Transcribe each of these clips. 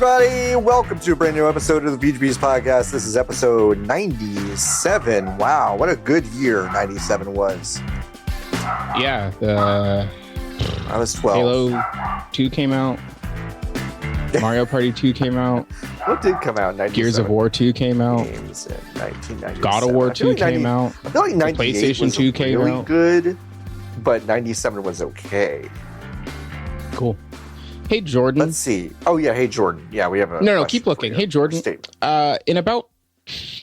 everybody. Welcome to a brand new episode of the VGB's podcast. This is episode 97. Wow, what a good year 97 was. Yeah, I was 12. Halo 2 came out. Mario Party 2 came out. What did come out in 97? Gears of War 2 came out. Games in 1997. God of War 2 came out. I feel like 98 PlayStation 2 came really out. good, but 97 was okay. Cool. Hey, Jordan. Let's see. Oh, yeah. Hey, Jordan. Yeah, we have a... No, keep looking. Hey, Jordan. In about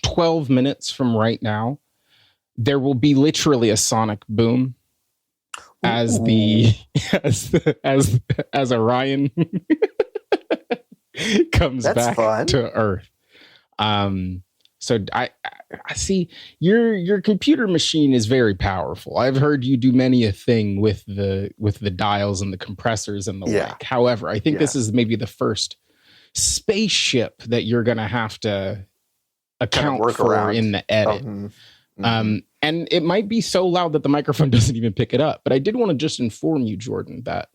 12 minutes from right now, there will be literally a sonic boom as Orion comes back to Earth. So I see your computer machine is very powerful. I've heard you do many a thing with the dials and the compressors and the like. However, I think this is maybe the first spaceship that you're going to have to account for in the edit. And it might be so loud that the microphone doesn't even pick it up. But I did want to just inform you, Jordan, that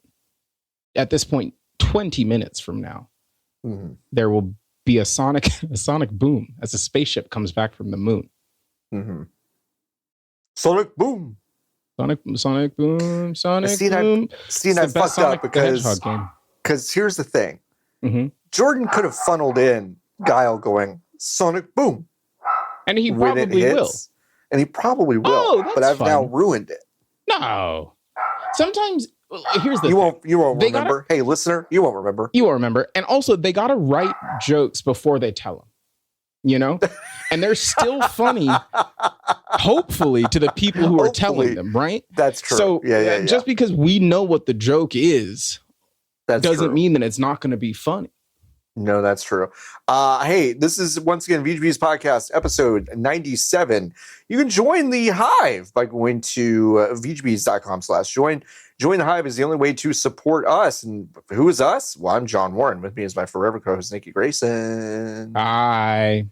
at this point, 20 minutes from now, there will be a sonic boom as a spaceship comes back from the moon. Sonic boom. Sonic boom. Sonic boom. I fucked up because here's the thing. Jordan could have funneled in Guile going Sonic boom. And he probably will. And he probably will. But I've now ruined it. No. Sometimes here's the thing. You won't remember. Hey, listener, you won't remember. You won't remember. And also, they got to write jokes before they tell them, you know? And they're still funny, hopefully, to the people who are telling them, right? That's true. So just because we know what the joke is, doesn't mean that it's not going to be funny. No, that's true. Hey, this is once again VGB's podcast, episode 97. You can join the Hive by going to vgbs.com/join. Join the Hive is the only way to support us. And who is us? Well, I'm John Warren. With me is my forever co-host, Niki Grayson. Hi.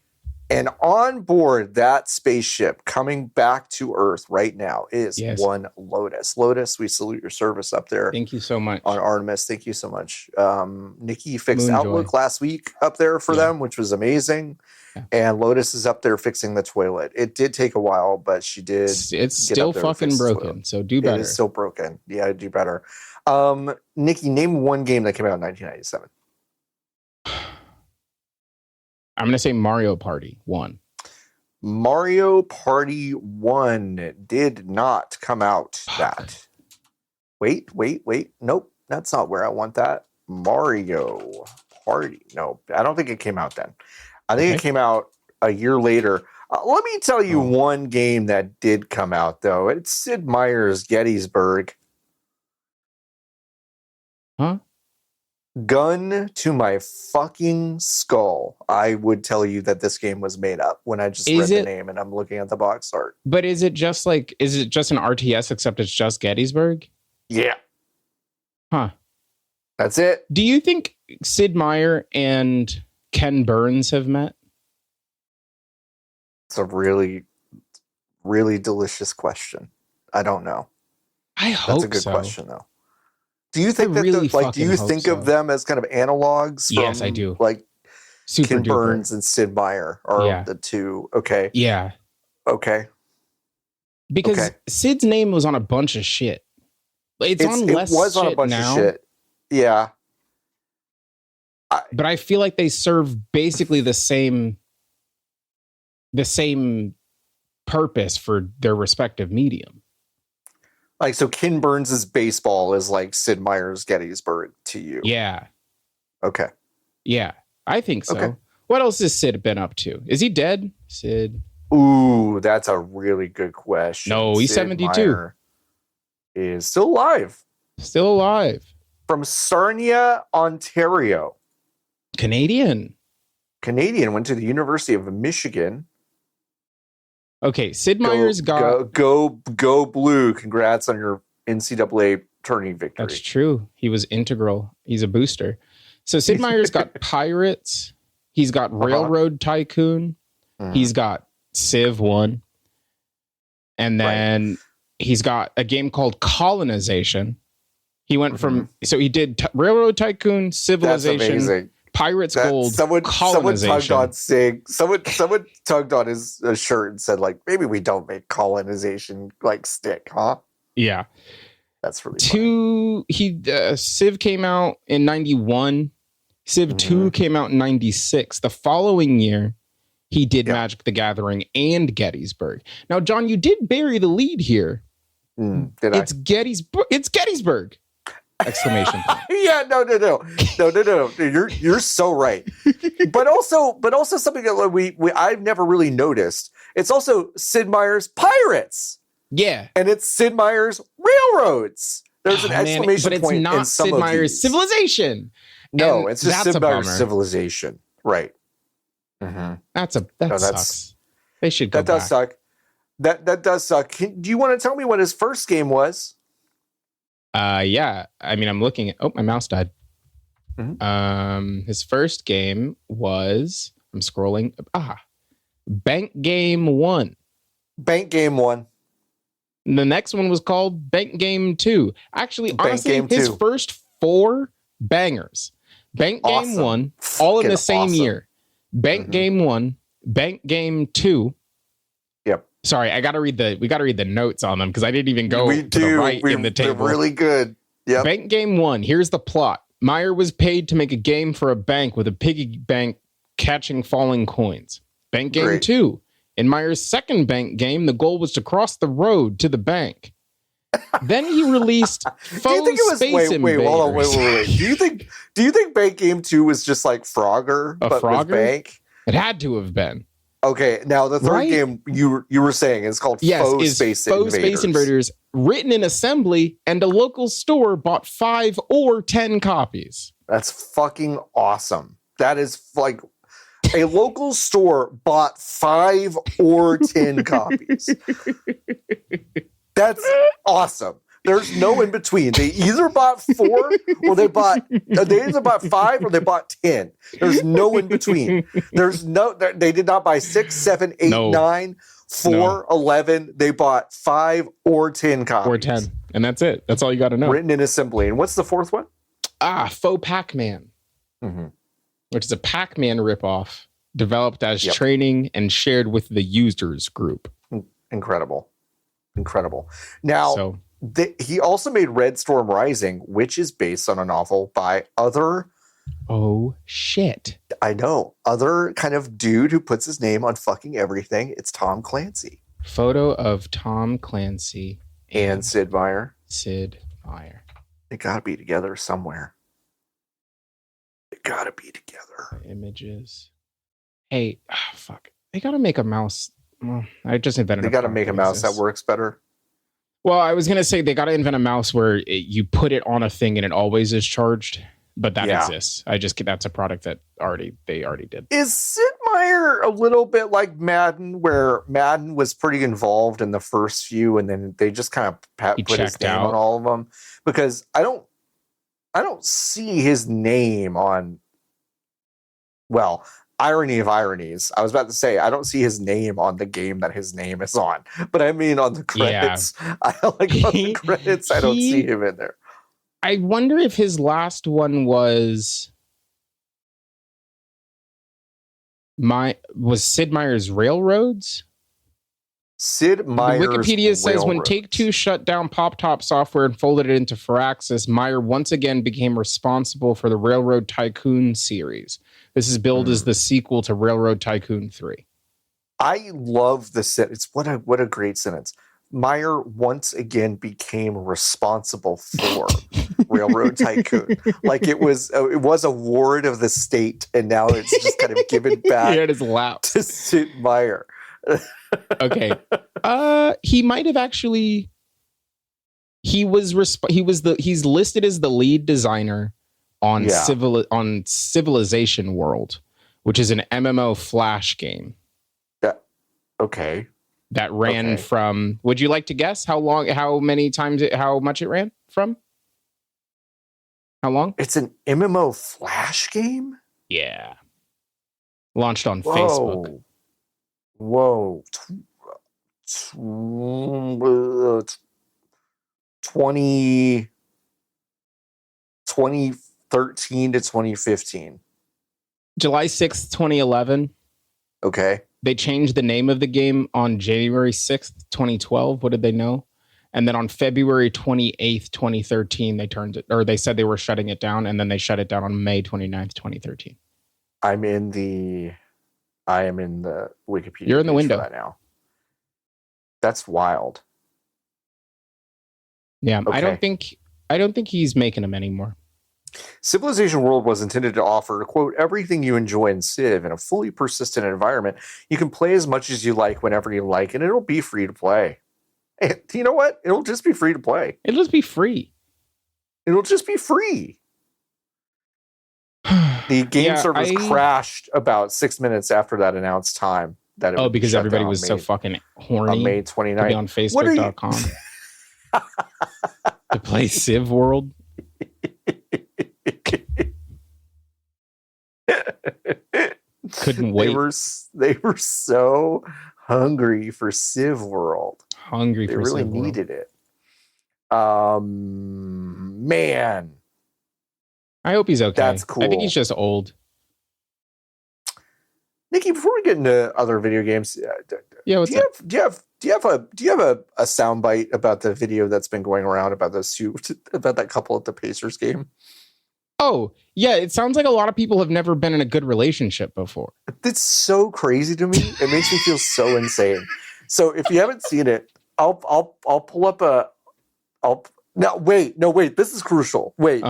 And on board that spaceship coming back to Earth right now is one Lotus. Lotus, we salute your service up there. Thank you so much. On Artemis. Thank you so much. Niki fixed Outlook last week up there for them, which was amazing. Yeah. And Lotus is up there fixing the toilet. It did take a while, but she did. It's still fucking broken, so do better. It is still broken. Yeah, do better. Niki, name one game that came out in 1997. I'm going to say Mario Party 1. Mario Party 1 did not come out that. Wait. Nope, that's not where I want that. Mario Party. No, I don't think it came out then. I think it came out a year later. Let me tell you one game that did come out, though. It's Sid Meier's Gettysburg. Huh? Gun to my fucking skull. I would tell you that this game was made up when I just read the name and I'm looking at the box art. But is it just an RTS except it's just Gettysburg? Yeah. Huh. That's it. Do you think Sid Meier and Ken Burns have met? It's a really, really delicious question. I don't know. I hope that's a good so. question, though. Do you think do you think of them as kind of analogs? Yes, I do. Like Super Ken duper. Burns and Sid Meier are the two. Okay. Yeah. Okay. Because Sid's name was on a bunch of shit. It was on a bunch of shit. Yeah. But I feel like they serve basically the same purpose for their respective medium. Like, so Ken Burns' baseball is like Sid Meier's Gettysburg to you. Yeah. Okay. Yeah, I think so. Okay. What else has Sid been up to? Is he dead? Sid? Ooh, that's a really good question. No, he's 72. Meier is still alive. Still alive. From Sarnia, Ontario. Canadian. Went to the University of Michigan. Okay, Sid Meier's got... Go Blue. Congrats on your NCAA tourney victory. That's true. He was integral. He's a booster. So Sid Meier's got Pirates. He's got Railroad Tycoon. He's got Civ 1. And then he's got a game called Colonization. He went from... So he did Railroad Tycoon, Civilization, Pirates That Gold, someone colonization. tugged on Sig. Someone tugged on his shirt and said, like, maybe we don't make colonization like stick, huh? Yeah. That's really funny. Civ came out in 91. Civ 2 came out in 96. The following year, he did Magic the Gathering and Gettysburg. Now, John, you did bury the lead here. Did it's Gettysburg. It's Gettysburg! Exclamation point. Yeah, no. You're so right. But also something that I've never really noticed. It's also Sid Meier's Pirates. Yeah, and it's Sid Meier's Railroads. There's an exclamation point in some of these. But it's not Sid Meier's Civilization. No, it's just Sid Meier's Civilization. Right. Mm-hmm. That sucks. They should go back. That does suck. That does suck. Do you want to tell me what his first game was? Yeah. I mean, I'm looking at. Oh, my mouse died. Mm-hmm. His first game was. I'm scrolling. Bank Game 1. Bank Game 1. The next one was called Bank Game 2. Actually, honestly, his first 4 bangers. Bank Game 1, all in the same year. Bank Game 1, Bank Game 2. Yep. Sorry, we got to read the notes on them because I didn't even go to the right in the table. They're really good. Yep. Bank Game 1, here's the plot. Meier was paid to make a game for a bank with a piggy bank catching falling coins. Bank Game 2. In Meier's second bank game, the goal was to cross the road to the bank. Then he released Space Invaders. Wait, hold on, wait. Do you think Bank Game 2 was just like Frogger, but with bank? It had to have been. Okay, now the third game you were saying is called Space Invaders, written in assembly, and a local store bought 5 or 10 copies. That's fucking awesome. That is like a local store bought 5 or 10 copies. That's awesome. There's no in between. They either bought 4 or they either bought 5 or they bought 10. There's no in between. They did not buy 6, 7, 8, 9, 4, 11. They bought 5 or 10 copies. Or 10. And that's it. That's all you got to know. Written in assembly. And what's the fourth one? Faux Pac-Man. Mm-hmm. Which is a Pac-Man ripoff developed as training and shared with the users group. Incredible. Now, he also made Red Storm Rising, which is based on a novel by other... Oh, shit. I know. Other kind of dude who puts his name on fucking everything. It's Tom Clancy. Photo of Tom Clancy. And Sid Meier. They gotta be together somewhere. Images. Hey, fuck. They gotta make a mouse. Well, I just invented. They gotta make a mouse that works better. Well, I was gonna say they gotta invent a mouse where you put it on a thing and it always is charged. But that exists. That's a product that they already did. Is Sid Meier a little bit like Madden, where Madden was pretty involved in the first few, and then they just kind of put his name on all of them? Because I don't see his name on. Well, irony of ironies. I was about to say I don't see his name on the game that his name is on, but I mean on the credits. Yeah. I don't see him in there. I wonder if his last one was Sid Meier's Railroads? Sid Meier's Wikipedia says Railroads. When Take-Two shut down PopTop Software and folded it into Firaxis, Meier once again became responsible for the Railroad Tycoon series. This is billed as the sequel to Railroad Tycoon 3. I love the sentence. What a great sentence. Meier once again became responsible for Railroad Tycoon. Like it was a ward of the state, and now it's just kind of given back to Sid Meier. Okay. He might have actually. He's listed as the lead designer on Civilization World, which is an MMO Flash game. Okay. That ran from, would you like to guess how much it ran from? How long? It's an MMO Flash game? Yeah. Launched on Facebook. Whoa. 2013 to 2015. July 6th, 2011. Okay. They changed the name of the game on January 6th, 2012. What did they know? And then on February 28th, 2013, they said they were shutting it down, and then they shut it down on May 29th, 2013. I am in the Wikipedia. You're in the window right now. That's wild. Yeah, okay. I don't think he's making them anymore. Civilization World was intended to offer, quote, everything you enjoy in Civ in a fully persistent environment. You can play as much as you like whenever you like, and it'll be free to play. And you know what? It'll just be free to play. It'll just be free. It'll just be free. The game servers crashed about 6 minutes after that announced time. Because everybody was so fucking horny on May 29th. To be on Facebook.com to play Civ World. Couldn't wait. They were so hungry for Civ World. They really needed it. Man. I hope he's okay. That's cool. I think he's just old. Niki, before we get into other video games, do you have a soundbite about the video that's been going around about about that couple at the Pacers game? Oh, yeah, it sounds like a lot of people have never been in a good relationship before. It's so crazy to me. It makes me feel so insane. So if you haven't seen it, I'll pull up wait, this is crucial. Wait,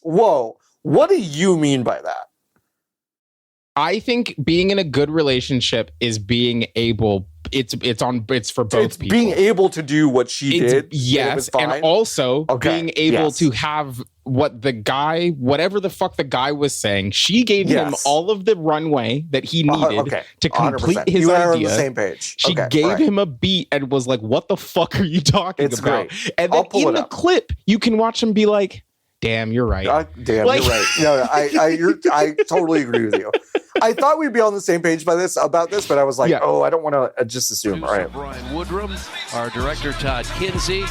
whoa. What do you mean by that? I think being in a good relationship is being able. It's for both it's people. Being able to do what she did. Yes, and also being able to have whatever the fuck the guy was saying. She gave him all of the runway that he needed to complete 100%. His you idea. On the same page. She gave him a beat and was like, "What the fuck are you talking about?" Great. And then in the clip, you can watch him be like, "Damn, you're right. You're right." No, I totally agree with you. I thought we'd be on the same page about this, but I was like, I don't want to just assume. All right. Brian Woodrum, our director Todd Kinsey.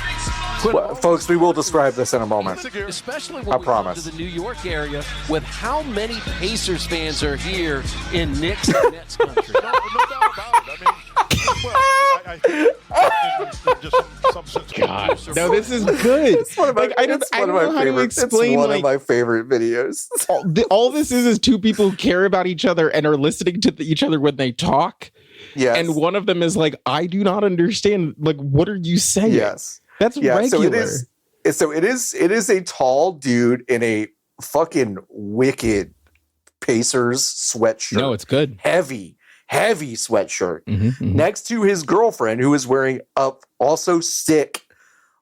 Well, folks, we will describe this in a moment. Especially when we come to the New York area with how many Pacers fans are here in Knicks and Nets country. No doubt about it. I think God, no, this is good. It's one of my, I don't know how to explain. It's one of my favorite videos. All this is two people who care about each other and are listening to each other when they talk. Yes. And one of them is like, I do not understand. Like, what are you saying? Yes. That's regular. So it is a tall dude in a fucking wicked Pacers sweatshirt. No, it's good. Heavy sweatshirt next to his girlfriend, who is wearing a also sick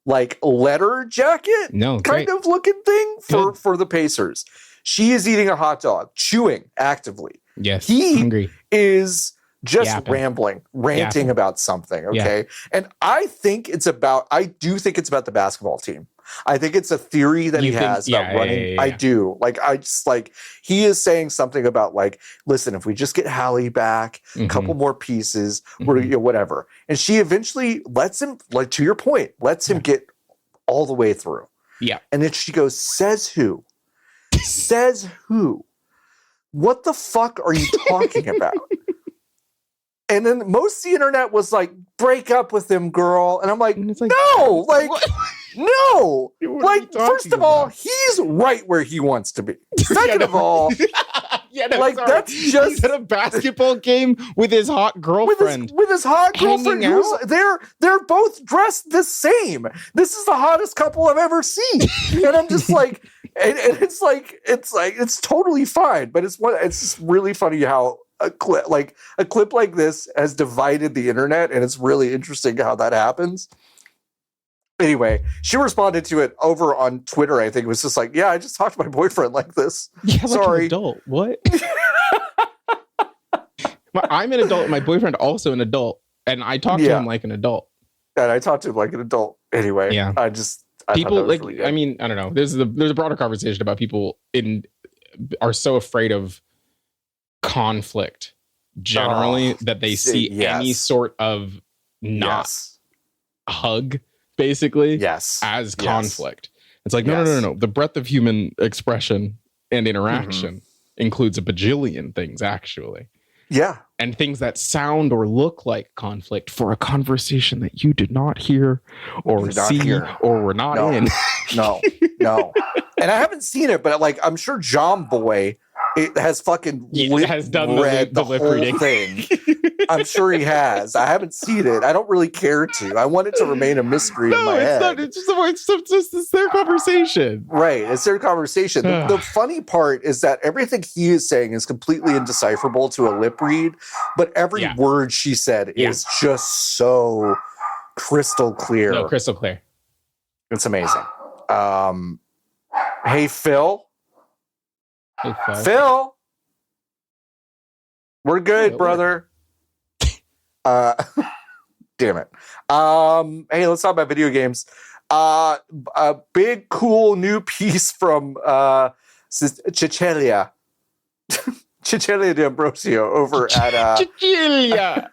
like leather jacket kind of looking thing for the Pacers. She is eating a hot dog, chewing actively. Yes, he hungry. Is just ranting about something. Okay. Yeah. And I do think it's about the basketball team. I think it's a theory that he has about running. Yeah. I do. He is saying something about listen, if we just get Hallie back, a couple more pieces, we're whatever. And she eventually lets him, to your point, lets him get all the way through. Yeah. And then she goes, says who? Says who? What the fuck are you talking about? And then most of the internet was like, break up with him, girl. And I'm like, no, no. First of all, he's right where he wants to be. Second of all, that's just he's at a basketball game with his hot girlfriend. With his hot girlfriend. They're both dressed the same. This is the hottest couple I've ever seen. And I'm just like, and it's totally fine. But it's just really funny how a clip like this has divided the internet, and it's really interesting how that happens. Anyway, she responded to it over on Twitter. I think it was just like, yeah, I just talked to my boyfriend like this. Yeah, sorry, like an adult. What? I'm an adult. My boyfriend also an adult, and I talk to him like an adult. And I talked to him like an adult. Anyway, yeah. I people like. Really I mean, I don't know. There's a broader conversation about people are so afraid of conflict generally that they see any sort of hug basically as conflict. It's like no. The breadth of human expression and interaction includes a bajillion things, actually. Yeah. And things that sound or look like conflict for a conversation that you did not hear or see or were not in. No. And I haven't seen it, but like I'm sure John Boy has fucking has done read the lip whole reading thing. I'm sure he has. I haven't seen it. I don't really care to. I want it to remain a mystery in my head. No, it's just their conversation. Right. It's their conversation. The funny part is that everything he is saying is completely indecipherable to a lip read, but every word she said is just so crystal clear. No, crystal clear. It's amazing. Hey, Phil. Hey, Phil. We're good, brother. Damn it. Hey, let's talk about video games. A big, cool new piece from Cecilia D'Ambrosio over at Cecilia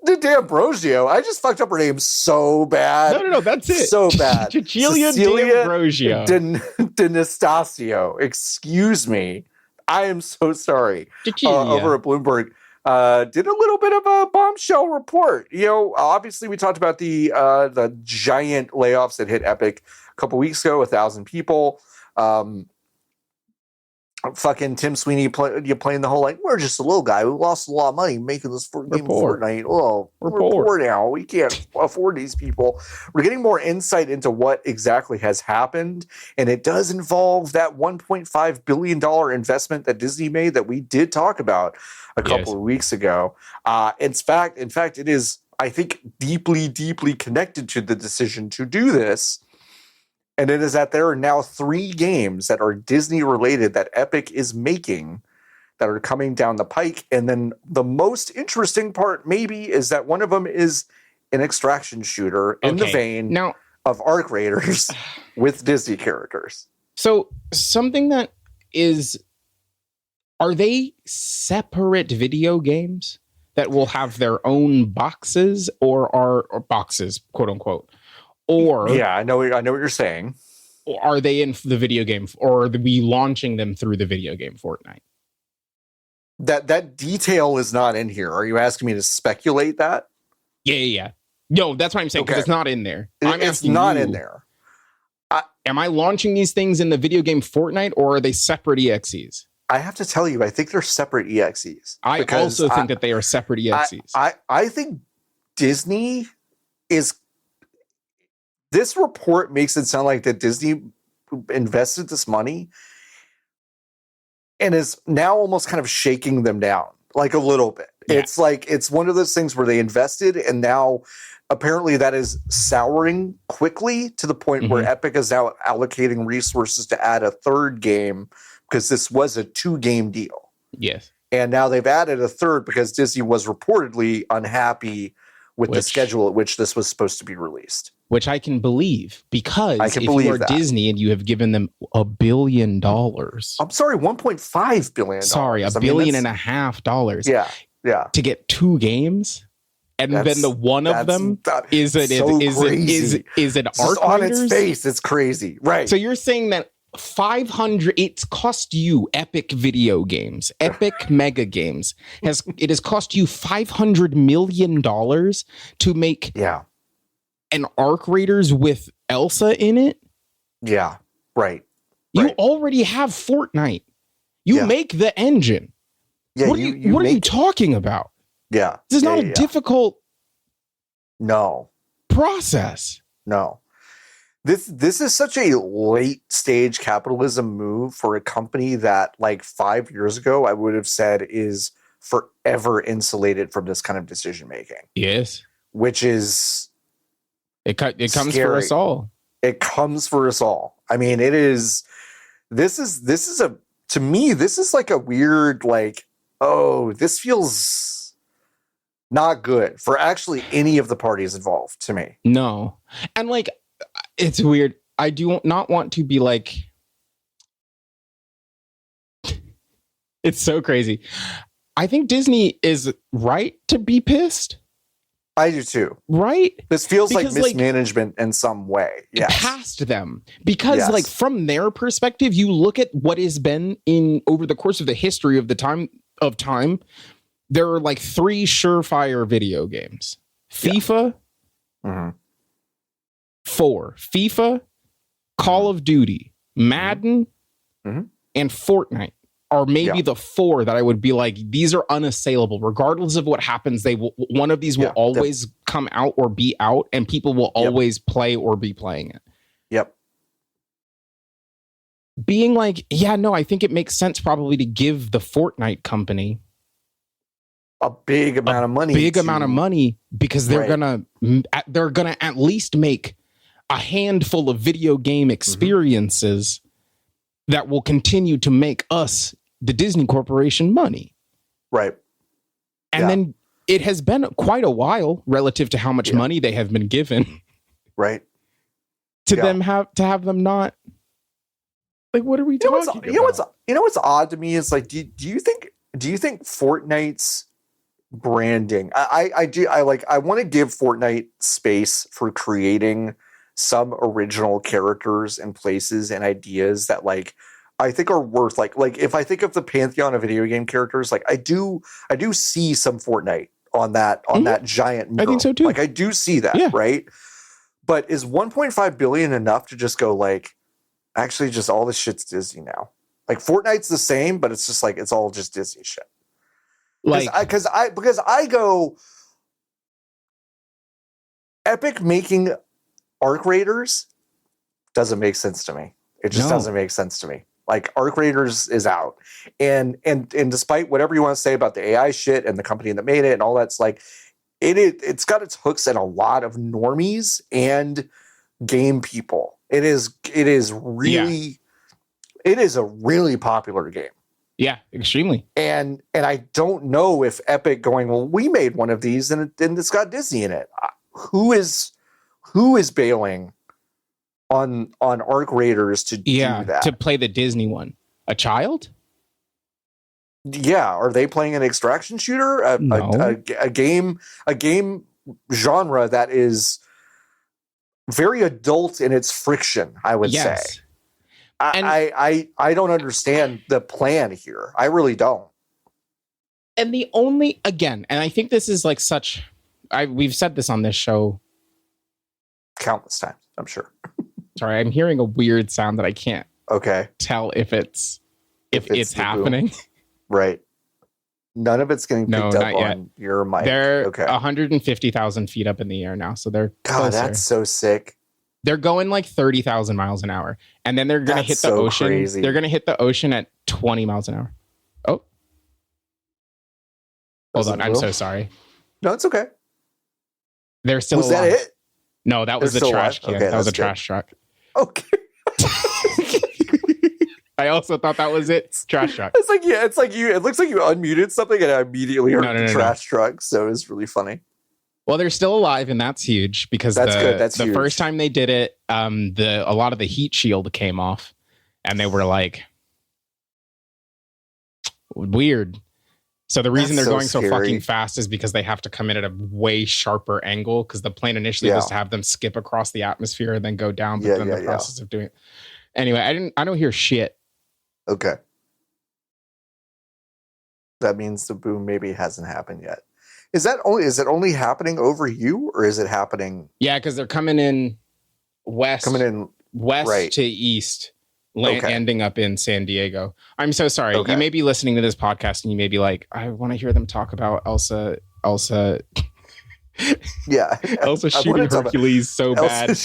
D'Ambrosio. I just fucked up her name so bad. No, that's it. So bad. Cecilia D'Ambrosio. D'Anastasio. Excuse me. I am so sorry. Over at Bloomberg. Did a little bit of a bombshell report. You know, obviously we talked about the giant layoffs that hit Epic a couple weeks ago, 1,000 people. Fucking Tim Sweeney playing the whole like, we're just a little guy who lost a lot of money making this game of Fortnite. Oh, we're poor now. We can't afford these people. We're getting more insight into what exactly has happened, and it does involve that $1.5 billion investment that Disney made that we did talk about a couple of weeks ago. In fact, it is, I think, deeply, deeply connected to the decision to do this. And it is that there are now 3 games that are Disney related that Epic is making that are coming down the pike. And then the most interesting part maybe is that one of them is an extraction shooter in the vein of Arc Raiders with Disney characters. So something that is, are they separate video games that will have their own boxes or boxes, quote unquote? Or I know what you're saying. Are they in the video game, or are we launching them through the video game Fortnite? That detail is not in here. Are you asking me to speculate that? Yeah. No, that's what I'm saying, because it's not in there. It's not in there. Am I launching these things in the video game Fortnite, or are they separate EXEs? I have to tell you, I think they're separate EXEs. I also think that they are separate EXEs. I think Disney is... This report makes it sound like that Disney invested this money and is now almost kind of shaking them down, like a little bit. Yeah. It's like, it's one of those things where they invested and now apparently that is souring quickly to the point where Epic is now allocating resources to add a 3rd game because this was a 2-game deal. Yes. And now they've added a 3rd because Disney was reportedly unhappy with the schedule at which this was supposed to be released. Which I can believe, because if you are Disney and you have given them $1 billion. I'm sorry, $1.5 billion. Sorry, $1.5 billion. Yeah. To get 2 games, and then the one of them is an Arc on Raiders? its face. It's crazy, right? So you're saying that 500, it's cost you Epic Video Games, Epic Mega Games, it has cost you $500 million to make an Arc Raiders with Elsa in it? Yeah, right. You already have Fortnite. You make the engine. Yeah, what are you talking about? Yeah. This is not a difficult process. No. This is such a late stage capitalism move for a company that like 5 years ago I would have said is forever insulated from this kind of decision making. Yes. Which is it comes scary. For us all. It comes for us all. I mean, this is to me, this is like a weird, like, oh, this feels not good for actually any of the parties involved to me. No. And like, it's weird. I do not want to be like, it's so crazy. I think Disney is right to be pissed. I do too. Right? This feels Because, like mismanagement in some way. Yes. Past them. Because Yes. like from their perspective, you look at what has been in over the course of the history of the time, there are like 3 surefire video games. FIFA, 4. FIFA, Call of Duty, Madden, and Fortnite are maybe the 4 that I would be like, these are unassailable. Regardless of what happens, one of these will always come out or be out, and people will always play or be playing it. Yep. Being like, yeah, no, I think it makes sense probably to give the Fortnite company a big amount of money. Because they're gonna at least make a handful of video game experiences that will continue to make us, the Disney Corporation, money. Right. And then it has been quite a while relative to how much money they have been given. Right. To have them not. Like, what are we talking about? You know what's odd to me is like, do you think Fortnite's branding? I want to give Fortnite space for creating some original characters and places and ideas that like I think are worth like if I think of the pantheon of video game characters, like I do see some Fortnite on that giant mural. I think so too. Like I do see that, right? But is 1.5 billion enough to just go like, actually just all this shit's Disney now? Like Fortnite's the same, but it's just like it's all just Disney shit. Like because I go Epic making Arc Raiders doesn't make sense to me. It just doesn't make sense to me. Like Arc Raiders is out, and despite whatever you want to say about the AI shit and the company that made it and all that's like, it's got its hooks in a lot of normies and game people. It is really a really popular game. Yeah, extremely. And I don't know if Epic going, well, we made one of these and it's got Disney in it. Who is bailing on Arc Raiders to do that? To play the Disney one? A child? Yeah. Are they playing an extraction shooter? No. A game genre that is very adult in its friction, I would say. I don't understand the plan here. I really don't. And the only, again, and I think this is like we've said this on this show countless times, I'm sure. Sorry, I'm hearing a weird sound that I can't tell if it's happening. Boom. Right. None of it's getting picked up on your mic. They're 150,000 feet up in the air now, so they're closer. That's so sick. They're going like 30,000 miles an hour, and then they're going to hit the ocean. Crazy. They're going to hit the ocean at 20 miles an hour. Oh, hold on. I'm so sorry. No, it's okay. They're still alive. Was that it? No, that was the trash can. Okay, that was a trash truck. Okay. I also thought that was it. Trash truck. It's like it looks like you unmuted something and I immediately heard the trash truck. So it's really funny. Well, they're still alive, and that's huge because that's good. That's the huge. First time they did it, a lot of the heat shield came off, and they were like weird. So the reason they're going so fucking fast is because they have to come in at a way sharper angle, because the plan initially was to have them skip across the atmosphere and then go down, but then the process of doing it. Anyway, I don't hear shit. Okay. That means the boom maybe hasn't happened yet. Is it only happening over you, or is it happening? Yeah, because they're coming in west to east, ending up in San Diego. I'm so sorry. You may be listening to this podcast and you may be like, I want to hear them talk about Elsa. Yeah. Elsa shooting Hercules so bad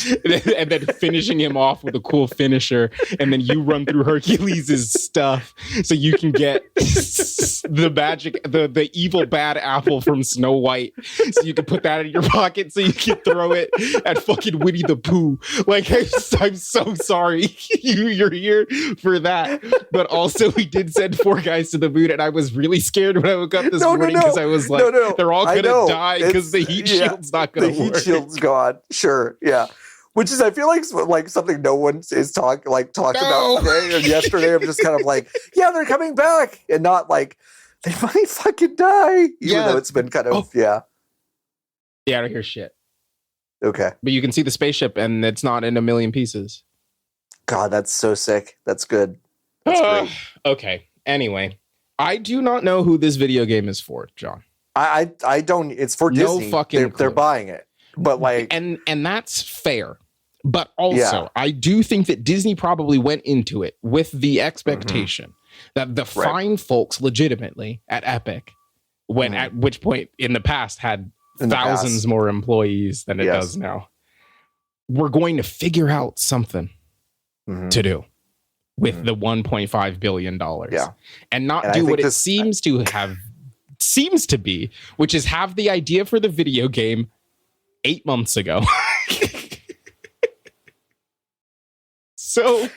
and then finishing him off with a cool finisher, and then you run through Hercules' stuff so you can get the magic, the evil bad apple from Snow White, so you can put that in your pocket so you can throw it at fucking Winnie the Pooh. Like, I'm so sorry you're here for that, but also we did send 4 guys to the moon, and I was really scared when I woke up this morning because I was like, they're all gonna die because the heat shield's not going to work. The heat shield's gone. Sure. Yeah. Which is, I feel like something no one is talked about today and yesterday. I'm just kind of like, yeah, they're coming back, and not like they might fucking die. Even though it's been kind of, Yeah, I don't hear shit. Okay. But you can see the spaceship, and it's not in a million pieces. God, that's so sick. That's good. That's great. Okay. Anyway, I do not know who this video game is for, John. I don't. It's for No Disney. fucking They're clue. buying it, but like, and that's fair. But also, I do think that Disney probably went into it with the expectation that the fine folks legitimately at Epic, when at which point in the past had thousands more employees than it does now, we're going to figure out something to do with the $1.5 billion and not do what it seems to be, which is have the idea for the video game 8 months ago. So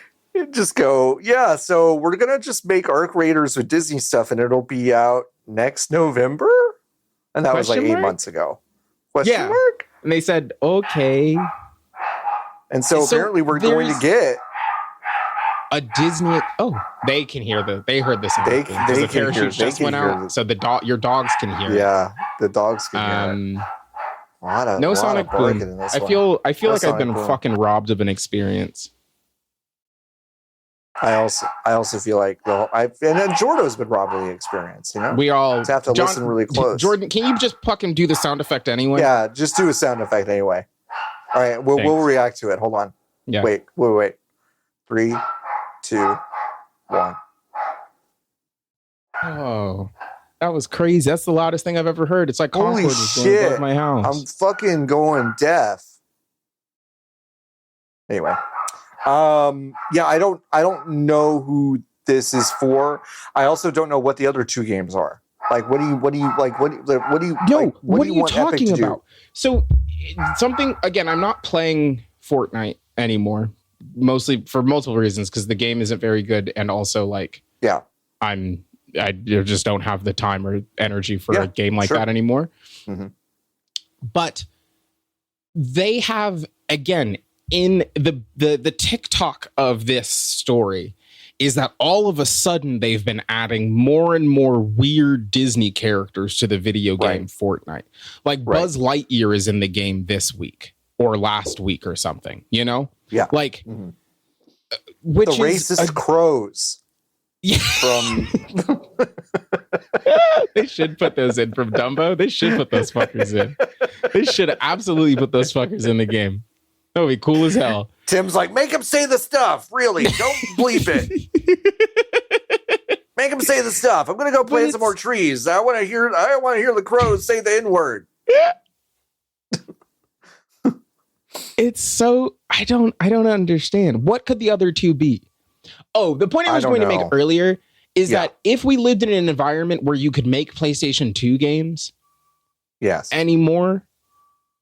just go, so we're going to just make Arc Raiders with Disney stuff and it'll be out next November. And that was like 8 months ago. Question mark? And they said, okay. And so apparently we're going to get a Disney. Oh, they can hear they heard this. They can hear. Just went out, so your dogs can hear. Yeah, the dogs can hear. No Sonic Boom. I feel like I've been fucking robbed of an experience. I also feel like and then Jordo's been robbed of the experience. You know, we all have to listen really close. Jordan, can you just fucking do the sound effect anyway? Yeah, just do a sound effect anyway. All right, we'll react to it. Hold on. Yeah. Wait. 3, 2, 1. Oh, that was crazy. That's the loudest thing I've ever heard. It's like Concord was going above my house. I'm fucking going deaf. Anyway, I don't know who this is for. I also don't know what the other two games are. Like, what do you talking about? So something, again, I'm not playing Fortnite anymore, mostly for multiple reasons, because the game isn't very good, and also like I just don't have the time or energy for a game like that anymore. But they have, again, in the TikTok of this story is that all of a sudden they've been adding more and more weird Disney characters to the video game Fortnite. Like Buzz Lightyear is in the game this week or last week or something, you know? Yeah. Like, which the racist crows. Yeah. From they should put those in from Dumbo. They should put those fuckers in. They should absolutely put those fuckers in the game. That would be cool as hell. Tim's like, make him say the stuff. Really, don't bleep it. Make him say the stuff. I'm gonna go plant some more trees. I want to hear the crows say the N-word. It's so I don't understand. What could the other two be? Oh, the point I was going to make earlier is that if we lived in an environment where you could make PlayStation 2 games, anymore,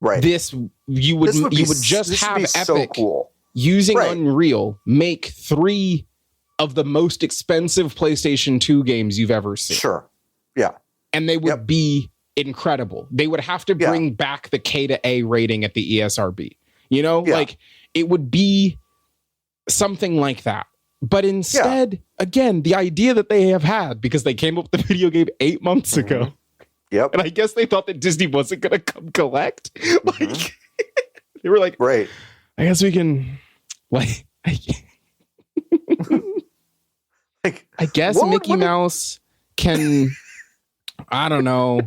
you would just have Epic so cool. using Unreal make 3 of the most expensive PlayStation 2 games you've ever seen. Sure. Yeah. And they would be incredible. They would have to bring back the K to A rating at the ESRB. You know, like it would be something like that. But instead, again, the idea that they have had, because they came up with the video game 8 months ago. Yep. And I guess they thought that Disney wasn't going to come collect. Like, they were like, right. I guess we can, like I guess Mickey Mouse can, I don't know,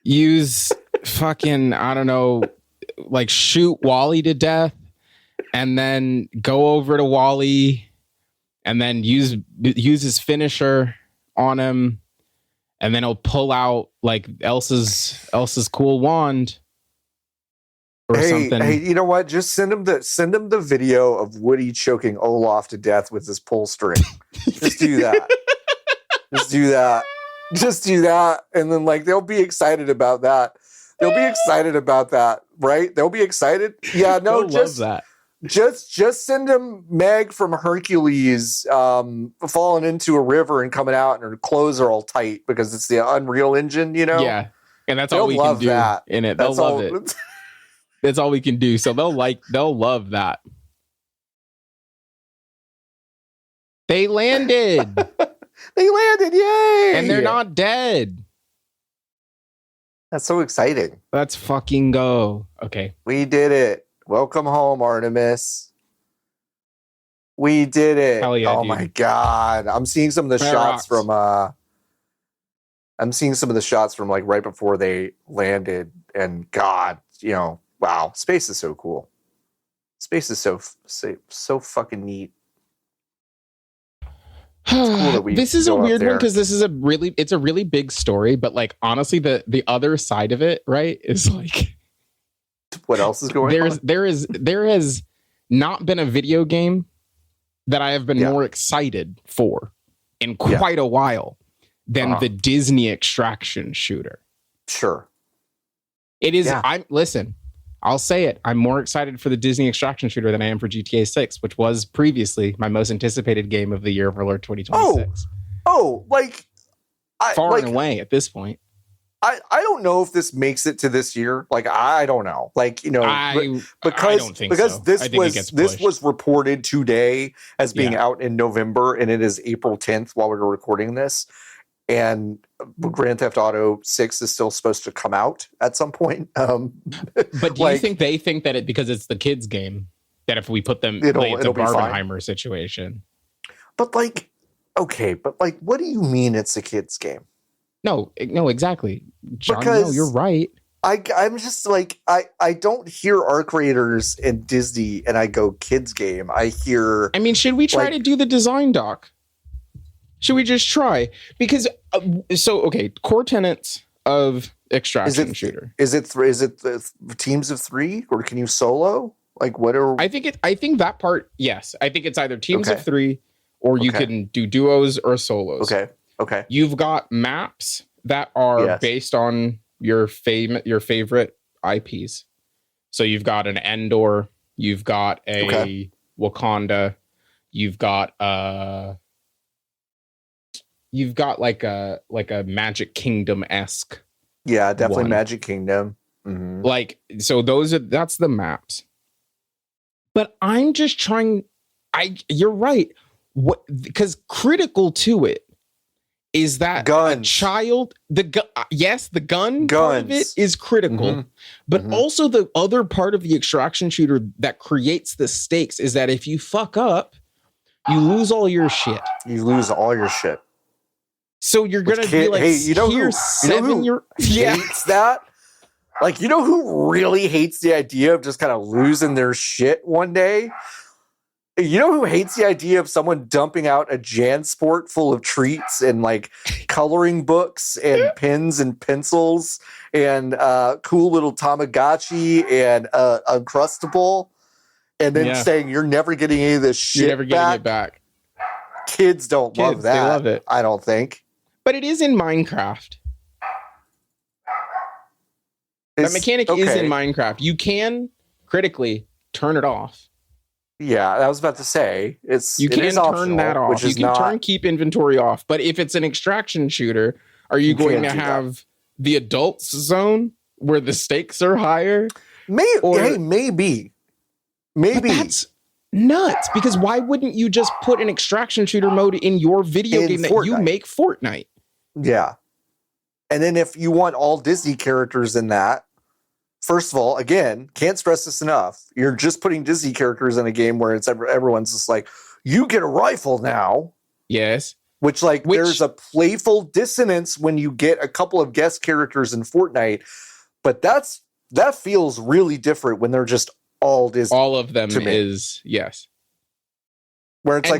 use fucking, I don't know, like shoot Wally to death and then go over to Wally and then use his finisher on him, and then he'll pull out like Elsa's cool wand or something. Hey, you know what? Just send him the video of Woody choking Olaf to death with his pull string. Just do that. Just do that, and then like they'll be excited about that. Right? They'll be excited. Yeah, no, love that. Just send him Meg from Hercules falling into a river and coming out, and her clothes are all tight because it's the Unreal Engine, you know? Yeah. And that's all we can do in it. They'll love it. That's all we can do. So they'll love that. They landed. Yay! And they're not dead. That's so exciting. Let's fucking go. Okay. We did it. Welcome home, Artemis. We did it. Hell yeah, oh dude. my god. I'm seeing some of the That shots rocks. from like right before they landed, and god, wow, space is so cool. Space is so fucking neat. Cool that we this is a go up weird one there. because it's a really big story, but like honestly, the other side of it, right, is like What else is going on? there has not been a video game that I have been more excited for in quite a while than the Disney extraction shooter. Sure. It is. Yeah. Listen, I'll say it. I'm more excited for the Disney extraction shooter than I am for GTA 6, which was previously my most anticipated game of the year for 2026. Far and away at this point. I don't know if this makes it to this year. Like, I don't know. Like, I don't think so. This was reported today as being out in November, and it is April 10th while we're recording this. And Grand Theft Auto 6 is still supposed to come out at some point. But do you think they think that because it's the kids' game, that if we put them, it's a Barbenheimer situation? But like, okay, but like, what do you mean it's a kids' game? No, exactly. John, because you're right. I'm just like, I don't hear our creators in Disney and I go kids game. I hear. I mean, should we try to do the design doc? Should we just try? Because core tenets of extraction shooter. Is it the teams of 3, or can you solo? Like, what are? I think that part. Yes, I think it's either teams of 3, or you can do duos or solos. Okay. You've got maps that are based on your favorite IPs. So you've got an Endor, you've got a Wakanda, you've got like a Magic Kingdom-esque. Yeah, definitely one. Magic Kingdom. Mm-hmm. Like, so that's the maps. But I'm just trying. You're right. Because critical to it is that guns. The gun part of it is critical, but also the other part of the extraction shooter that creates the stakes is that if you fuck up, you lose all your shit. So you're gonna be like, hates that? Like, you know who really hates the idea of just kind of losing their shit one day? You know who hates the idea of someone dumping out a JanSport full of treats and like coloring books and pens and pencils and cool little Tamagotchi and Uncrustable, and then saying you're never getting any of this shit You're never getting it back. Kids don't love that. They love it. I don't think. But it is in Minecraft. That mechanic is in Minecraft. You can critically turn it off. Yeah, I was about to say you can turn that off. You can turn keep inventory off. But if it's an extraction shooter, are you going to have the adults zone where the stakes are higher? Maybe. But that's nuts, because why wouldn't you just put an extraction shooter mode in your video game that you make, Fortnite? Yeah. And then if you want all Disney characters in that, first of all, again, can't stress this enough. You're just putting Disney characters in a game where it's everyone's just like, you get a rifle now. Yes. Which there's a playful dissonance when you get a couple of guest characters in Fortnite, but that feels really different when they're just all Disney. All of them is yes. Where it's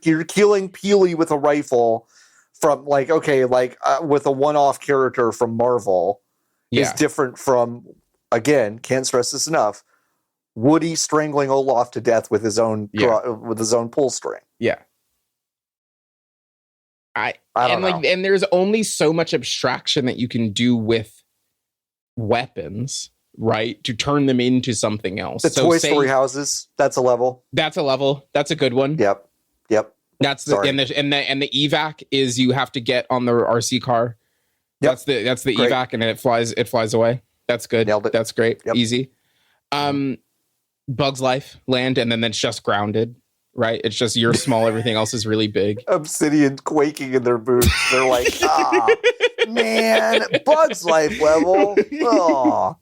you're killing Peely with a rifle from with a one-off character from Marvel is different from, again, can't stress this enough, Woody strangling Olaf to death with his own pull string. Yeah. I don't know. And there's only so much abstraction that you can do with weapons, right? To turn them into something else. The Toy Story houses, that's a level. That's a good one. Yep. That's and the evac is you have to get on the RC car. Yep. That's the Great. evac, and it flies away. That's good. Nailed it. That's great. Yep. Easy. Bugs Life land, and then it's just grounded, right? It's just you're small, everything else is really big. Obsidian quaking in their boots. They're like, man, Bug's Life level. Oh.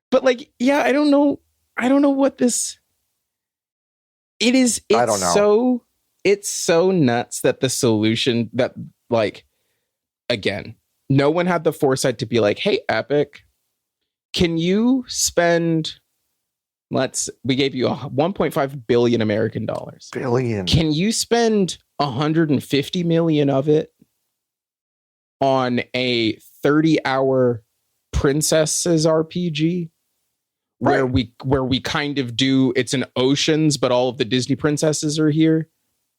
But like, yeah, I don't know what this. It's I don't know. It's so nuts that the solution that, like, again, no one had the foresight to be like, hey, Epic, can you spend, we gave you 1.5 billion American dollars. Billion. Can you spend 150 million of it on a 30-hour princesses RPG? Where we kind of do, it's an Oceans, but all of the Disney princesses are here.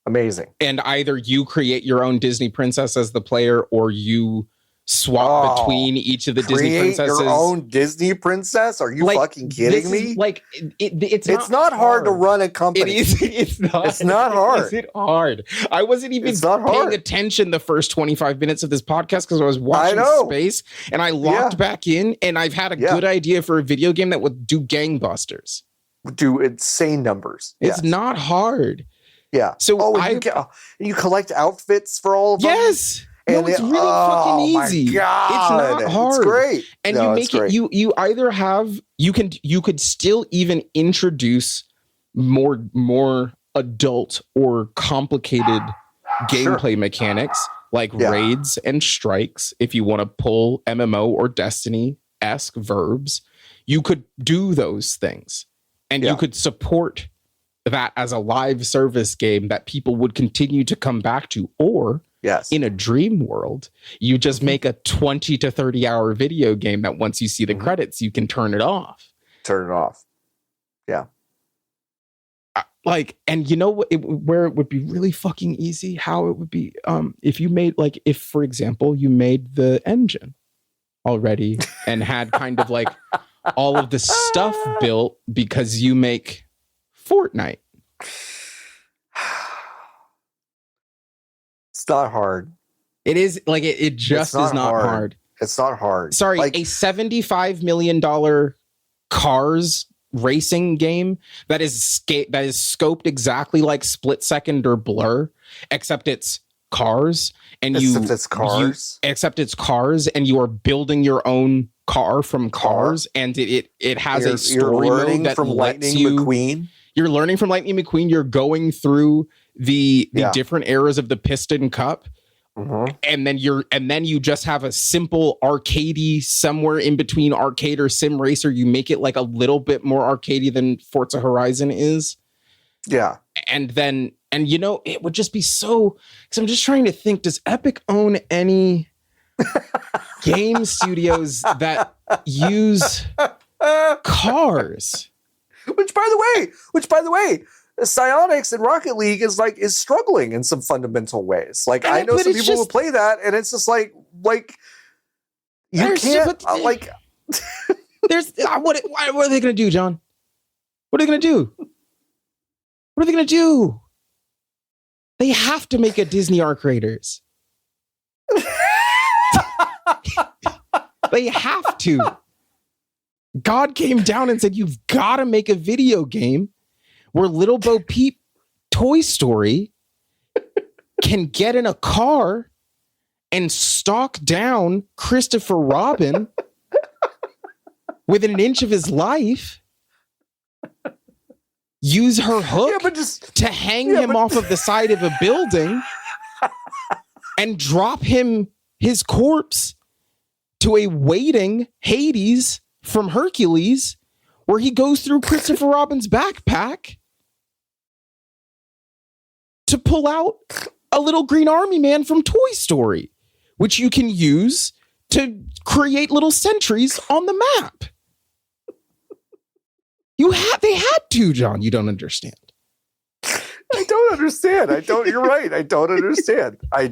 Amazing. And either you create your own Disney princess as the player, or you swap between each of the Disney princesses. Your own Disney princess? Are you fucking kidding me? It's not hard to run a company. It's not hard. Is it hard? I wasn't even paying attention the first 25 minutes of this podcast because I was watching Space, and I logged back in, and I've had a good idea for a video game that would do gangbusters. Do insane numbers. It's not hard. Yeah. So you collect outfits for all of them? Yes. No, it's really fucking easy. My God. It's not hard. It's great. And you make it, you either have, you could still even introduce more adult or complicated gameplay mechanics like raids and strikes. If you want to pull MMO or Destiny-esque verbs, you could do those things, and you could support that as a live service game that people would continue to come back to. Or in a dream world, you just make a 20 to 30 hour video game that once you see the credits, you can turn it off. Yeah. And you know what, where it would be really fucking easy, how it would be, if you made, like, if, for example, you made the engine already and had kind of like all of the stuff built because you make Fortnite. It's not hard. It is, like, it just is not hard. It's not hard. Sorry, like, a $75 million Cars racing game that is scoped exactly like Split Second or Blur, except it's cars, and except it's cars, and you are building your own car from cars, and it has a story mode that lets you. McQueen. You're learning from Lightning McQueen. You're going through the different eras of the Piston Cup. And then you just have a simple arcadey somewhere in between arcade or sim racer. You make it like a little bit more arcadey than Forza Horizon is. Yeah. And you know, it would just be so, because I'm just trying to think, does Epic own any game studios that use cars? Which by the way, Psyonix and Rocket League is struggling in some fundamental ways. Like, I know some people who play that, and it's just like you can't there's what are they going to do, John? What are they going to do? What are they going to do? They have to make a Disney Arc Raiders. They have to. God came down and said, you've got to make a video game where Little Bo Peep Toy Story can get in a car and stalk down Christopher Robin within an inch of his life, use her hook to hang him off of the side of a building, and drop his corpse to a waiting Hades from Hercules, where he goes through Christopher Robin's backpack to pull out a little green army man from Toy Story, which you can use to create little sentries on the map. They had to, John. You don't understand. I don't understand. You're right. I don't understand. I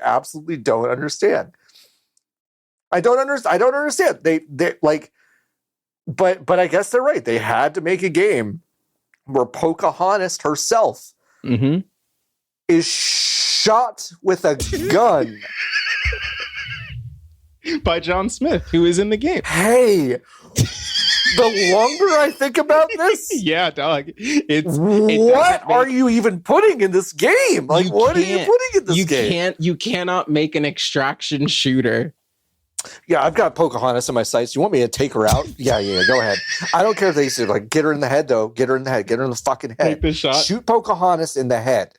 absolutely don't understand. I don't understand. They like, but I guess they're right. They had to make a game where Pocahontas herself is shot with a gun by John Smith, who is in the game. Hey, The longer I think about this, yeah, dog. What are you even putting in this game? Like, what are you putting in this game? You cannot make an extraction shooter. Yeah, I've got Pocahontas in my sights. You want me to take her out? Yeah, go ahead. I don't care if they say, like, get her in the head, though. Get her in the head. Get her in the fucking head. Take the shot. Shoot Pocahontas in the head.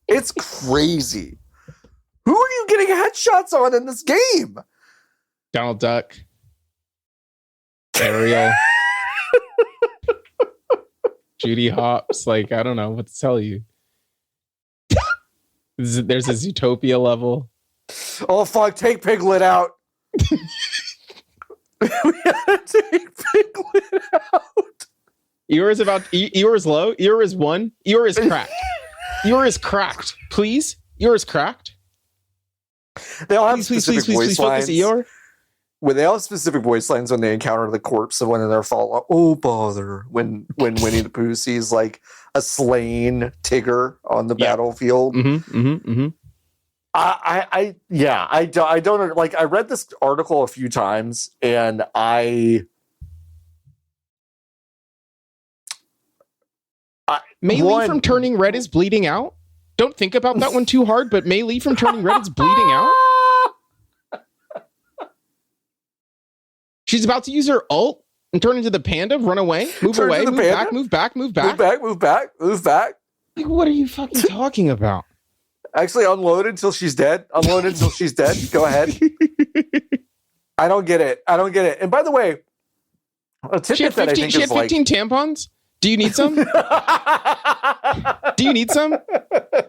It's crazy. Who are you getting headshots on in this game? Donald Duck. Ariel. Judy Hopps. Like, I don't know what to tell you. There's a Zootopia level. Oh, fuck. Take Piglet out. We gotta take Piglet out. Eeyore is low. Eeyore is 1. Eeyore is cracked. Eeyore is cracked. Please? Eeyore is cracked. They all have specific voice lines. Focus, Eeyore. When they all have specific voice lines when they encounter the corpse of one of their fallen. Oh, bother. When Winnie the Pooh sees like a slain Tigger on the battlefield. I don't like. I read this article a few times, and Mei Li from Turning Red is bleeding out. Don't think about that one too hard, but Mei Li from Turning Red is bleeding out. She's about to use her ult and turn into the panda, run away, move away, move back. Move back. Like, what are you fucking talking about? Actually, unload until she's dead. Go ahead. I don't get it. And by the way, a tidbit that I think she had 15 tampons? Do you need some?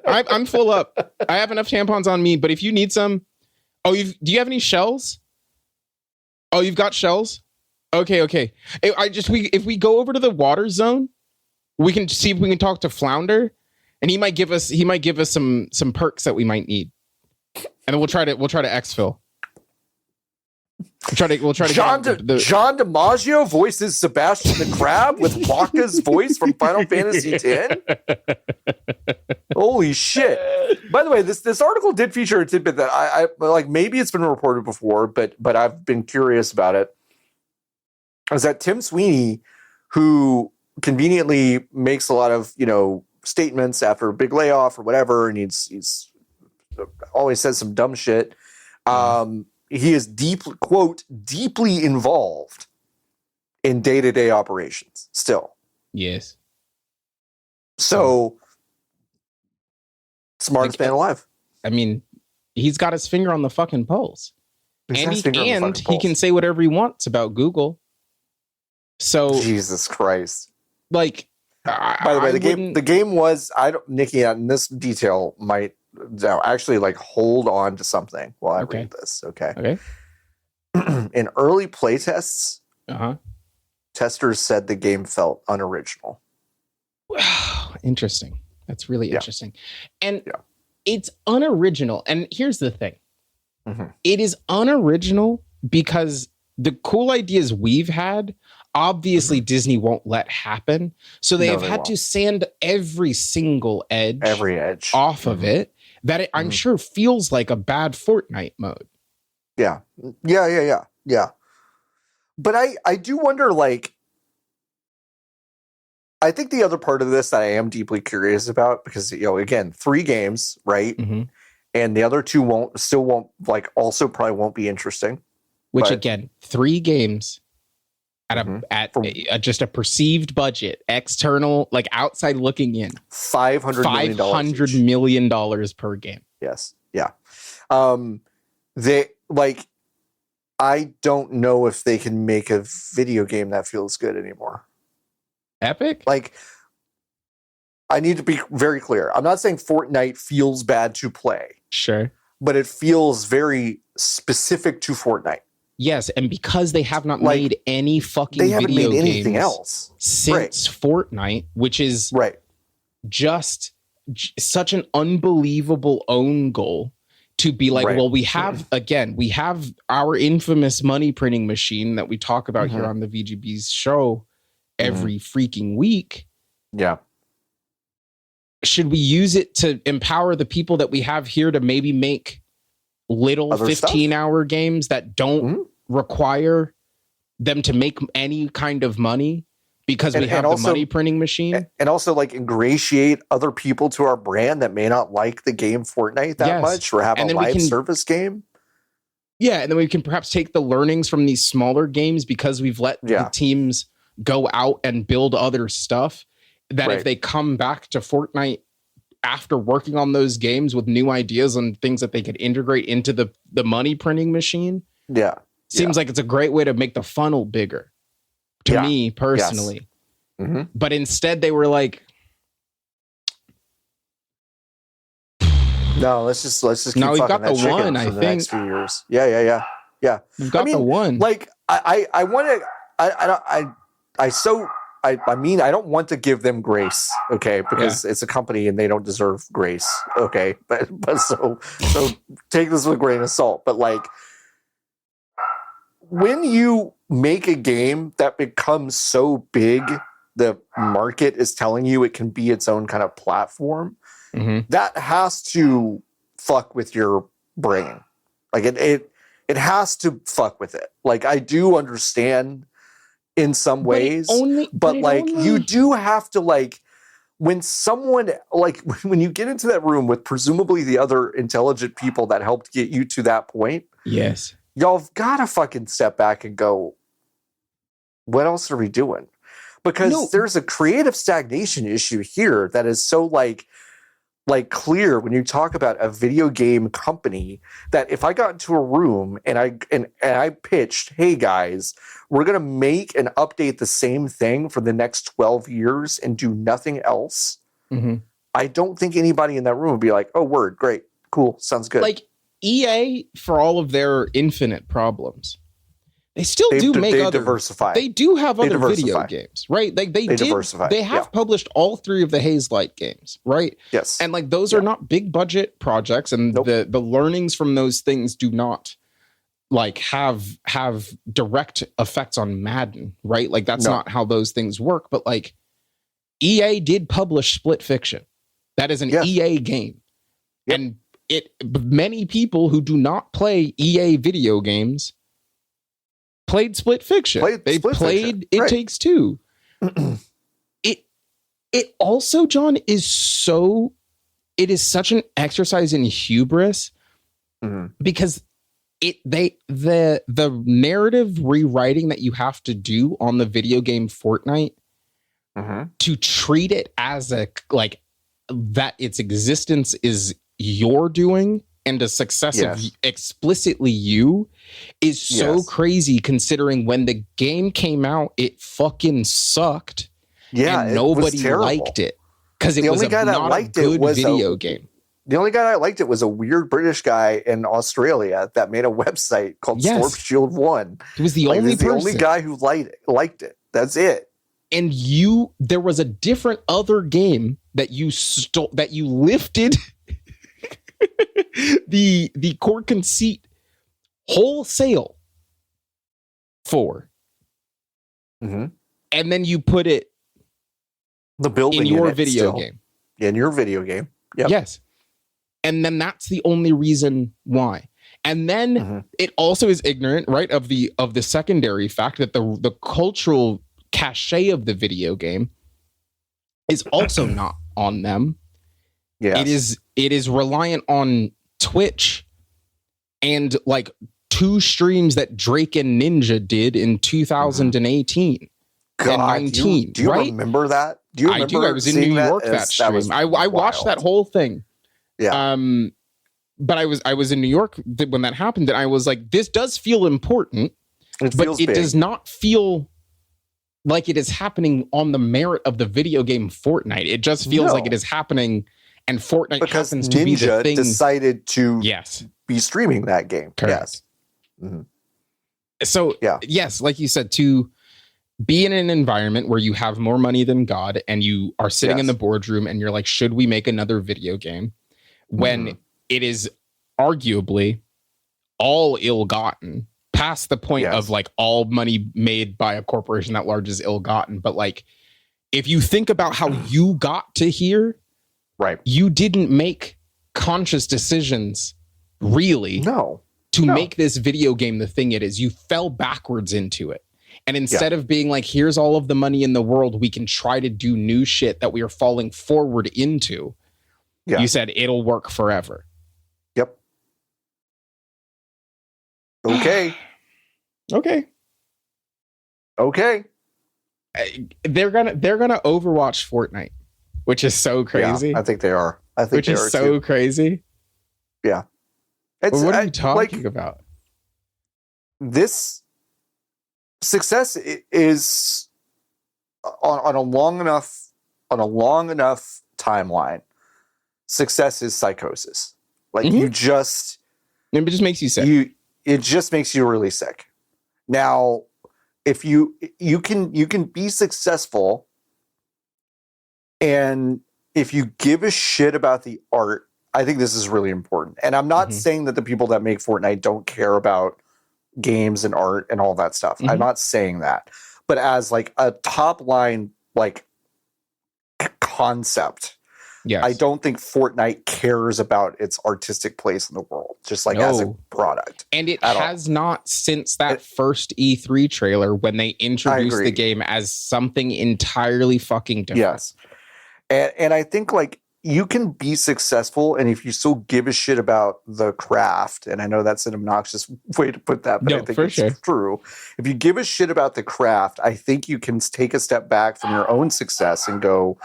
I'm full up. I have enough tampons on me, but if you need some... do you have any shells? Oh, you've got shells? Okay. If we go over to the water zone, we can see if we can talk to Flounder, and he might give us some perks that we might need. And then we'll try to exfil. We'll try to John DiMaggio voices Sebastian the Crab with Wakka's voice from Final Fantasy X. Holy shit! By the way, this article did feature a tidbit that I like. Maybe it's been reported before, but I've been curious about it. Is that Tim Sweeney, who conveniently makes a lot of statements after a big layoff or whatever, and he's always says some dumb shit. He is deeply involved in day-to-day operations still. Yes. So, smartest man alive. I mean, he's got his finger on the fucking pulse. And he can say whatever he wants about Google. So Jesus Christ. Like, by the way, the game was, Niki, in this detail might actually like hold on to something while I read this. Okay. In early playtests, testers said the game felt unoriginal. Interesting. That's really interesting. And it's unoriginal. And here's the thing. It is unoriginal because the cool ideas we've had, obviously Disney won't let happen. So they had to sand every single edge off of it that I'm sure feels like a bad Fortnite mode. Yeah. But I do wonder, like, I think the other part of this that I am deeply curious about, because, again, 3 games, right? And the other 2 won't probably won't be interesting. Which, again, 3 games at just a perceived budget, external, like outside looking in, $500 million per game. Yes. Yeah. I don't know if they can make a video game that feels good anymore. Epic? Like, I need to be very clear. I'm not saying Fortnite feels bad to play. Sure. But it feels very specific to Fortnite. Yes, and because they have not made any fucking video games anything else since Fortnite, which is just such an unbelievable own goal to be like, well, we have our infamous money printing machine that we talk about here on the VGB's show every freaking week. Yeah. Should we use it to empower the people that we have here to maybe make little 15-hour games that don't require them to make any kind of money because we have the money printing machine. And also like ingratiate other people to our brand that may not like the game Fortnite that much or have a live service game. Yeah, and then we can perhaps take the learnings from these smaller games because we've let the teams go out and build other stuff, that if they come back to Fortnite after working on those games with new ideas and things that they could integrate into the money printing machine. Yeah. Seems like it's a great way to make the funnel bigger to me personally. Yes. Mm-hmm. But instead they were like, no, let's just keep we've got the one, I think. Next few years. Yeah. We've got the one. Like I want to, I mean, I don't want to give them grace, okay, because it's a company and they don't deserve grace, okay. But so take this with a grain of salt. But like, when you make a game that becomes so big, the market is telling you it can be its own kind of platform. Mm-hmm. That has to fuck with your brain. Like it has to fuck with it. Like I do understand in some ways, but you do have to like when someone like when you get into that room with presumably the other intelligent people that helped get you to that point. Yes. Y'all have got to fucking step back and go, what else are we doing? Because there's a creative stagnation issue here that is so like clear when you talk about a video game company that if I got into a room and I pitched, hey guys, we're going to make and update the same thing for the next 12 years and do nothing else. Mm-hmm. I don't think anybody in that room would be like, oh, word, great, cool, sounds good. Like EA, for all of their infinite problems, they still do make other diversify. They do have other video games, right? Like they diversify. They have published all 3 of the Hazelight games, right? Yes. And like those are not big budget projects, and the learnings from those things do not like have direct effects on Madden, right? Like that's not how those things work. But like EA did publish Split Fiction. That is an EA game. Yep. And many people who do not play EA video games played Split Fiction. They played It Takes Two. It also, John, is such an exercise in hubris because the narrative rewriting that you have to do on the video game Fortnite to treat it as that its existence is your doing and a success of explicitly you is so crazy, considering when the game came out, it fucking sucked. Yeah, and nobody liked it because it was not a good video game. The only guy that liked it was a weird British guy in Australia that made a website called Storm Shield 1. It was the only person. The only guy who liked it. That's it. And there was a different other game that you lifted the core conceit wholesale for, and then you put it in your video game. In your video game, yes. And then that's the only reason why. And then it also is ignorant, right, of the secondary fact that the cultural cachet of the video game is also not on them. Yeah, it is reliant on Twitch and like 2 streams that Drake and Ninja did in 2018 and 19. Do you remember that? Do you remember? I do. I was in New York that stream. I watched that whole thing. Yeah. But I was in New York when that happened, and I was like, this does feel important, but it does not feel like it is happening on the merit of the video game Fortnite. It just feels like it is happening, and Fortnite happens to be the thing. Decided to be streaming that game. Correct. Yes. So yes, like you said, to be in an environment where you have more money than God, and you are sitting in the boardroom, and you're like, should we make another video game? When it is arguably all ill-gotten, past the point of like all money made by a corporation that large is ill-gotten. But like, if you think about how you got to here, right, you didn't make conscious decisions really to make this video game the thing it is. You fell backwards into it. And instead of being like, here's all of the money in the world, we can try to do new shit that we are falling forward into. Yeah. You said it'll work forever. Yep. Okay. Okay. They're gonna Overwatch Fortnite, which is so crazy. Yeah, I think they are. I think which is so crazy. Yeah. What are you talking about? This success is on a long enough timeline. Success is psychosis. Like it just makes you sick. It just makes you really sick. Now, if you can be successful, and if you give a shit about the art, I think this is really important. And I'm not saying that the people that make Fortnite don't care about games and art and all that stuff. I'm not saying that. But as like a top line like concept, yes. I don't think Fortnite cares about its artistic place in the world, just like as a product. And it has not since that first E3 trailer when they introduced the game as something entirely fucking different. Yes. And I think like you can be successful, and if you still give a shit about the craft, and I know that's an obnoxious way to put that, but I think it's true. If you give a shit about the craft, I think you can take a step back from your own success and go,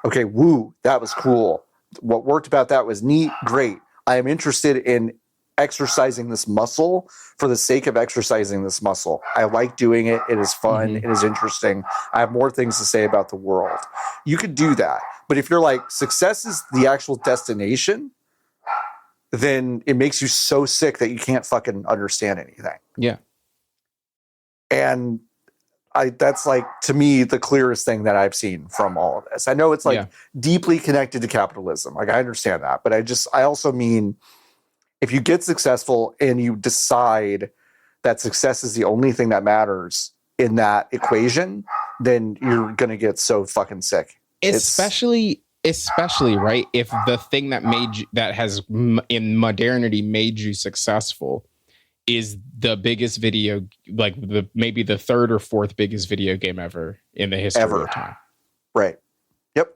okay, woo, that was cool. What worked about that was neat, great. I am interested in exercising this muscle for the sake of exercising this muscle. I like doing it. It is fun. It is interesting. I have more things to say about the world. You could do that. But if you're like, success is the actual destination, then it makes you so sick that you can't fucking understand anything. Yeah. And that's like, to me, the clearest thing that I've seen from all of this. I know it's like deeply connected to capitalism. Like, I understand that. But I also mean, if you get successful and you decide that success is the only thing that matters in that equation, then you're going to get so fucking sick. Especially right, if the thing that has in modernity made you successful is the biggest video, like maybe the third or fourth biggest video game ever in the history of time. Right. Yep.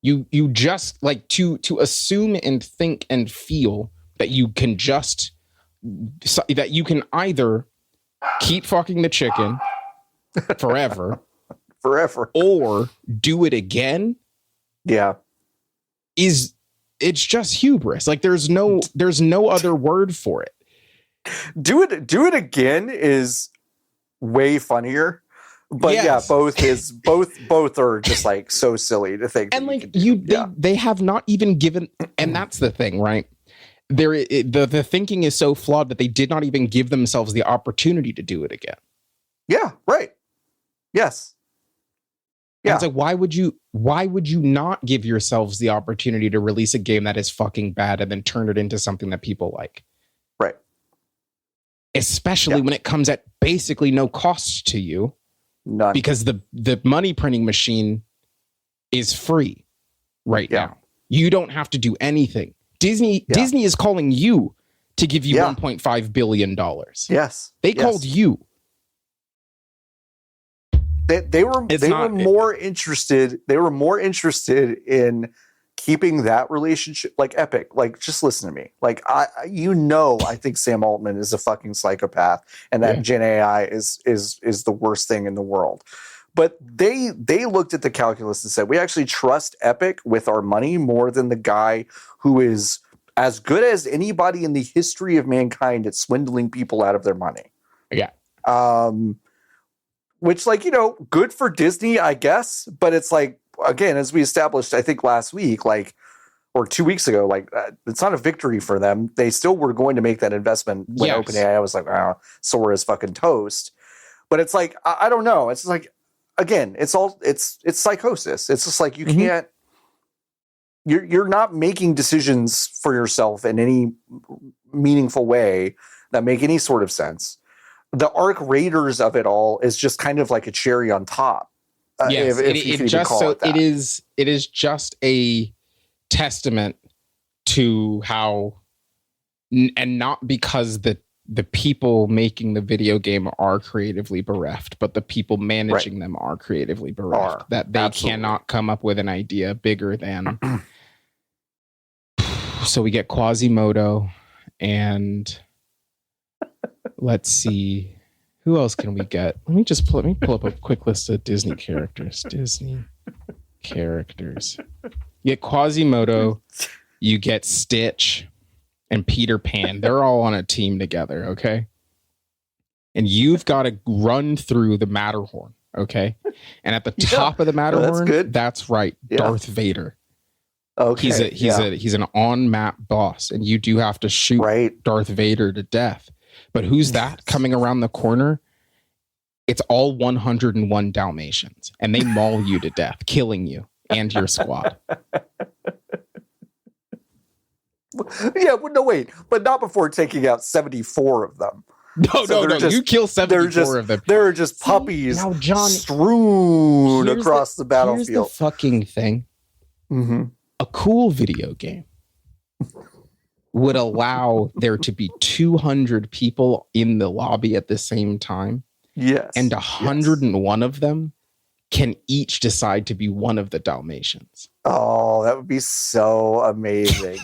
You just like to assume and think and feel that you can either keep fucking the chicken forever or do it again. Yeah. It's just hubris. Like there's no other word for it. Do it again is way funnier. But yes. both are just like so silly to think. And like they have not even given, and that's the thing, right? The thinking is so flawed that they did not even give themselves the opportunity to do it again. Yeah, right. Yes. Yeah. And it's like, why would you not give yourselves the opportunity to release a game that is fucking bad and then turn it into something that people like? Right. Especially when it comes at basically no cost to you. None. Because the money printing machine is free right now. You don't have to do anything. Disney is calling you to give you $1.5 billion. Yes. They called you. They were more interested in keeping that relationship like Epic. Like, just listen to me. Like, I think Sam Altman is a fucking psychopath, and that Gen AI is the worst thing in the world. But they looked at the calculus and said, we actually trust Epic with our money more than the guy who is as good as anybody in the history of mankind at swindling people out of their money. Yeah. Which, like, good for Disney, I guess. But it's like, again, as we established, I think last week, like, or 2 weeks ago, like, it's not a victory for them. They still were going to make that investment when OpenAI was like, oh, Sora is fucking toast. But it's like, I don't know. It's like, again, it's psychosis. It's just like, you can't, you're not making decisions for yourself in any meaningful way that make any sort of sense. The Arc Raiders of it all is just kind of like a cherry on top. Yes, it is just a testament to how, and not because the people making the video game are creatively bereft, but the people managing them are creatively bereft. That they cannot come up with an idea bigger than. So we get Quasimodo, and let's see, who else can we get? Let me pull up a quick list of Disney characters. Disney characters. You get Quasimodo, you get Stitch, and Peter Pan. They're all on a team together, okay? And you've got to run through the Matterhorn, okay? And at the top of the Matterhorn, that's right, Darth Vader. Okay. He's an on-map boss, and you do have to shoot Darth Vader to death. But who's that coming around the corner? It's all 101 Dalmatians, and they maul you to death, killing you and your squad. Yeah, but no, wait, but not before taking out 74 of them. No. You kill 74 of them. There are just puppies now, John, strewn across the battlefield. Here's the fucking thing. Mm-hmm. A cool video game would allow there to be 200 people in the lobby at the same time. Yes. And 101 of them can each decide to be one of the Dalmatians. Oh, that would be so amazing.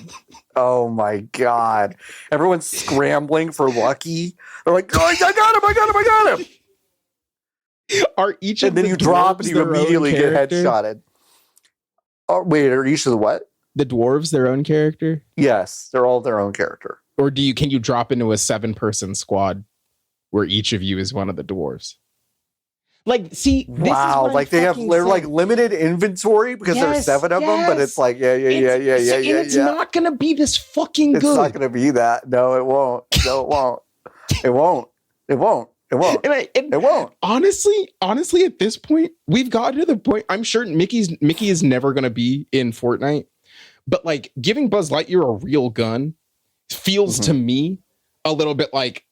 Oh my God. Everyone's scrambling for Lucky. They're like, oh, I got him. Are each and of then the you drop and you immediately get headshotted. Oh, wait, are each of the what? The dwarves their own character? Yes, they're all their own character. Or can you drop into a 7-person squad where each of you is one of the dwarves? Like, see, wow, like they're like limited inventory because there's 7 of them, but it's like, it's not gonna be this fucking good. It's not gonna be that. No, it won't. No, it won't. It won't. It won't. It won't. It won't. Honestly, at this point, we've gotten to the point. I'm sure Mickey is never gonna be in Fortnite, but like giving Buzz Lightyear a real gun feels to me a little bit like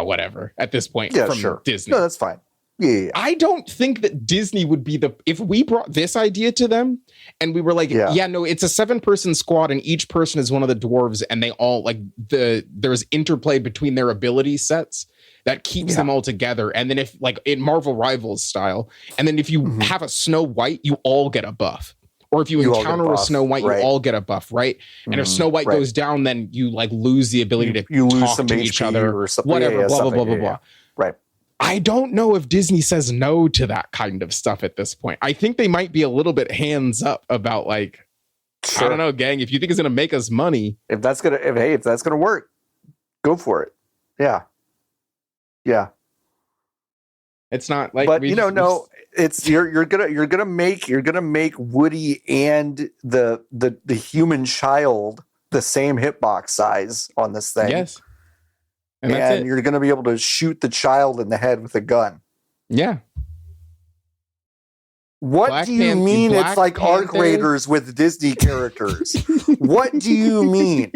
whatever at this point from Disney. No, that's fine. Yeah. I don't think that Disney would be if we brought this idea to them and we were like, no, it's a 7-person squad and each person is one of the dwarves and they all like there's interplay between their ability sets that keeps them all together. And then if like in Marvel Rivals style, and then if you have a Snow White, you all get a buff. Or if you encounter a Snow White, you all get a buff, right? And if Snow White goes down, then you like lose the ability to lose talk to each other or something. Whatever, blah. Right. I don't know if Disney says no to that kind of stuff at this point. I think they might be a little bit hands up about like, I don't know, gang, if you think it's going to make us money. If that's going to work, go for it. Yeah. Yeah. It's not like, but it's you're gonna make Woody and the human child the same hitbox size on this thing. Yes. And you're going to be able to shoot the child in the head with a gun. Yeah. What do you mean it's like Arc Raiders with Disney characters? What do you mean?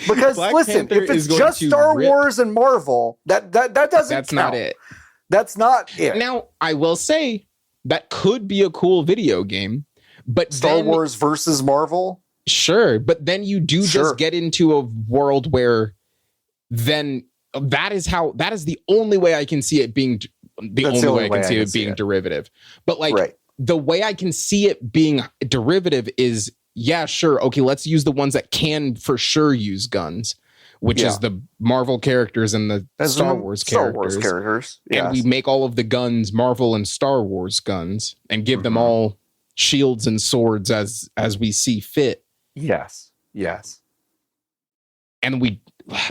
Because listen, if it's just Star Wars and Marvel, that doesn't That's count. not it. That's not it. Now, I will say that could be a cool video game, but Star Wars versus Marvel? Sure, but then you do just get into a world where then that is the only way I can see it being derivative. But like the way I can see it being derivative is, okay, let's use the ones that can for sure use guns, which is the Marvel characters and the Star Wars characters. Yes. And we make all of the guns Marvel and Star Wars guns and give them all shields and swords as we see fit. Yes. And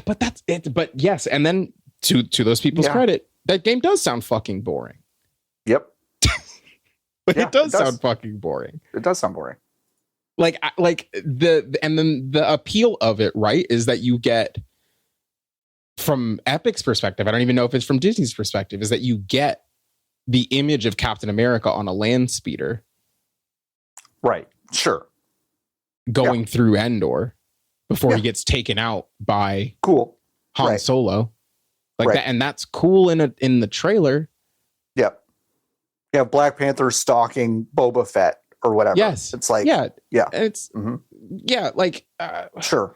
but that's it. But yes, and then to those people's credit, that game does sound fucking boring. Yep. But it does sound fucking boring. It does sound boring. Like the appeal of it, right, is that you get, from Epic's perspective, I don't even know if it's from Disney's perspective, is that you get the image of Captain America on a land speeder. Right. Sure. Going through Endor before he gets taken out by Han Solo. Like that, and that's cool in the trailer. Yep. Yeah, Black Panther stalking Boba Fett or whatever. Yes. It's like it's like sure.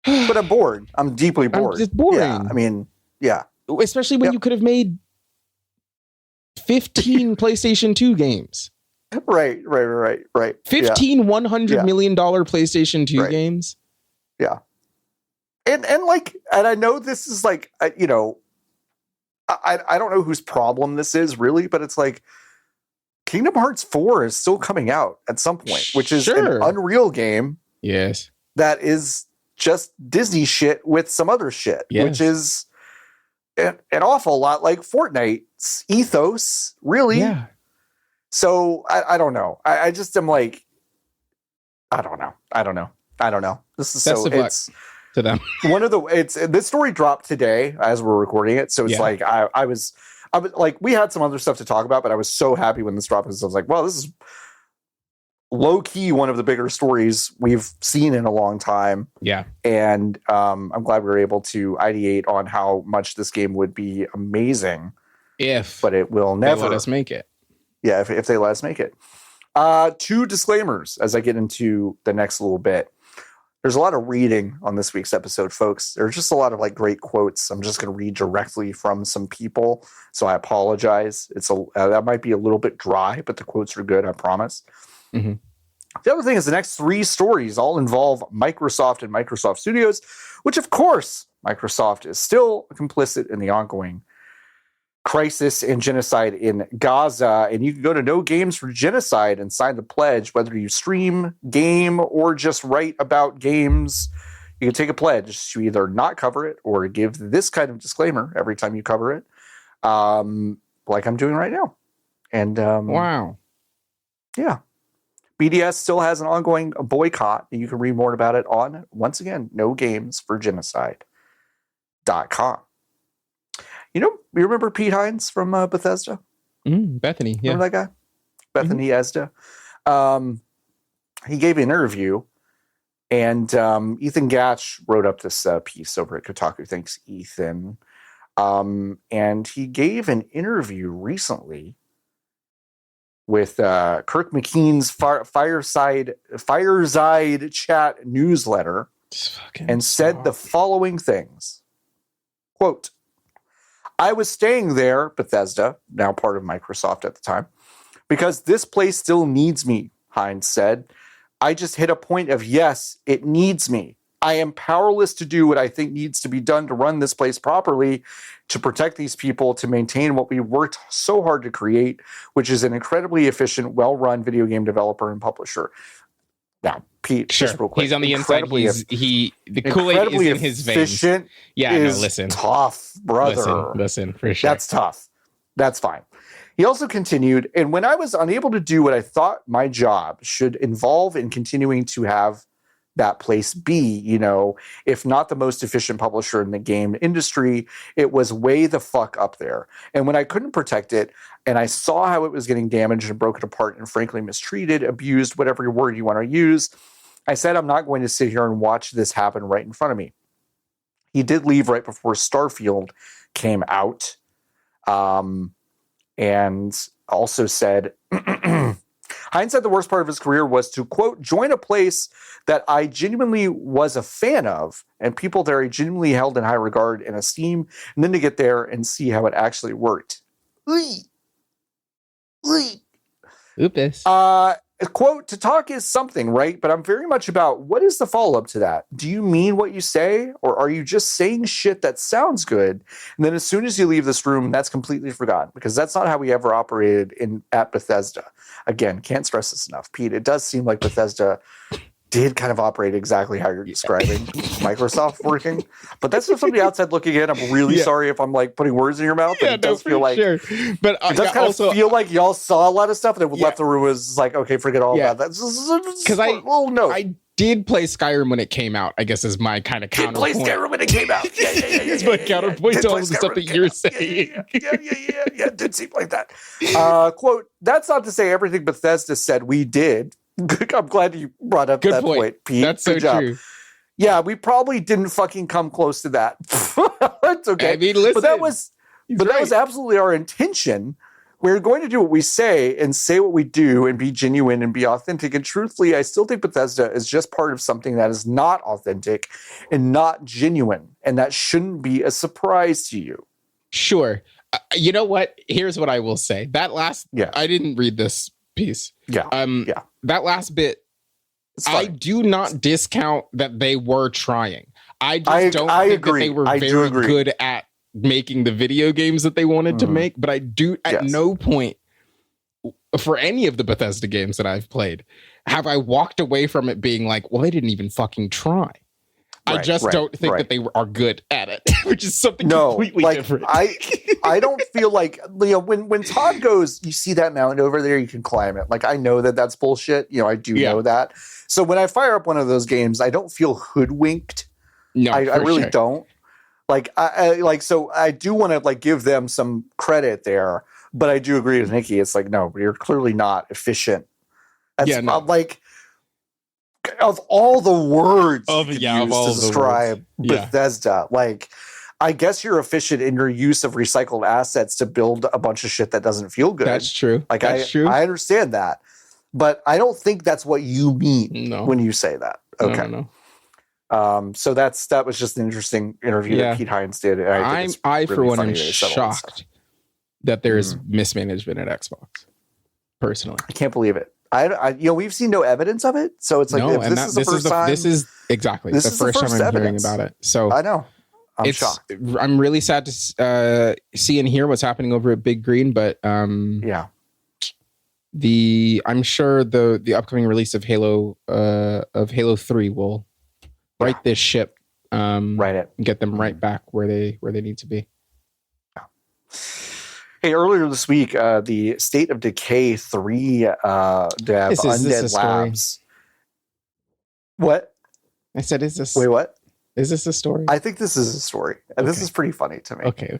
But I'm bored. I'm deeply bored. It's boring. Yeah, I mean, yeah. Especially when you could have made 15 PlayStation 2 games. Right. 15 $100 million PlayStation 2 games. Yeah. And I know this is like, you know, I don't know whose problem this is really, but it's like Kingdom Hearts 4 is still coming out at some point, which is an Unreal game. Yes. That is just Disney shit with some other shit, which is an awful lot like Fortnite's ethos, really. Yeah. So I don't know. I just am like, I don't know. This is Best of luck to them. This story dropped today as we're recording it. So it's like, I was like, we had some other stuff to talk about, but I was so happy when this dropped because I was like, well, this is low key one of the bigger stories we've seen in a long time. Yeah. And I'm glad we were able to ideate on how much this game would be amazing. But it will never let us make it. Yeah, if they let us make it. 2 disclaimers as I get into the next little bit. There's a lot of reading on this week's episode, folks. There's just a lot of like great quotes. I'm just going to read directly from some people, so I apologize. That might be a little bit dry, but the quotes are good, I promise. Mm-hmm. The other thing is the next 3 stories all involve Microsoft and Microsoft Studios, which of course Microsoft is still complicit in the ongoing crisis and genocide in Gaza. And you can go to No Games for Genocide and sign the pledge, whether you stream, game, or just write about games. You can take a pledge to either not cover it or give this kind of disclaimer every time you cover it, like I'm doing right now. And wow. Yeah. BDS still has an ongoing boycott, and you can read more about it on, once again, nogamesforgenocide.com. You remember Pete Hines from Bethesda? Bethany, yeah. Remember that guy? Bethany Esda. He gave an interview, and Ethan Gatch wrote up this piece over at Kotaku. Thanks, Ethan. And he gave an interview recently with Kirk McKean's Fireside Chat newsletter and said the following things. Quote, I was staying there, Bethesda, now part of Microsoft at the time, because this place still needs me, Hines said. I just hit a point of, yes, it needs me. I am powerless to do what I think needs to be done to run this place properly, to protect these people, to maintain what we worked so hard to create, which is an incredibly efficient, well-run video game developer and publisher. Now, Pete, just real quick. He's on the inside. The Kool-Aid is in his veins. Yeah, listen. Tough, brother. Listen, for sure. That's tough. That's fine. He also continued, and when I was unable to do what I thought my job should involve in continuing to have that place be, if not the most efficient publisher in the game industry, it was way the fuck up there. And when I couldn't protect it, and I saw how it was getting damaged and broken apart and frankly mistreated, abused, whatever word you want to use, I said, I'm not going to sit here and watch this happen right in front of me. He did leave right before Starfield came out, and also said, Hines said the worst part of his career was to, quote, join a place that I genuinely was a fan of and people there I genuinely held in high regard and esteem, and then to get there and see how it actually worked. Oops. Quote, to talk is something, right? But I'm very much about what is the follow-up to that? Do you mean what you say, or are you just saying shit that sounds good, and then as soon as you leave this room, that's completely forgotten? Because that's not how we ever operated at Bethesda. Again, can't stress this enough. Pete, it does seem like Bethesda did kind of operate exactly how you're describing Microsoft working. But that's just from the outside looking in. I'm really sorry if I'm like putting words in your mouth. But it does feel like But it does kind of feel like y'all saw a lot of stuff and then left the room was like, okay, forget all about that. Because I did play Skyrim when it came out, I guess is my kind of counterpoint. Did play Skyrim when it came out. Yeah. It's my counterpoint to all the stuff that you're saying. Yeah, it did seem like that. Quote, that's not to say everything Bethesda said we did. I'm glad you brought up that point, Pete. That's so true. Yeah, we probably didn't fucking come close to that. It's okay. I mean, listen. But that was absolutely our intention. we're going to do what we say and say what we do and be genuine and be authentic. And truthfully, I still think Bethesda is just part of something that is not authentic and not genuine. And that shouldn't be a surprise to you. Sure. You know what? Here's what I will say. That last, I didn't read this piece. That last bit, I do not discount that they were trying. I just don't think that they were very good at making the video games that they wanted to make. But I do at no point for any of the Bethesda games that I've played have I walked away from it being like, well, they didn't even fucking try. I just don't think that they are good at it, which is something completely different. I don't feel like, when Todd goes, you see that mountain over there, you can climb it. Like, I know that that's bullshit. I do know that. So when I fire up one of those games, I don't feel hoodwinked. No, I really don't. So I do want to give them some credit there, but I do agree with Niki. It's like, no, you're clearly not efficient. That's of all the words you could use to describe Bethesda, I guess you're efficient in your use of recycled assets to build a bunch of shit that doesn't feel good. That's true. That's true. I understand that, but I don't think that's what you mean when you say that. Okay. No. So that was just an interesting interview that Pete Hines did. I for one am shocked that there is mismanagement at Xbox. Personally, I can't believe it. We've seen no evidence of it, so it's like this is exactly the first time I'm hearing about it. So I know I'm shocked. I'm really sad to see and hear what's happening over at Big Green, but I'm sure the upcoming release of Halo 3 will right this ship, right it, and get them right back where they need to be. Yeah. Hey, earlier this week, the State of Decay 3 dev Undead Labs. What? I said, is this... Wait, what? Is this a story? I think this is a story. And this is pretty funny to me. Okay.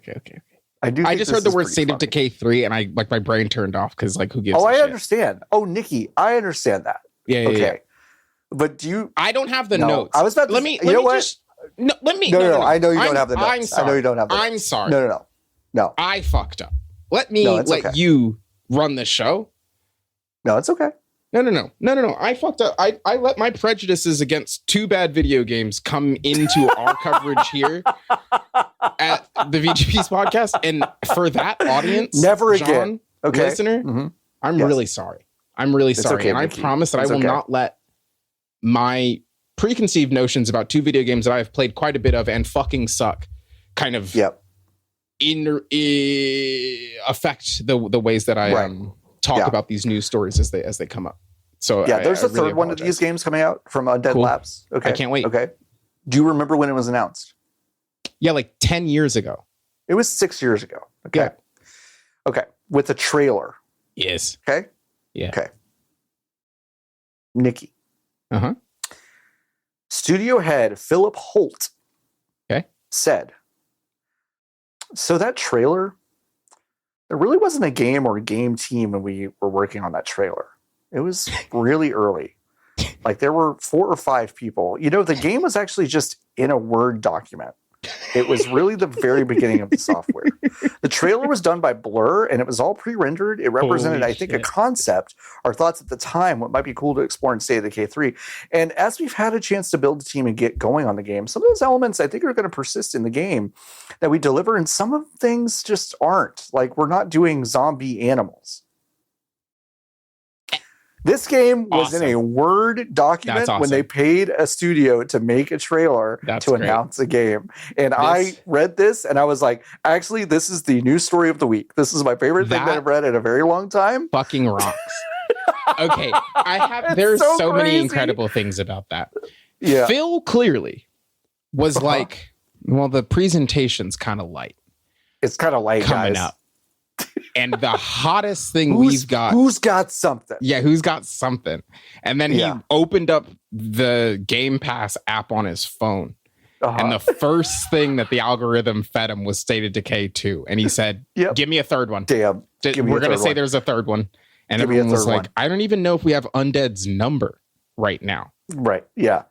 I just heard the word State of Decay 3 and my brain turned off because who gives a shit? I understand. Oh, Niki, I understand that. Yeah. Okay. But do you... I don't have the notes. I was about to... Let me just... No, let me... No. I know you don't have the notes. I'm sorry. I know you don't have the notes. I'm sorry. No. I fucked up. Let me let you run the show. No, it's okay. No. I fucked up. I let my prejudices against two bad video games come into our coverage here at the VGP's podcast. And for that audience, never John, again. Okay. Listener, I'm really sorry. I'm really sorry. Okay, and I promise that I will not let my preconceived notions about two video games that I have played quite a bit of and fucking suck kind of affect the ways that I talk about these news stories as they come up. So there's a third one of these games coming out from Undead Labs. Okay, I can't wait. Okay, do you remember when it was announced? Yeah, like 10 years ago. It was 6 years ago. Okay, okay, with a trailer. Yes. Okay. Yeah. Okay. Niki. Uh-huh. Studio head Philip Holt. Said. So that trailer, there really wasn't a game or a game team when we were working on that trailer. It was really early. There were 4 or 5 people. The game was actually just in a Word document. It was really the very beginning of the software. The trailer was done by Blur, and it was all pre-rendered. It represented, I think, a concept, our thoughts at the time, what might be cool to explore in State of Decay 3. And as we've had a chance to build a team and get going on the game, some of those elements I think are going to persist in the game that we deliver, and some of things just aren't. We're not doing zombie animals. This game was in a Word document when they paid a studio to make a trailer to announce a game. And I read this and I was like, actually, this is the news story of the week. This is my favorite thing that I've read in a very long time. Fucking rocks. Okay. There's so many incredible things about that. Yeah. Phil clearly was the presentation's kind of light. It's kind of light, coming guys. up. And the hottest thing we've got... Who's got something? Yeah, who's got something? And then he opened up the Game Pass app on his phone. And the first thing that the algorithm fed him was State of Decay 2. And he said, give me a third one. Damn. We're going to say there's a third one. And everyone was like, I don't even know if we have Undead's number right now. Right, yeah.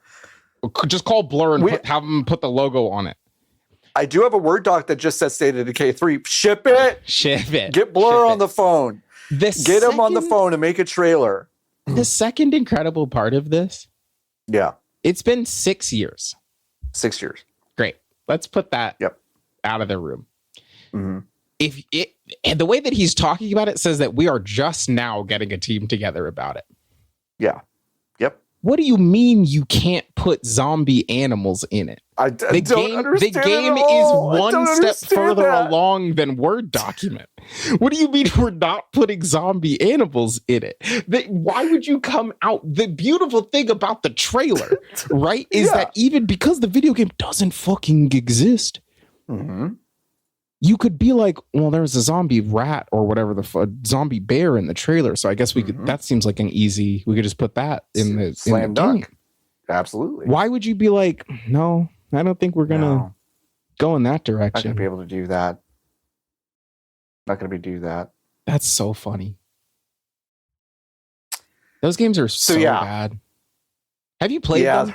Just call Blur and have them put the logo on it. I do have a Word doc that just says State of Decay 3. Ship it. Ship it. Get Blur on the phone. Get him on the phone and make a trailer. The second incredible part of this. Yeah. It's been 6 years. 6 years. Great. Let's put that out of the room. Mm-hmm. And the way that he's talking about it says that we are just now getting a team together about it. Yeah. Yep. What do you mean you can't put zombie animals in it? The game is one step further along than Word document. What do you mean we're not putting zombie animals in it? Why would you come out? The beautiful thing about the trailer, right, is that even because the video game doesn't fucking exist, you could be like, well, there's a zombie rat or whatever, zombie bear in the trailer. So I guess we could, that seems like we could just put that in the slam dunk. Game. Absolutely. Why would you be like, no, I don't think we're going to go in that direction. Not going to be able to do that. Not going to do that. That's so funny. Those games are so bad. Have you played them?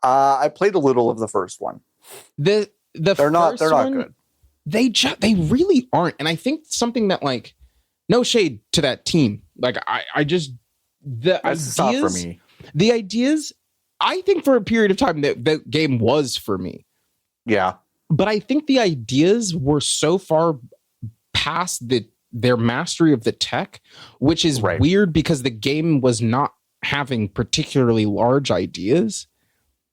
I played a little of the first one. They're not good. They really aren't. And I think something that, like, no shade to that team. Like, that's ideas, not for me. The ideas, I think for a period of time that the game was for me. Yeah. But I think the ideas were so far past their mastery of the tech, which is weird because the game was not having particularly large ideas.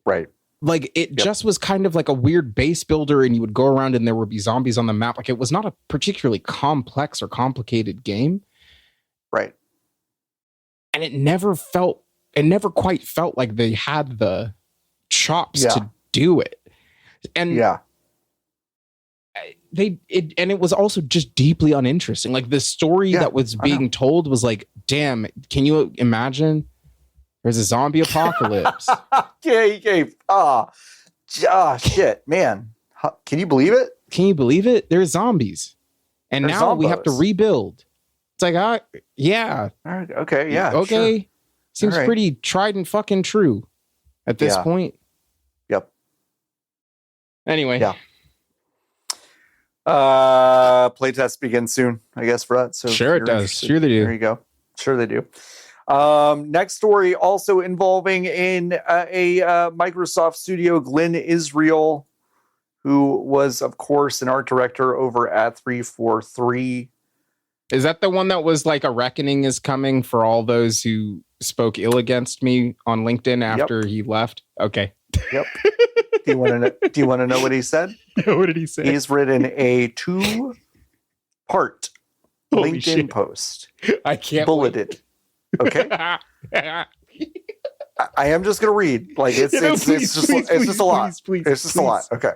Right. Like, it just was kind of like a weird base builder, and you would go around and there would be zombies on the map. Like, it was not a particularly complex or complicated game. Right. And it never quite felt like they had the chops to do it. And it was also just deeply uninteresting. Like, the story that was being told was like, damn, can you imagine? There's a zombie apocalypse. Shit, man. Can you believe it? Can you believe it? There's zombies. And now we have to rebuild. It's like, yeah. Okay, yeah. Okay. Sure. Seems pretty tried and fucking true at this point. Yep. Anyway. Yeah. Playtest begins soon, I guess, for that. So sure it does. Sure they do. There you go. Sure they do. Next story, also involving a Microsoft studio, Glenn Israel, who was, of course, an art director over at 343. Is that the one that was like a reckoning is coming for all those who spoke ill against me on LinkedIn after he left? Okay. Yep. Do you want to know what he said? What did he say? He's written a 2-part LinkedIn post. I can't bulleted. Wait. Okay. I am just gonna read. Like it's just a lot. It's just a lot. Okay.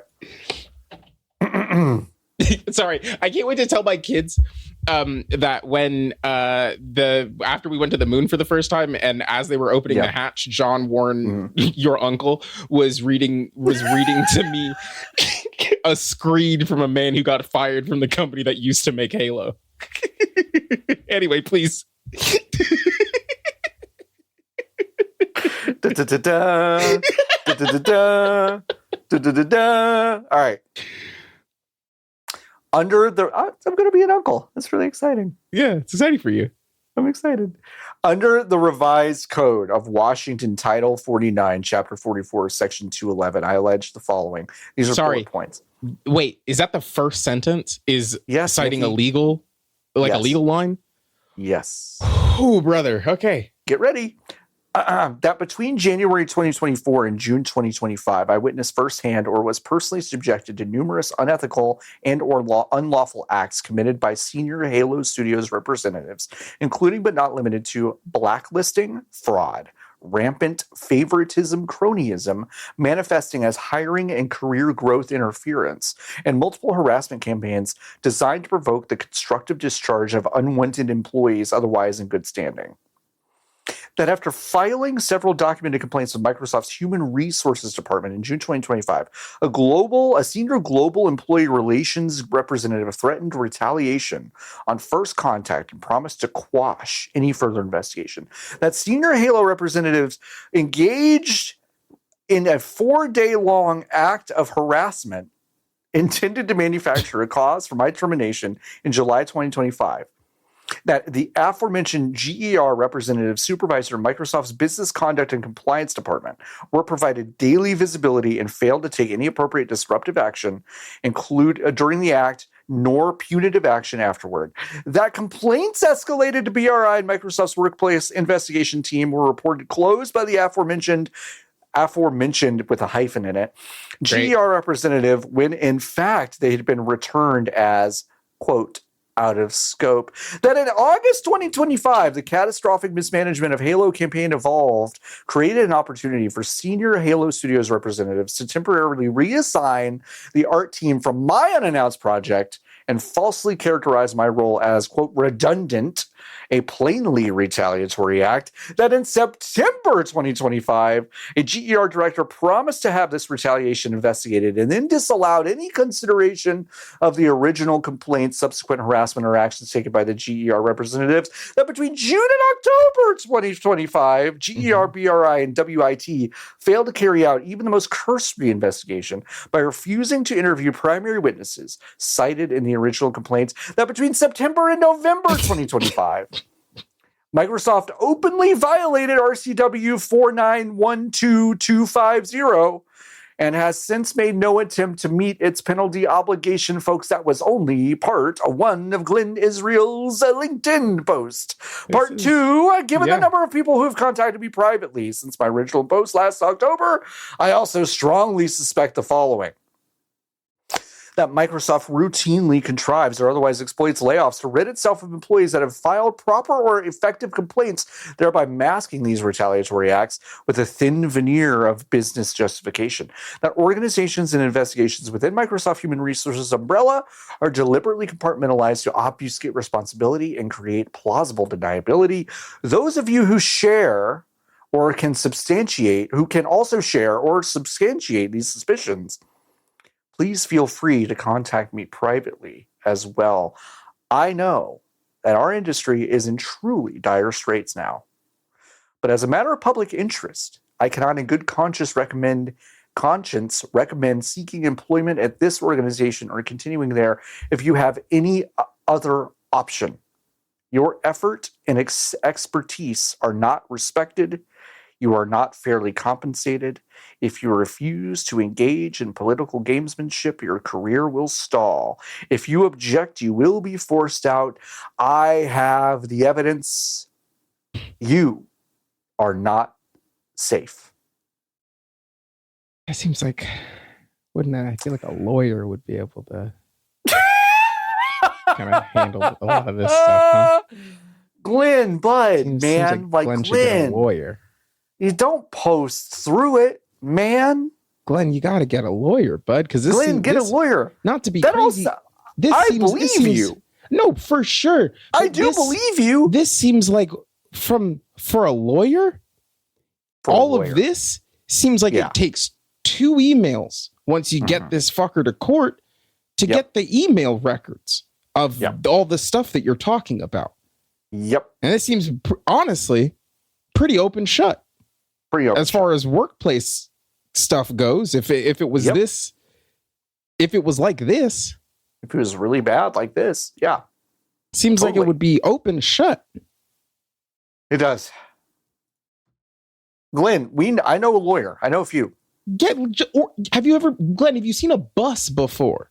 Sorry, I can't wait to tell my kids that when after we went to the moon for the first time, and as they were opening the hatch, John Warren, your uncle, was reading to me a screed from a man who got fired from the company that used to make Halo. Anyway, please. All right. I'm going to be an uncle. That's really exciting. Yeah, it's exciting for you. I'm excited. Under the revised code of Washington, Title 49, Chapter 44, Section 211, I allege the following. These are bullet points. Wait, is that the first sentence? Is citing a legal line? Yes. Oh, brother. Okay. Get ready. That between January 2024 and June 2025, I witnessed firsthand or was personally subjected to numerous unethical and or unlawful acts committed by senior Halo Studios representatives, including but not limited to blacklisting, fraud, rampant favoritism, cronyism, manifesting as hiring and career growth interference, and multiple harassment campaigns designed to provoke the constructive discharge of unwanted employees otherwise in good standing. That after filing several documented complaints with Microsoft's Human Resources Department in June 2025, a senior global employee relations representative threatened retaliation on first contact and promised to quash any further investigation. That senior Halo representatives engaged in a 4-day-long act of harassment intended to manufacture a cause for my termination in July 2025. That the aforementioned GER representative supervisor of Microsoft's business conduct and compliance department were provided daily visibility and failed to take any appropriate disruptive action, include during the act, nor punitive action afterward. That complaints escalated to BRI and Microsoft's workplace investigation team were reported closed by the aforementioned with a hyphen in it, Great. GER representative, when in fact they had been returned as, quote, out of scope. That in August 2025, the catastrophic mismanagement of Halo campaign Evolved created an opportunity for senior Halo Studios representatives to temporarily reassign the art team from my unannounced project and falsely characterize my role as, quote, redundant, a plainly retaliatory act. That in September 2025, a GER director promised to have this retaliation investigated and then disallowed any consideration of the original complaint, subsequent harassment, or actions taken by the GER representatives. That between June and October 2025, GER, BRI, and WIT failed to carry out even the most cursory investigation by refusing to interview primary witnesses cited in the original complaints. That between September and November 2025, Microsoft openly violated RCW 4912250 and has since made no attempt to meet its penalty obligation. Folks, that was only part one of Glenn Israel's LinkedIn post. Part two, given the number of people who have contacted me privately since my original post last October, I also strongly suspect the following. That Microsoft routinely contrives or otherwise exploits layoffs to rid itself of employees that have filed proper or effective complaints, thereby masking these retaliatory acts with a thin veneer of business justification. That organizations and investigations within Microsoft Human Resources umbrella are deliberately compartmentalized to obfuscate responsibility and create plausible deniability. Those of you who share or can substantiate, who can also share or substantiate these suspicions, please feel free to contact me privately as well. I know that our industry is in truly dire straits now. But as a matter of public interest, I cannot in good conscience recommend seeking employment at this organization or continuing there if you have any other option. Your effort and expertise are not respected. You are not fairly compensated. If you refuse to engage in political gamesmanship, your career will stall. If you object, you will be forced out. I have the evidence. You are not safe. It seems like, wouldn't that? I feel like a lawyer would be able to kind of handle a lot of this stuff, huh? Glenn, bud, Seems man, like Glenn should get a Glenn. lawyer. You don't post through it, man. Glenn, you got to get a lawyer, bud. Because this, Glenn, get a lawyer. Not to be That crazy. also, This believe you. No, for sure. I do believe you. This seems like for a lawyer. Of this seems like it takes 2 emails once you get this fucker to court to get the email records of all the stuff that you're talking about. Yep. And it seems honestly pretty open shut. As far as workplace stuff goes, if it was this, if it was like this, if it was really bad like this, seems like it would be open shut. It does. Glenn, I know a lawyer. I know a few. Have you ever, Glenn? Have you seen a bus before?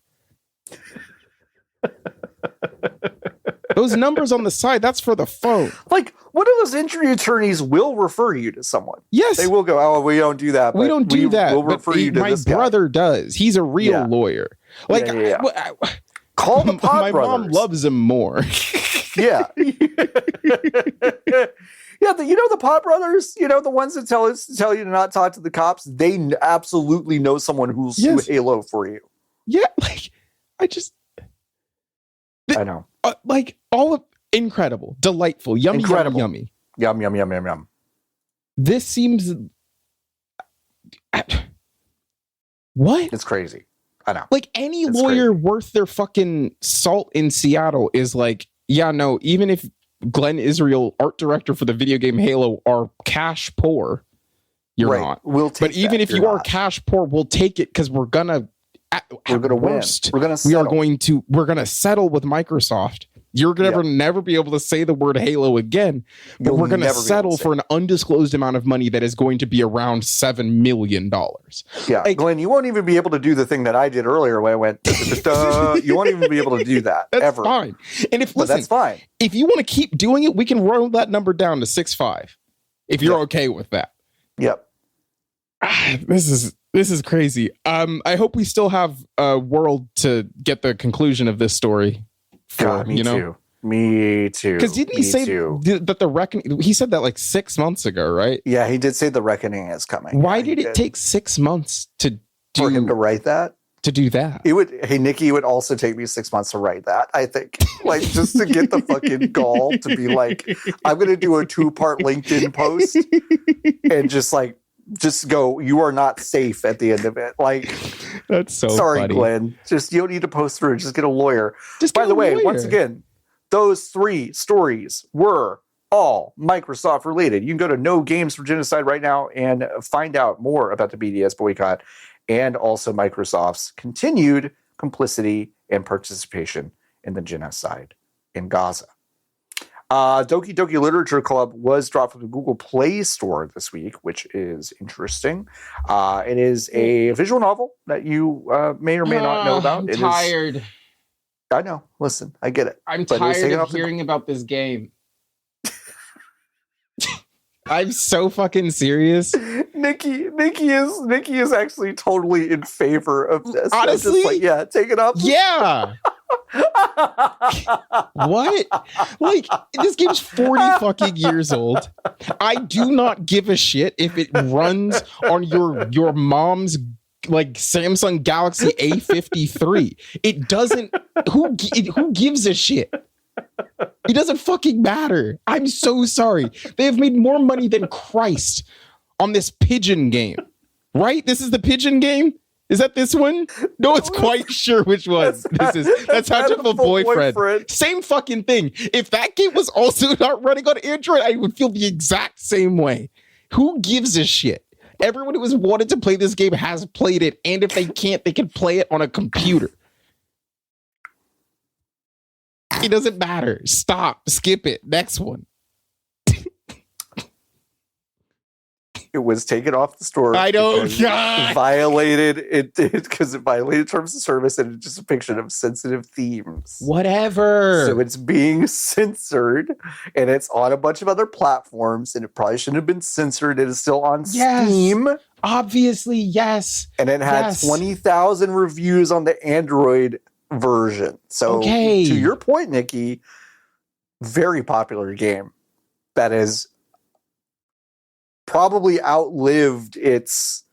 Those numbers on the side, that's for the phone. Like, one of those injury attorneys will refer you to someone. Yes. They will go, oh, we don't do that. We don't do that. We'll refer you to my this guy. brother does. He's a real lawyer. Like, call the Pod my Brothers. mom loves him more. Yeah. Yeah, the Pod Brothers, the ones that tell you to not talk to the cops, they absolutely know someone who'll sue Halo for you. Yeah, like, I know. Like, all of incredible, delightful, yummy, yummy. Yum, yum, yum, yum, yum. This seems... What? It's crazy. I know. Like, any lawyer worth their fucking salt in Seattle is like, yeah, no, even if Glenn Israel, art director for the video game Halo, are cash poor, you're not. We'll take But even if you are cash poor, we'll take it because we're gonna we're going to win. We're going to settle. We're going to settle with Microsoft. You're going to never be able to say the word Halo again, but we're going to settle for an undisclosed amount of money that is going to be around $7 million. Yeah, like, Glenn, you won't even be able to do the thing that I did earlier where I went, you won't even be able to do that. That's ever. Fine. And that's fine. If you want to keep doing it, we can roll that number down to 6.5 if you're okay with that. Yep. This is crazy. I hope we still have a world to get the conclusion of this story. Me too. Because didn't he say that the reckoning? He said that like 6 months ago, right? Yeah, he did say the reckoning is coming. Why did it take 6 months for him to write that? To do that, Niki, it would also take me 6 months to write that. I think, like, just to get the fucking gall to be like, I'm going to do a 2-part LinkedIn post and just go, you are not safe at the end of it. Like, that's so sorry, funny. Glenn. Just, you don't need to post through. Just get a lawyer. By the way, once again, those 3 stories were all Microsoft related. You can go to No Games for Genocide right now and find out more about the BDS boycott and also Microsoft's continued complicity and participation in the genocide in Gaza. Doki Doki Literature Club was dropped from the Google Play Store this week, which is interesting. It is a visual novel that you may or may not know about. I'm tired. I know. Listen, I get it. I'm tired of hearing about this game. I'm so fucking serious. Niki is actually totally in favor of this. Honestly, just like, take it up. Yeah. What? Like, this game's 40 fucking years old. I do not give a shit if it runs on your mom's like Samsung Galaxy A53. It doesn't. Who gives a shit? It doesn't fucking matter. I'm so sorry. They have made more money than Christ on this pigeon game. Right? This is the pigeon game? Is that this one? No one's quite sure which one this is. That's How to Have a Boyfriend. Same fucking thing. If that game was also not running on Android, I would feel the exact same way. Who gives a shit? Everyone who has wanted to play this game has played it, and if they can't, they can play it on a computer. It doesn't matter. Stop. Skip it. Next one. It was taken off the store. I know. It violated it because it violated terms of service and it's just a depiction of sensitive themes. Whatever. So it's being censored and it's on a bunch of other platforms and it probably shouldn't have been censored. It is still on Steam. Obviously, yes. And it had 20,000 reviews on the Android version. So to your point, Niki, very popular game that is probably outlived its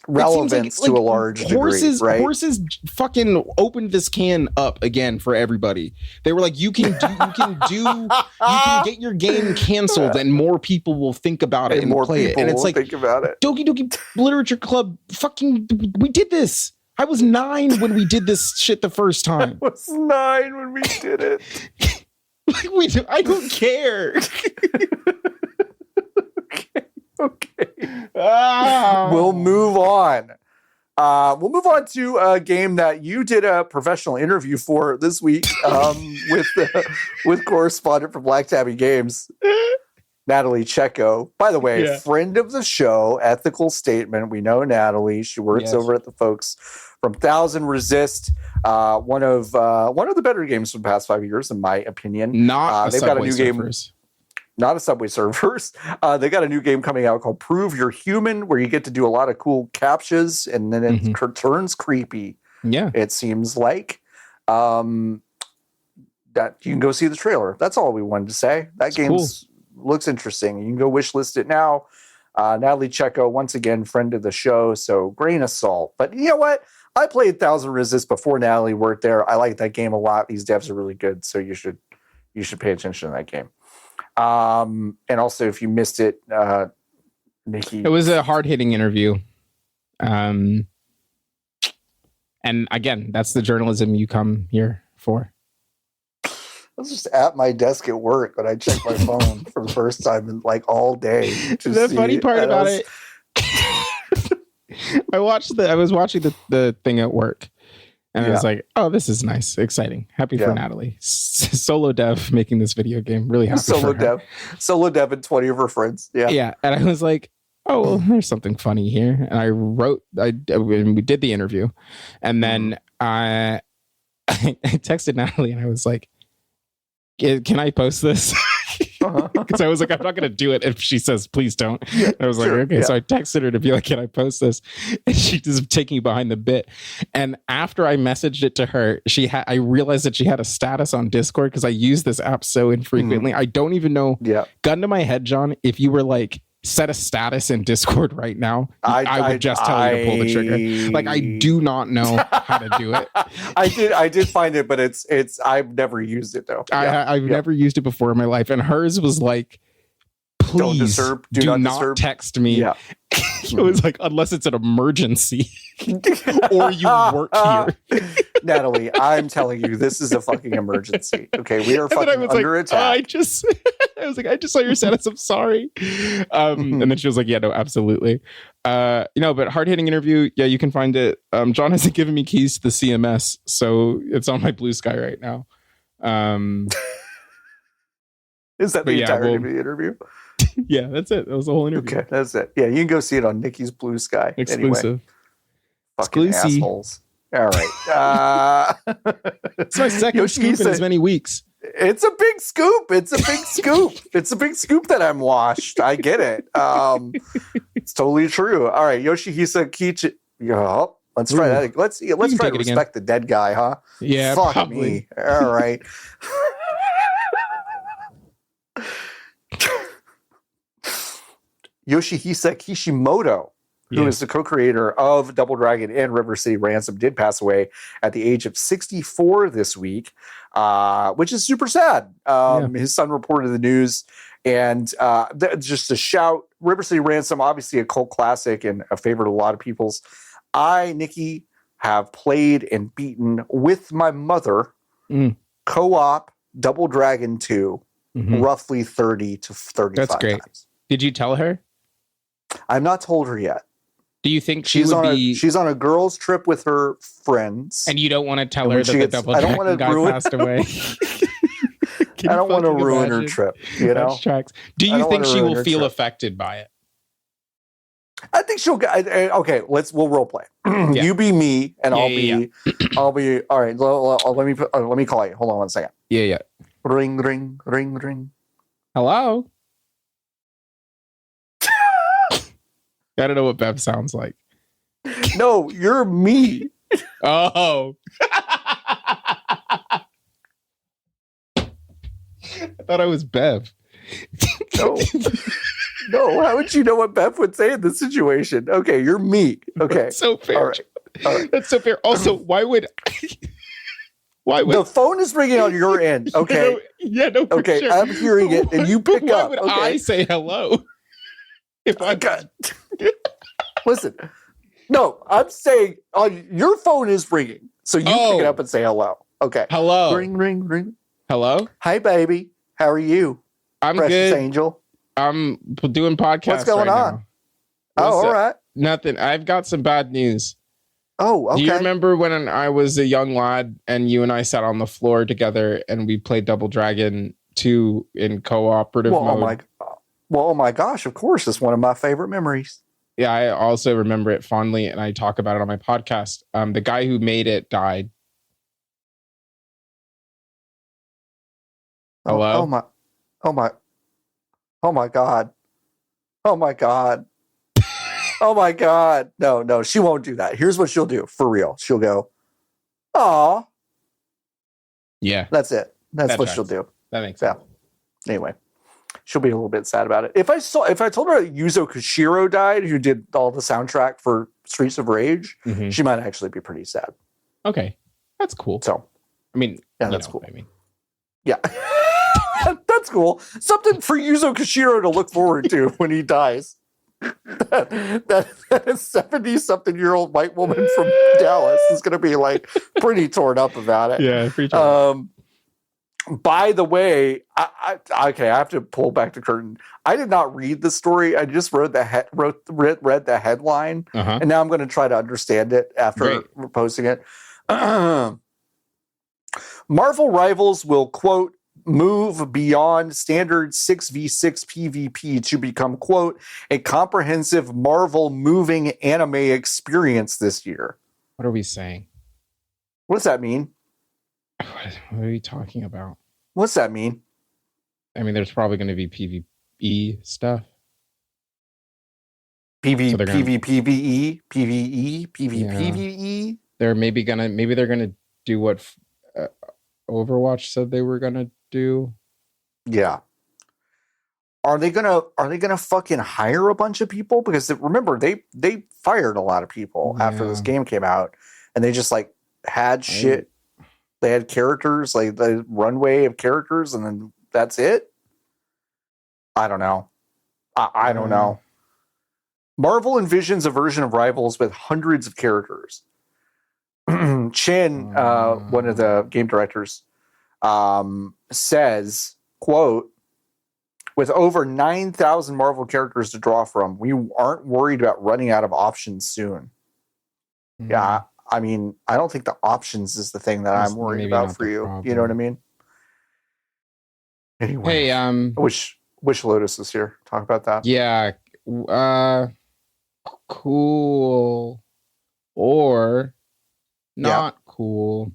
relevance to a large degree, right? Horses fucking opened this can up again for everybody. They were like, you can get your game canceled and more people will think about it and play it. And it's like, think about it. Doki Doki Literature Club, we did this. I was 9 when we did this shit the first time. I was 9 when we did it. I don't care. Okay. We'll move on. We'll move on to a game that you did a professional interview for this week with correspondent from Black Tabby Games, Natalie Checo. By the way, friend of the show, Ethical Statement. We know Natalie. She works over at the folks from Thousand Resist. One of the better games from the past 5 years, in my opinion. They've got a new game. Not a Subway Surfers. They got a new game coming out called Prove You're Human, where you get to do a lot of cool captchas, and then it turns creepy. Yeah, it seems like that you can go see the trailer. That's all we wanted to say. That game looks interesting. You can go wishlist it now. Natalie Checo, once again, friend of the show, so grain of salt. But you know what? I played Thousand Resist before Natalie worked there. I like that game a lot. These devs are really good, so you should pay attention to that game. And also, if you missed it, Niki, it was a hard-hitting interview. And again, that's the journalism you come here for. I was just at my desk at work when I checked my phone for the first time in like all day. The funny part about it, I was watching the thing at work, and I was like, "Oh, this is nice, exciting, happy for Natalie, solo dev making this video game. Really happy for her. Solo dev, and 20 of her friends. Yeah. And I was like, oh, well, there's something funny here. And we did the interview, and then I texted Natalie, and I was like, "Can I post this?" Because I was like, I'm not going to do it if she says, please don't. I was like, okay. So I texted her to be like, can I post this? And she just taking me behind the bit. And after I messaged it to her, I realized that she had a status on Discord because I use this app so infrequently. I don't even know. Gun to my head, John, if you were like, set a status in Discord right now, I would just tell you to pull the trigger. Like, I do not know how to do it. I did find it, but it's I've never used it though. I've never used it before in my life, and hers was like, please do not text me. It was like, unless it's an emergency or you work here. Natalie, I'm telling you, this is a fucking emergency. Okay, we are fucking under attack. I was like, I just saw your status. I'm sorry. And then she was like, yeah, no, absolutely. But hard-hitting interview. Yeah, you can find it. John hasn't given me keys to the CMS, so it's on my Blue Sky right now. Is that the entirety of the interview? Yeah, that's it. That was the whole interview. Okay, that's it. Yeah, you can go see it on Niki's Blue Sky. Exclusive. Anyway, fucking assholes. All right. It's my second scoop in as many weeks. It's a big scoop. It's a big scoop. It's a big scoop that I'm washed. I get it. It's totally true. All right, Yoshihisa Kichi. Let's try that. Let's try to respect the dead guy, huh? Yeah, fuck probably. Me. All right. Yoshihisa Kishimoto, who is the co-creator of Double Dragon and River City Ransom, did pass away at the age of 64 this week, which is super sad. His son reported the news, and just a shout, River City Ransom, obviously a cult classic and a favorite of a lot of people's. I, Niki, have played and beaten with my mother co-op Double Dragon 2 roughly 30 to 35 That's great. times. Did you tell her? I've not told her yet. Do you think she's on a girls' trip with her friends, and you don't want to tell her that the Double Dragon guy passed away? I don't want to ruin her trip. You know. Do you think she will feel affected by it? I think she'll. Okay, we'll role play. You be me, and I'll be. All right. Let me call you. Hold on one second. Yeah. Ring, ring, ring, ring. Hello. I don't know what Bev sounds like. No, you're me. Oh. I thought I was Bev. No, how would you know what Bev would say in this situation? Okay, you're me. Okay. That's so fair. All right. That's so fair. Also, why would the phone is ringing on your end? Okay. Okay, sure. I'm hearing it, and you pick up. Why would I say hello? If I got listen, no, I'm saying your phone is ringing, so you pick it up and say hello. Okay, hello, ring, ring, ring. Hello, hi, baby. How are you? I'm Precious good. Angel. I'm doing podcasts. What's going on? All right. Nothing. I've got some bad news. Oh, okay. Do you remember when I was a young lad and you and I sat on the floor together and we played Double Dragon 2 in cooperative mode? Oh my gosh, of course. It's one of my favorite memories. Yeah, I also remember it fondly, and I talk about it on my podcast. The guy who made it died. Hello? Oh my God. Oh my God. Oh my God. No, she won't do that. Here's what she'll do. For real. She'll go, aw. Yeah. That's it. That's what she'll do. That makes sense. Anyway. She'll be a little bit sad about it. If I told her that Yuzo Koshiro died, who did all the soundtrack for Streets of Rage, she might actually be pretty sad. Okay, that's cool. So, I mean, that's cool. Yeah, that's cool. Something for Yuzo Koshiro to look forward to when he dies. That 70-something-year-old white woman from Dallas is going to be like pretty torn up about it. Yeah, pretty torn. By the way, I have to pull back the curtain. I did not read the story. I just read the headline, and now I'm going to try to understand it after posting it. Marvel Rivals will, quote, move beyond standard 6v6 PvP to become, quote, a comprehensive Marvel moving anime experience this year. What are we saying? What does that mean? What are you talking about? What's that mean? I mean, there's probably going to be PvE stuff. PvE. They're maybe they're gonna do what Overwatch said they were gonna do. Yeah. Are they gonna fucking hire a bunch of people? Because remember, they fired a lot of people after this game came out, and they just like had shit. They had characters, like the runway of characters, and then that's it. I don't know. I don't know. Marvel envisions a version of Rivals with hundreds of characters. Chen, one of the game directors, says, quote, with over 9,000 Marvel characters to draw from, we aren't worried about running out of options soon. Yeah, I mean, I don't think the options is the thing that I'm worried about for you. Problem. You know what I mean? Anyway, hey, wish Lotus was here. Talk about that. Yeah, cool or not cool.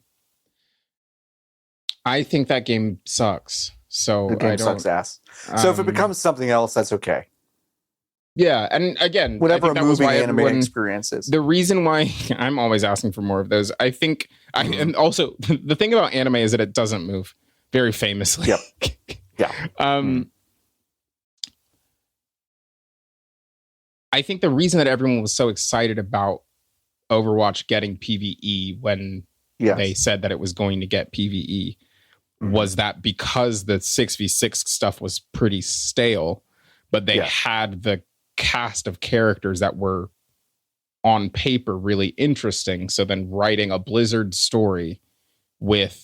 I think that game sucks. So the game sucks ass. So if it becomes something else, that's okay. Yeah, and again, whatever a moving anime experience is. The reason why I'm always asking for more of those, I think, and also the thing about anime is that it doesn't move, very famously. Yep. Yeah. I think the reason that everyone was so excited about Overwatch getting PvE when they said that it was going to get PvE was that because the 6v6 stuff was pretty stale, but they had the cast of characters that were on paper really interesting. So then writing a Blizzard story and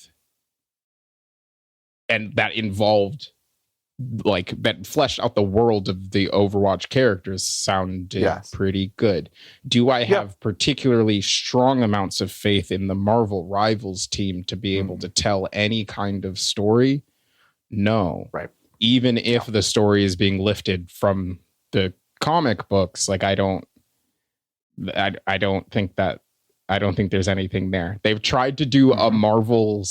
that involved that fleshed out the world of the Overwatch characters sounded pretty good. Do I have particularly strong amounts of faith in the Marvel Rivals team to be able to tell any kind of story? No. Right. Even if the story is being lifted from the comic books, like I don't think there's anything there. They've tried to do a Marvel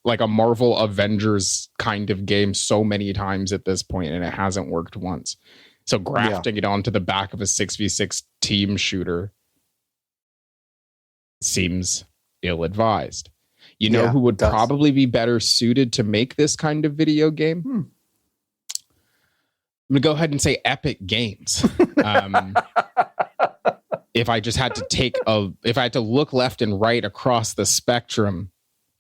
Avengers kind of game so many times at this point, and it hasn't worked once. So grafting it onto the back of a 6v6 team shooter seems ill-advised. You know who would probably be better suited to make this kind of video game? I'm going to go ahead and say Epic Games. If I just had to if I had to look left and right across the spectrum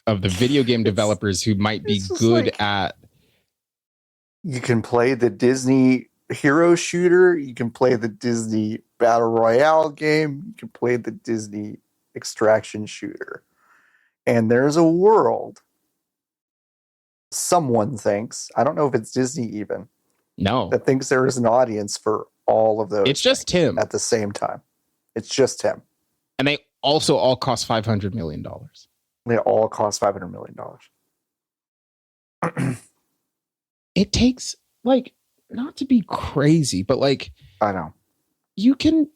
of the video game developers who might be good at. You can play the Disney hero shooter. You can play the Disney Battle Royale game. You can play the Disney extraction shooter. And there's a world, someone thinks, I don't know if it's Disney even, that thinks there is an audience for all of those. It's just him. At the same time. It's just him. And they also all cost $500 million. They all cost $500 million. It takes, not to be crazy, but I know. You can,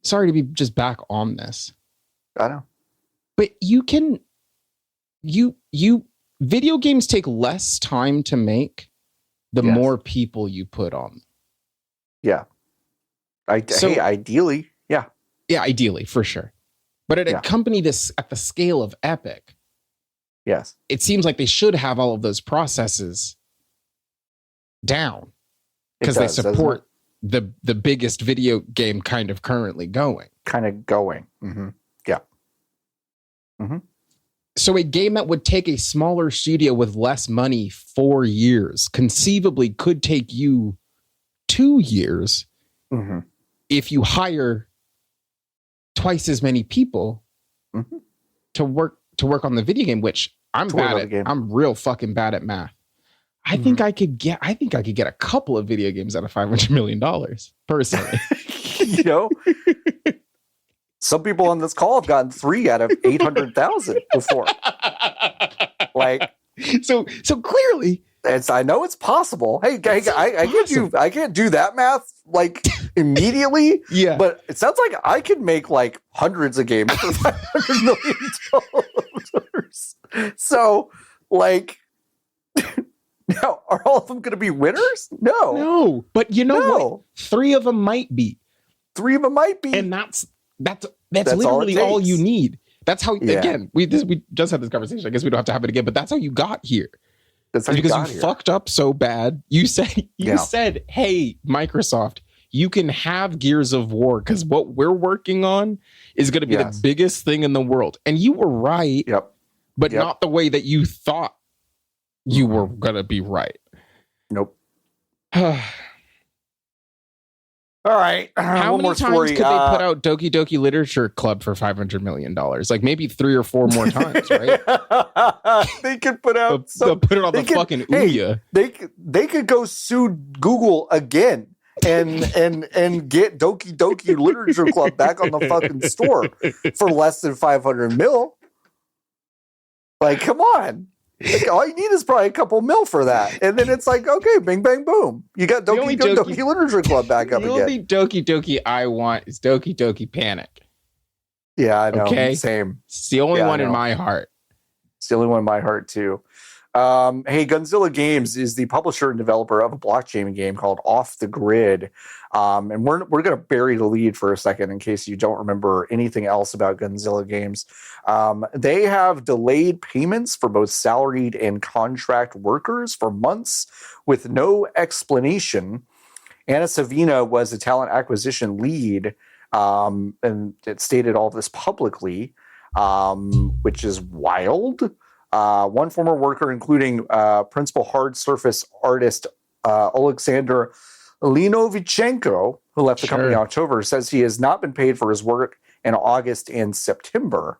sorry to be just back on this. I know. But you can, video games take less time to make the more people you put on. Yeah. Hey, ideally, yeah. Yeah, ideally, for sure. But at a company this at the scale of Epic, it seems like they should have all of those processes down because they support the biggest video game kind of currently going. Mm-hmm. Yeah. Mm-hmm. So a game that would take a smaller studio with less money 4 years conceivably could take you 2 years if you hire twice as many people to work on the video game, which I'm Totally bad love at the game. I'm real fucking bad at math. I think I could get a couple of video games out of $500 million personally. You know, some people on this call have gotten 3 out of 800,000 before. Like, so clearly, I know it's possible. Hey, I can't do that math like immediately. yeah. But it sounds like I could make like hundreds of games for $500 million. So, like, now are all of them going to be winners? No. But you know what? 3 of them might be. 3 of them might be, and that's literally all you need. That's how. Again, we just had this conversation. I guess we don't have to have it again. But that's how you got here. That's how because you got you here. Fucked up so bad. You said, "Hey, Microsoft, you can have Gears of War because what we're working on is going to be the biggest thing in the world." And you were right. Yep. But not the way that you thought you were going to be right. Nope. All right. How one many more times story. could they put out Doki Doki Literature Club for $500 million? Like maybe 3 or 4 more times, right? They could put out. They'll put it on the fucking Ouya. They could go sue Google again and get Doki Doki Literature Club back on the fucking store for less than 500 mil. Like, come on. Like, all you need is probably a couple mil for that. And then it's like, okay, bing, bang, boom. You got Doki Literature Club back up again. The only Doki Doki I want is Doki Doki Panic. Yeah, I know. Okay? Same. It's the only one in my heart. It's the only one in my heart, too. Hey, Gunzilla Games is the publisher and developer of a blockchain game called Off the Grid. And we're going to bury the lead for a second in case you don't remember anything else about Gunzilla Games. They have delayed payments for both salaried and contract workers for months with no explanation. Anna Savina was the talent acquisition lead, and it stated all this publicly, which is wild. One former worker, including principal hard surface artist Alexander Linovichenko, who left the company in October, says he has not been paid for his work in August and September.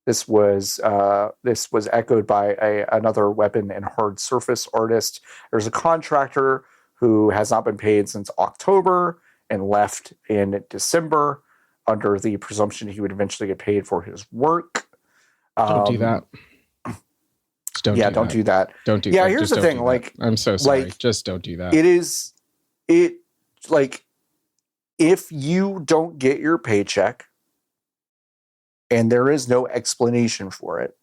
This was echoed by another weapon and hard surface artist. There's a contractor who has not been paid since October and left in December under the presumption he would eventually get paid for his work. Don't do that. Don't do that. Don't do that. Yeah, here's the thing. Like, I'm so sorry. Just don't do that. If you don't get your paycheck and there is no explanation for it,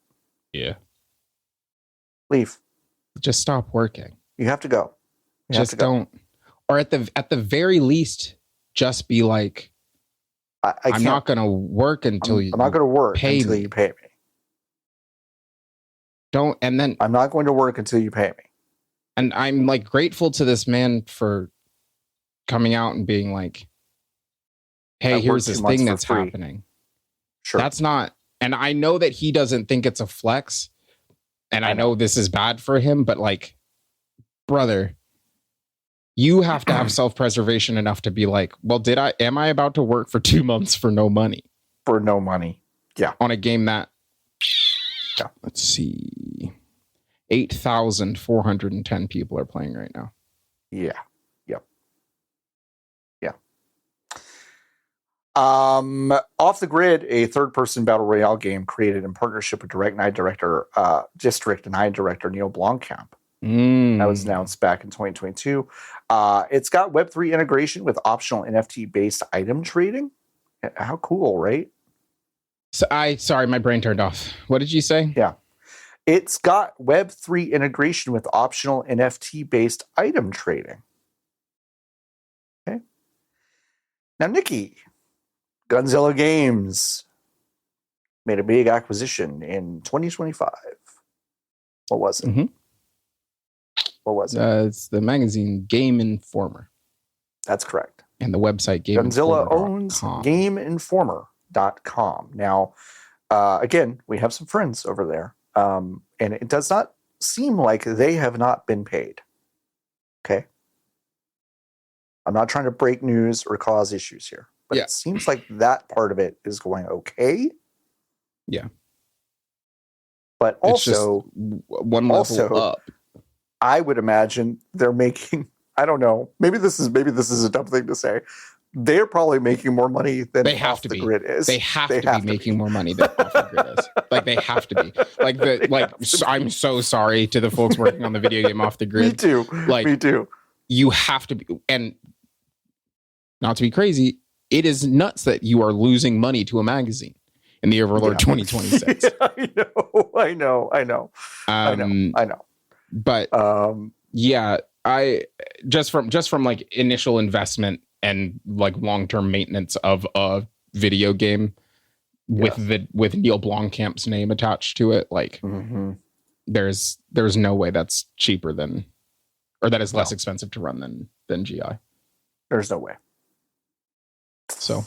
leave. Just stop working. You have to go. Just don't. Or at the very least, just be like, I'm not going to work until you. I'm not going to work until you pay me. Don't, and then I'm not going to work until you pay me. And I'm like grateful to this man for coming out and being like, hey, here's this thing that's happening. Sure. That's not, and I know that he doesn't think it's a flex, and I know this is bad for him, but like, brother, you have to have self-preservation enough to be like, well, am I about to work for 2 months for no money? For no money. Yeah. On a game that, let's see, 8,410 people are playing right now. Yeah. Off the Grid, a third-person battle royale game created in partnership with District 9 director Neil Blomkamp. That was announced back in 2022. It's got Web3 integration with optional NFT-based item trading. How cool, right? Sorry, my brain turned off. What did you say? Yeah. It's got Web3 integration with optional NFT-based item trading. Okay. Now, Niki, Gunzilla Games made a big acquisition in 2025. What was it? Mm-hmm. What was it? It's the magazine Game Informer. That's correct. And the website Gunzilla owns GameInformer.com. Now, again, we have some friends over there. And it does not seem like they have not been paid. Okay? I'm not trying to break news or cause issues here. But it seems like that part of it is going okay. Yeah. But also, one level up. I would imagine they're making. I don't know. Maybe this is a dumb thing to say. They're probably making more money than they have Off to the be. Grid is. They have to be making more money than Off the Grid is. Like they have to be. I'm so sorry to the folks working on the video game Off the Grid. Me too. Me too. You have to be, and not to be crazy, it is nuts that you are losing money to a magazine in the Overlord 2026. I know. But yeah, I just from like initial investment and like long-term maintenance of a video game with Neil Blomkamp's name attached to it, like there's no way that's cheaper than, or that is less expensive to run than GI. There's no way. So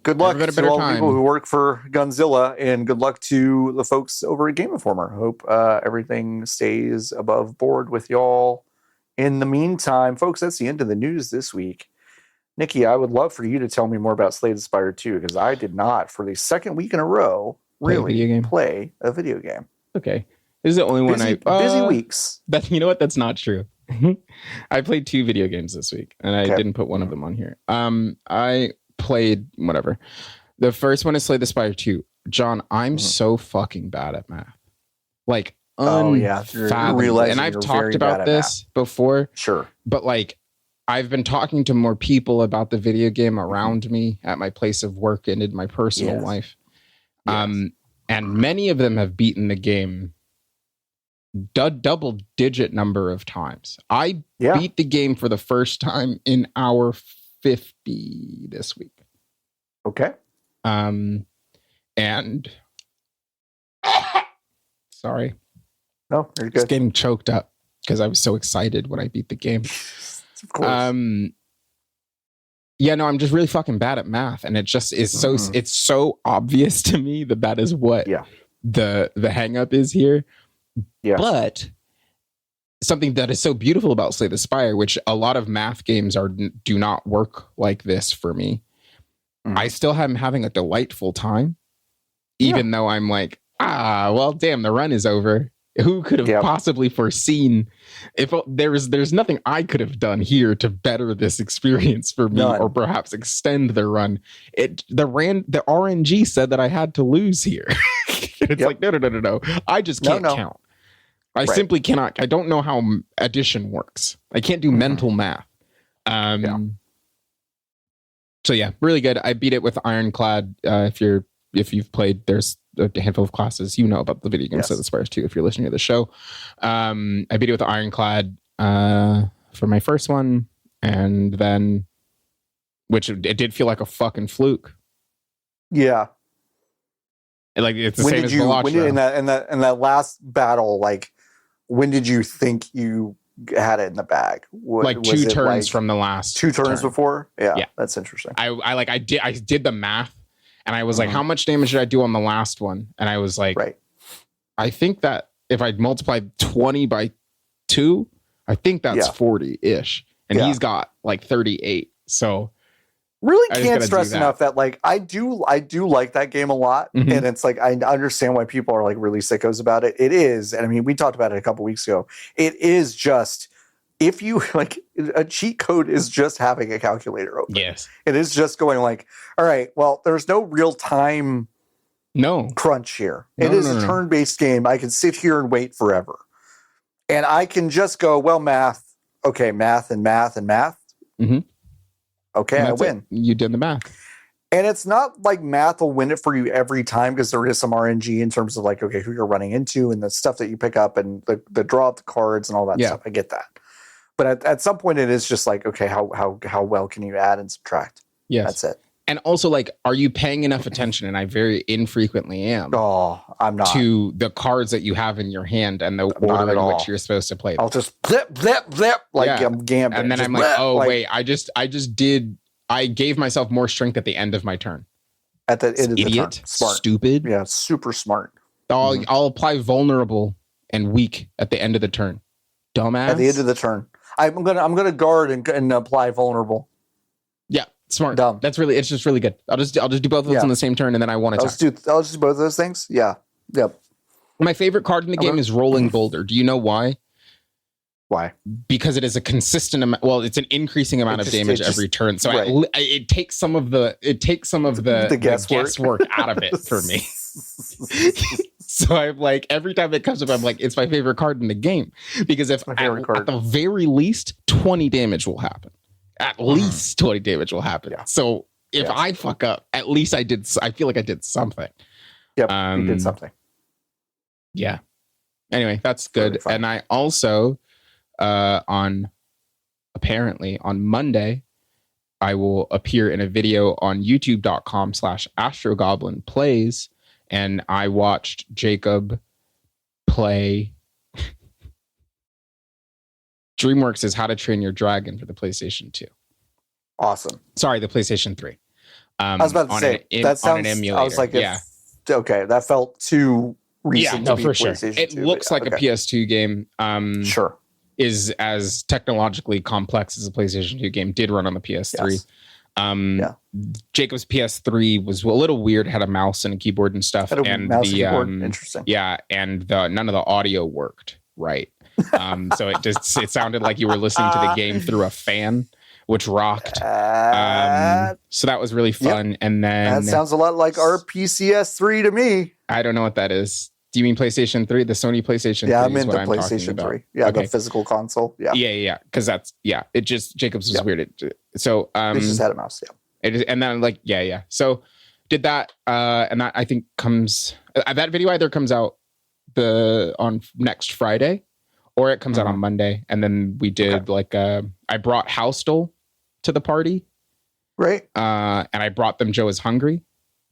good luck to all the people who work for Gunzilla, and good luck to the folks over at Game Informer. Hope everything stays above board with y'all. In the meantime, folks, that's the end of the news this week. Niki, I would love for you to tell me more about Slay the Spire 2, because I did not, for the second week in a row, really play a video game. Okay. This is the only one busy weeks. You know what? That's not true. I played 2 video games this week, and I didn't put one of them on here. I played whatever. The first one is Slay the Spire 2. John, I'm so fucking bad at math. Like, unfathomable. And I've talked about this before. Sure. But like, I've been talking to more people about the video game around me at my place of work and in my personal life. And many of them have beaten the game double digit number of times. I beat the game for the first time in hour 50 this week. Okay. And sorry. No, you're good. Just getting choked up because I was so excited when I beat the game. Of course. Yeah, no, I'm just really fucking bad at math, and it just is so. It's so obvious to me that is what the hang up is here. Yeah. But something that is so beautiful about Slay the Spire, which a lot of math games do not work like this for me. I still am having a delightful time, even though I'm like, well, damn, the run is over. Who could have possibly foreseen if there's nothing I could have done here to better this experience for me, or perhaps extend the run. The RNG said that I had to lose here. It's like, no. I just can't count. I simply cannot. I don't know how addition works. I can't do mental math. So yeah, really good. I beat it with Ironclad. If you've played, there's a handful of classes about the video game Slay the Spire 2 if you're listening to the show. I beat it with Ironclad for my first one, and then which it did feel like a fucking fluke. Yeah. Like it's the same as Velocio. In that last battle, like when did you think you had it in the bag? Like 2 turns from the last 2 turns before? Yeah, that's interesting. I did the math. And I was like, how much damage did I do on the last one? And I was like, I think that if I multiplied 20 by 2, I think that's 40-ish. And he's got like 38. So really can't stress enough that like I do like that game a lot. And it's like I understand why people are like really sickos about it. It is, and I mean we talked about it a couple weeks ago. It is just, if you like, a cheat code is just having a calculator open. Yes. It is just going like, all right, well, there's no real time crunch here. It is a turn-based game. I can sit here and wait forever. And I can just go, well, math. Okay, math and math and math. Okay, I win. You did the math. And it's not like math will win it for you every time, because there is some RNG in terms of like, okay, who you're running into and the stuff that you pick up and the draw of the cards and all that stuff. I get that. But at some point, it is just like, okay, how well can you add and subtract? Yes. That's it. And also, like, are you paying enough attention? And I very infrequently am. Oh, I'm not. To the cards that you have in your hand and the order in which you're supposed to play them. I'll just blip, like I'm gambling. And then I'm like, wait, I gave myself more strength at the end of my turn. At the end of the turn. Smart. Stupid. Yeah, super smart. I'll apply vulnerable and weak at the end of the turn. Dumbass. At the end of the turn. I'm gonna guard and apply vulnerable. Yeah, smart. Dumb. It's just really good. I'll just do both of those on the same turn, and then I want to attack. I'll just do both of those things. Yeah. Yep. My favorite card in the game is Rolling Boulder. Do you know why? Why? Because it is a consistent amount. Well, it's an incricing amount of damage every turn. So it takes some of the guesswork out of it for me. So I'm like, every time it comes up, I'm like, it's my favorite card in the game. Because if at the very least 20 damage will happen. At least 20 damage will happen. Yeah. So if I fuck up, at least I feel like I did something. Yep, you did something. Yeah. Anyway, that's good. And I also, on Monday, I will appear in a video on youtube.com/Astrogoblin plays. And I watched Jacob play DreamWorks' How to Train Your Dragon for the PlayStation 2. Awesome. Sorry, the PlayStation 3. I was about to say, that sounds, on an emulator. I was like, okay, that felt too recent to be for PlayStation 2. It looks like a PS2 game. Sure. Is as technologically complex as a PlayStation 2 game, did run on the PS3. Yes. Jacob's PS3 was a little weird, had a mouse and a keyboard and stuff. And interesting. Yeah, and none of the audio worked right. So it sounded like you were listening to the game through a fan, which rocked. So that was really fun. Yep. And then that sounds a lot like our PCS3 to me. I don't know what that is. Do you mean PlayStation 3? The Sony PlayStation 3? Yeah, I'm into PlayStation 3. Yeah, okay. The physical console. Yeah. Yeah. Because that's, it just, Jacob's was weird. So, it just had a mouse. Yeah. It is, and then I'm like, yeah. So did that. And that I think that video either comes out on next Friday or it comes out on Monday. And then we did I brought Houstel to the party. Right. And I brought them Joe is Hungry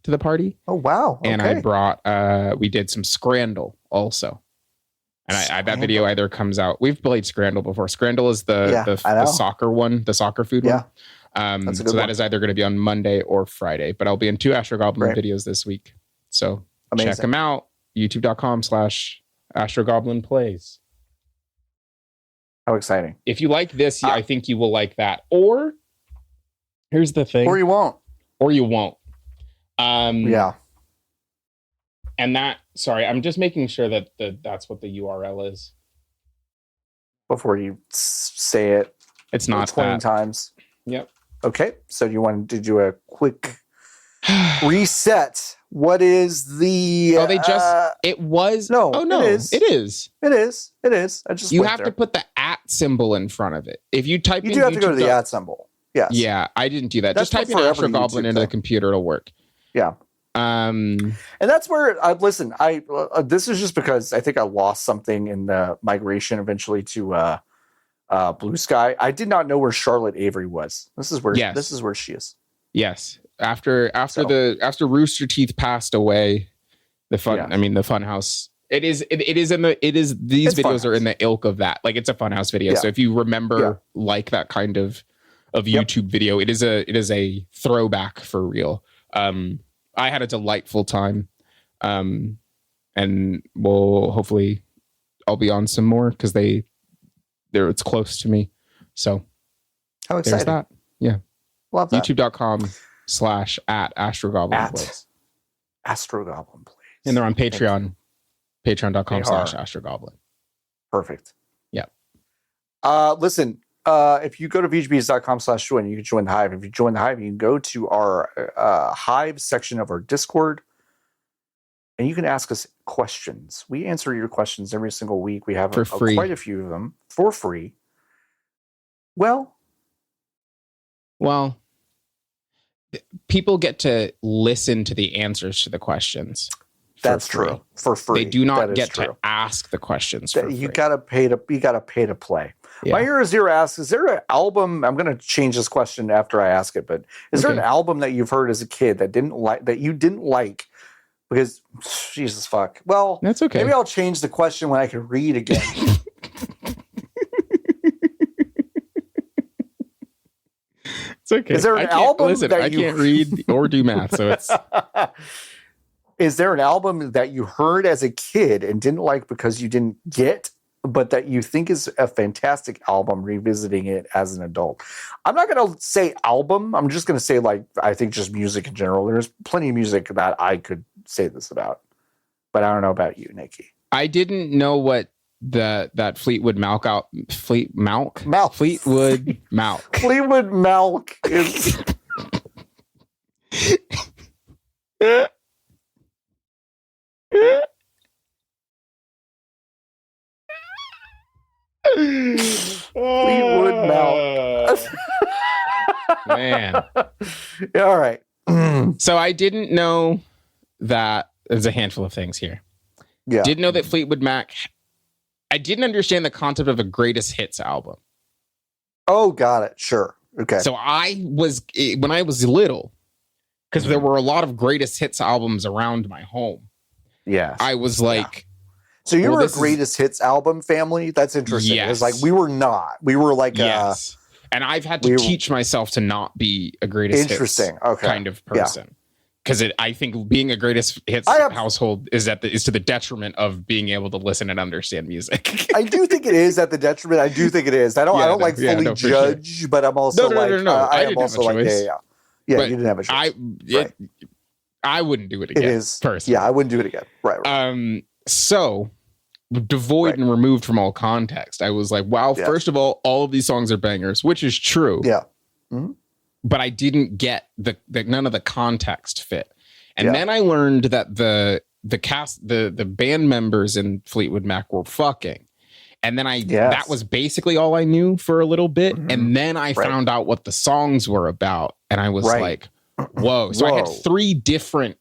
to the party. Oh, wow. Okay. And I brought, we did some Scrandle also. And that video either comes out. We've played Scrandle before. Scrandle is the soccer one, the soccer food one. So that is either going to be on Monday or Friday, but I'll be in 2 Astrogoblin videos this week. So check them out. youtube.com/Astrogoblin plays. How exciting. If you like this, I think you will like that. Or here's the thing. Or you won't. And I'm just making sure that that's what the URL is. Before you say it. It's not 20 times. Yep. Okay. So you want to do a quick reset. What is the... it was... No. Oh, no. It is. I just You have to put the @ symbol in front of it. If you type in... You do have to go to the @ symbol. Yes. Yeah, I didn't do that. Just type in Astrogoblin into the computer. It'll work. Yeah. And that's where this is just because I think I lost something in the migration eventually to Blue Sky. I did not know where Charlotte Avery was. This is where she is. Yes. After Rooster Teeth passed away, the Funhouse. These videos are in the ilk of that. Like, it's a Funhouse video. Yeah. So if you remember like that kind of YouTube video, it is a throwback for real. I had a delightful time. And hopefully I'll be on some more because it's close to me. So how exciting. There's that. Yeah. Love that. youtube.com/@Astrogoblin plays. Astrogoblin plays. And they're on Patreon. Patreon.com/Astrogoblin. Perfect. Yeah. Listen, if you go to vgbs.com/join, you can join the Hive. If you join the Hive, you can go to our Hive section of our Discord, and you can ask us questions. We answer your questions every single week. We have quite a few of them for free. Well, people get to listen to the answers to the questions. That's true. For free. They do not get to ask the questions for free. You gotta pay to play. Yeah. Meier Zero asks, is there an album? I'm gonna change this question after I ask it, but is there an album that you've heard as a kid that you didn't like? Because Jesus fuck. Well, that's okay. Maybe I'll change the question when I can read again. It's okay. Is there an album I can't read or do math, so it's. Is there an album that you heard as a kid and didn't like because you didn't get, but that you think is a fantastic album revisiting it as an adult? I'm not going to say album. I'm just going to say, I think just music in general. There's plenty of music that I could say this about, but I don't know about you, Niki. I didn't know what that Fleetwood Malk Fleetwood Malk. Fleetwood Malk is. Fleetwood Malk. Man. Yeah, all right. So I didn't know that there's a handful of things here. Yeah. Didn't know that Fleetwood Mac. I didn't understand the concept of a greatest hits album. Oh, got it. Sure. Okay. So when I was little, because there were a lot of greatest hits albums around my home. Yeah. I was like, so you were a greatest hits album family? That's interesting. Yes. It's like we were not. We were like yes. And I've had to teach myself to not be a greatest hits kind of person. Because I think being a greatest hits household is to the detriment of being able to listen and understand music. I do think it is at the detriment. I do think it is. I don't like fully judge, sure. But I'm also no. I am also like, yeah. You didn't have a choice. I wouldn't do it again. It is personally. Yeah, I wouldn't do it again. Right. So devoid and removed from all context, I was like, wow. Yeah. First of all of these songs are bangers, which is true. Yeah. Mm-hmm. But I didn't get the none of the context fit. And then I learned that the cast, the band members in Fleetwood Mac were fucking. And then that was basically all I knew for a little bit. Mm-hmm. And then I found out what the songs were about. And I was like, whoa. So I had 3 different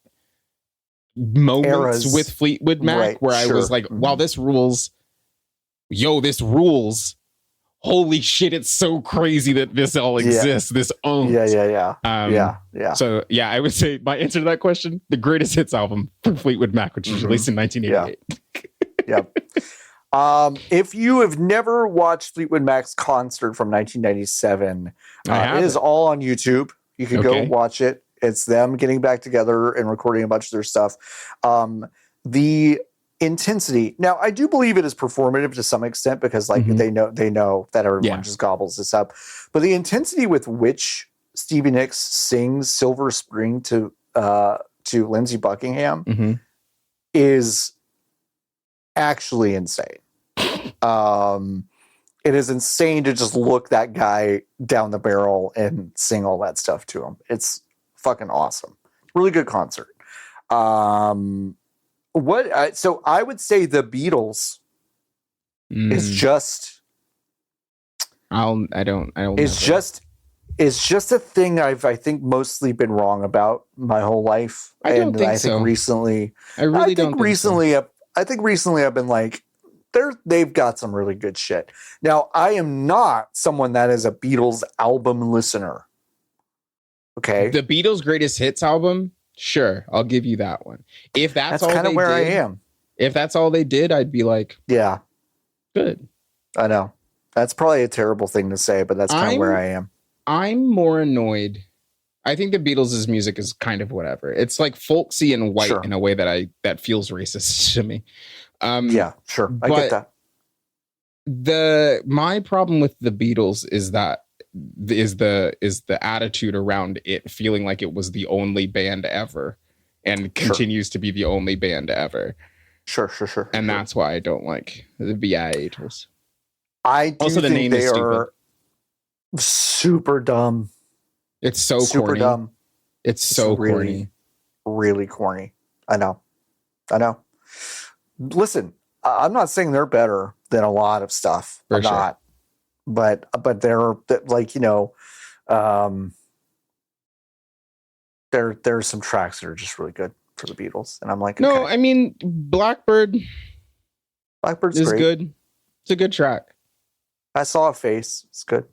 moments with Fleetwood Mac where I was like, wow, this rules. Yo, this rules. Holy shit, it's so crazy that this all exists. This owns. Yeah. So yeah, I would say my answer to that question, the greatest hits album from Fleetwood Mac, which was released in 1988. Yeah. If you have never watched Fleetwood Mac's concert from 1997, it is all on YouTube. You can go watch it. It's them getting back together and recording a bunch of their stuff. The intensity. Now, I do believe it is performative to some extent because they know that everyone just gobbles this up. But the intensity with which Stevie Nicks sings Silver Spring to Lindsey Buckingham is actually insane. It is insane to just look that guy down the barrel and sing all that stuff to him. It's fucking awesome. Really good concert. So I would say the Beatles is just. It's just a thing I think mostly been wrong about my whole life. I don't think so. Recently, I think recently I've been like, they've got some really good shit. Now, I am not someone that is a Beatles album listener. Okay, the Beatles' greatest hits album. Sure, I'll give you that one. If that's all kind of where I am. If that's all they did, I'd be like, yeah, good. I know that's probably a terrible thing to say, but that's kind of where I am. I'm more annoyed. I think the Beatles' music is kind of whatever. It's like folksy and white in a way that feels racist to me. Yeah, sure, I get that. My problem with the Beatles is that is the attitude around it feeling like it was the only band ever and continues to be the only band ever. Sure. And that's why I don't like the Beatles. I do also, the think name they is are super dumb. It's so super corny. Dumb. It's so really, corny. Really corny. I know. Listen, I'm not saying they're better than a lot of stuff. I'm not. But they're like, there's some tracks that are just really good for the Beatles, and I'm like, no, okay. I mean, Blackbird's is great. Good. It's a good track. I Saw a Face. It's good.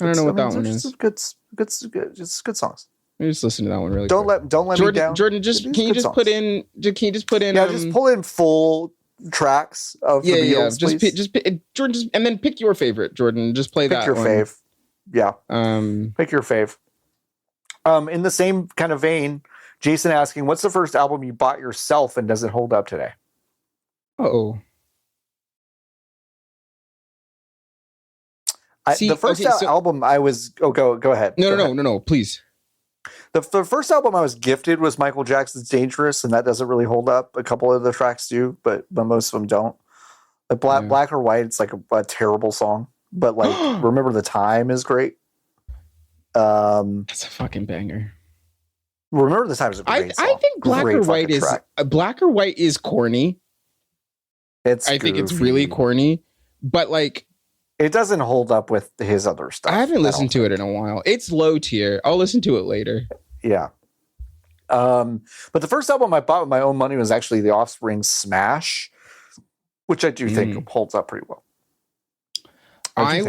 I don't know what that one is. It's good songs. Let me just listen to that one really. Don't let me down, Jordan. Can you just put in? Just pull in full tracks of the Beatles, please. Just Jordan, and then pick your favorite, Jordan. Just play that. Pick your one. fave. Yeah. Pick your fave. In the same kind of vein, Jason asking, "What's the first album you bought yourself, and does it hold up today?" Oh. The first album I was. Oh, go ahead. No, please. The first album I was gifted was Michael Jackson's Dangerous, and that doesn't really hold up. A couple of the tracks do, but most of them don't. Like Black or White, it's like a terrible song. But like Remember the Time is great. That's a fucking banger. Remember the Time is a great song. I think Black or White is corny. I think it's really corny, but like it doesn't hold up with his other stuff. I haven't listened to it in a while. It's low tier. I'll listen to it later. Yeah. But the first album I bought with my own money was actually The Offspring's Smash, which I do think holds up pretty well. I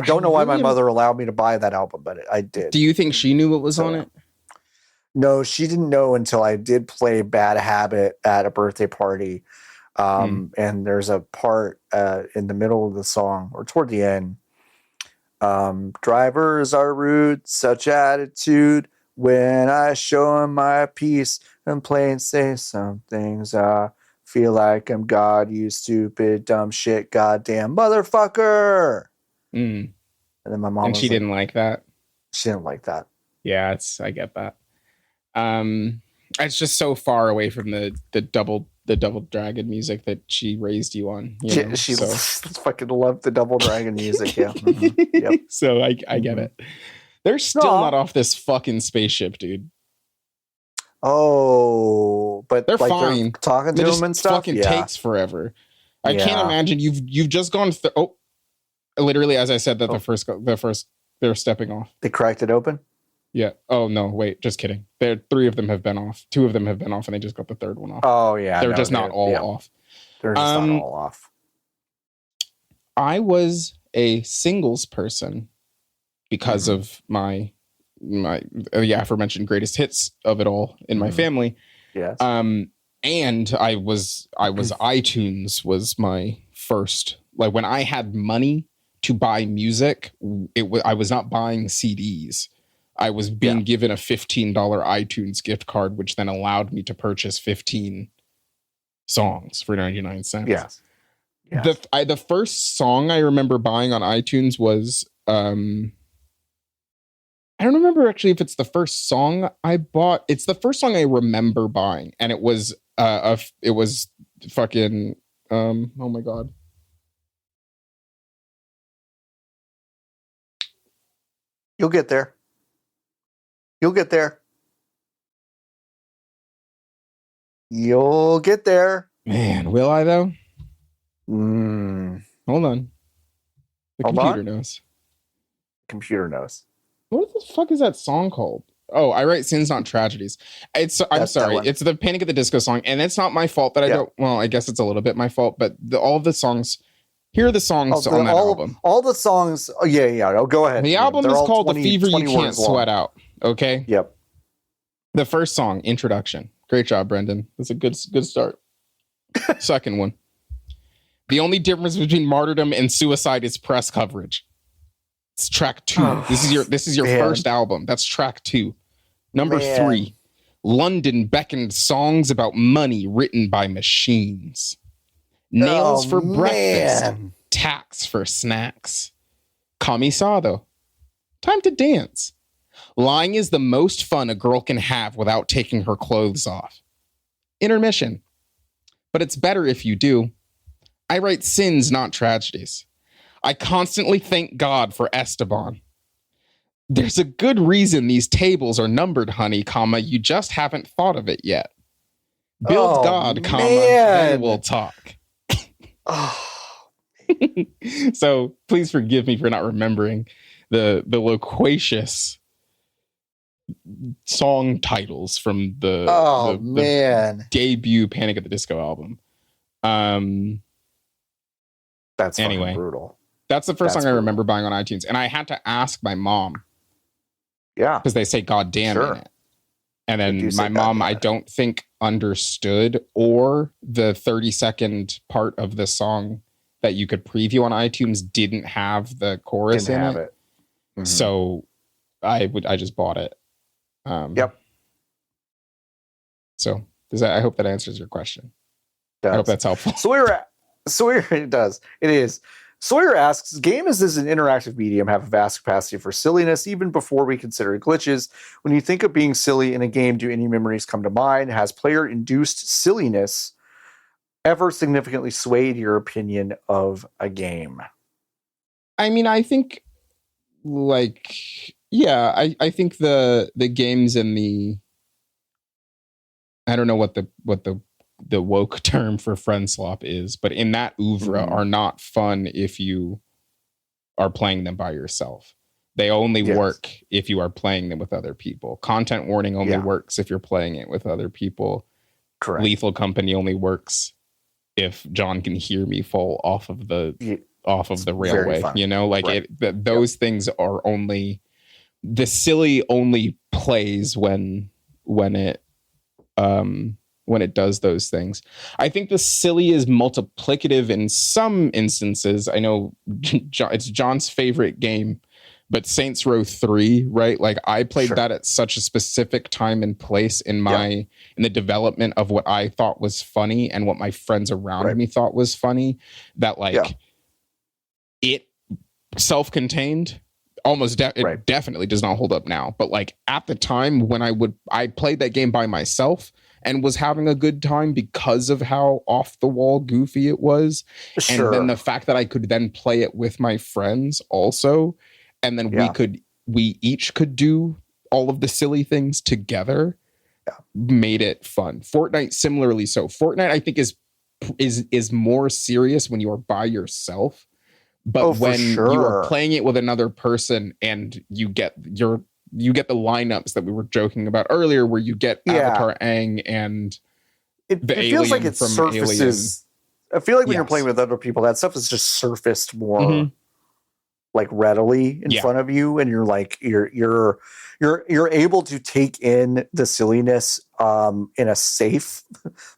don't know why my mother allowed me to buy that album, but I did. Do you think she knew what was on it? No, she didn't know until I did play Bad Habit at a birthday party. And there's a part in the middle of the song or toward the end. Drivers are rude, such attitude. When I show them my piece and play and say some things, I feel like I'm God, you stupid, dumb shit, goddamn motherfucker. And then my mom and she didn't like that. She didn't like that. Yeah, I get that. It's just so far away from the double dragon music that she raised you on. She fucking loved the Double Dragon music. Yeah. Yep. So I get it. They're still not off this fucking spaceship, dude. Oh, but they're fine. They're talking to him and stuff. Fucking takes forever. I can't imagine you've just gone through. Oh, literally, as I said, that the first they're stepping off. They cracked it open. Yeah. Oh no, wait, just kidding. Three of them have been off. Two of them have been off, and they just got the third one off. Oh yeah, they're just not all off. They're just not all off. I was a singles person because of my the aforementioned greatest hits of it all in my family. Yes. And I was iTunes was my first, like when I had money to buy music, I was not buying CDs. I was being given a $15 iTunes gift card, which then allowed me to purchase 15 songs for 99 cents. Yes. The first song I remember buying on iTunes was I don't remember actually if it's the first song I bought. It's the first song I remember buying, and it was fucking oh my god. You'll get there. You'll get there. You'll get there. Man, will I though? Hold on. The computer knows. Computer knows. What the fuck is that song called? Oh, I write Sins Not Tragedies. I'm sorry. It's the Panic at the Disco song, and it's not my fault that I don't. Well, I guess it's a little bit my fault, but all the songs. Here are the songs on that album. All the songs. Oh, yeah. Oh, go ahead. The album is called The Fever You Can't Sweat Out. Okay. Yep. The first song, Introduction. Great job, Brendan. That's a good start. Second one. The only difference between martyrdom and suicide is press coverage. It's track 2. This is your first album. That's track 2. Number 3. London beckoned songs about money written by machines. Nails for breakfast. Tax for snacks. Camisado. Time to dance. Lying is the most fun a girl can have without taking her clothes off. Intermission. But it's better if you do. I write sins, not tragedies. I constantly thank God for Esteban. There's a good reason these tables are numbered, honey, comma, you just haven't thought of it yet. Build God, comma, then we'll talk. So please forgive me for not remembering the loquacious song titles from the debut Panic at the Disco album. That's anyway brutal. That's the first song I remember buying on iTunes, and I had to ask my mom. Yeah, because they say "God damn" in it, and then my mom, I don't think understood, or the 30-second part of the song that you could preview on iTunes didn't have the chorus in it. Mm-hmm. So I just bought it. Yep. So I hope that answers your question. I hope that's helpful. It does. It is. Sawyer asks, games as an interactive medium have a vast capacity for silliness even before we consider glitches. When you think of being silly in a game, do any memories come to mind? Has player-induced silliness ever significantly swayed your opinion of a game? I mean, I think, like, yeah, I think the games in the, I don't know what the woke term for friend slop is, but in that oeuvre are not fun if you are playing them by yourself. They only work if you are playing them with other people. Content warning only works if you're playing it with other people. Correct. Lethal Company only works if John can hear me fall off of the railway. You know, like those things are only, the silly only plays when it does those things. I think the silly is multiplicative in some instances. I know it's John's favorite game, but Saints Row 3, right? Like I played that at such a specific time and place in in the development of what I thought was funny and what my friends around me thought was funny, that like it self-contained almost it definitely does not hold up now. But like at the time when I played that game by myself and was having a good time because of how off the wall goofy it was. And then the fact that I could then play it with my friends also. And then we each could do all of the silly things together, made it fun. Fortnite similarly. So Fortnite, I think is more serious when you are by yourself, but when you are playing it with another person and you get the lineups that we were joking about earlier, where you get Avatar Aang and it feels like it surfaces. I feel like when you're playing with other people, that stuff is just surfaced more like readily in front of you, and you're like you're able to take in the silliness in a safe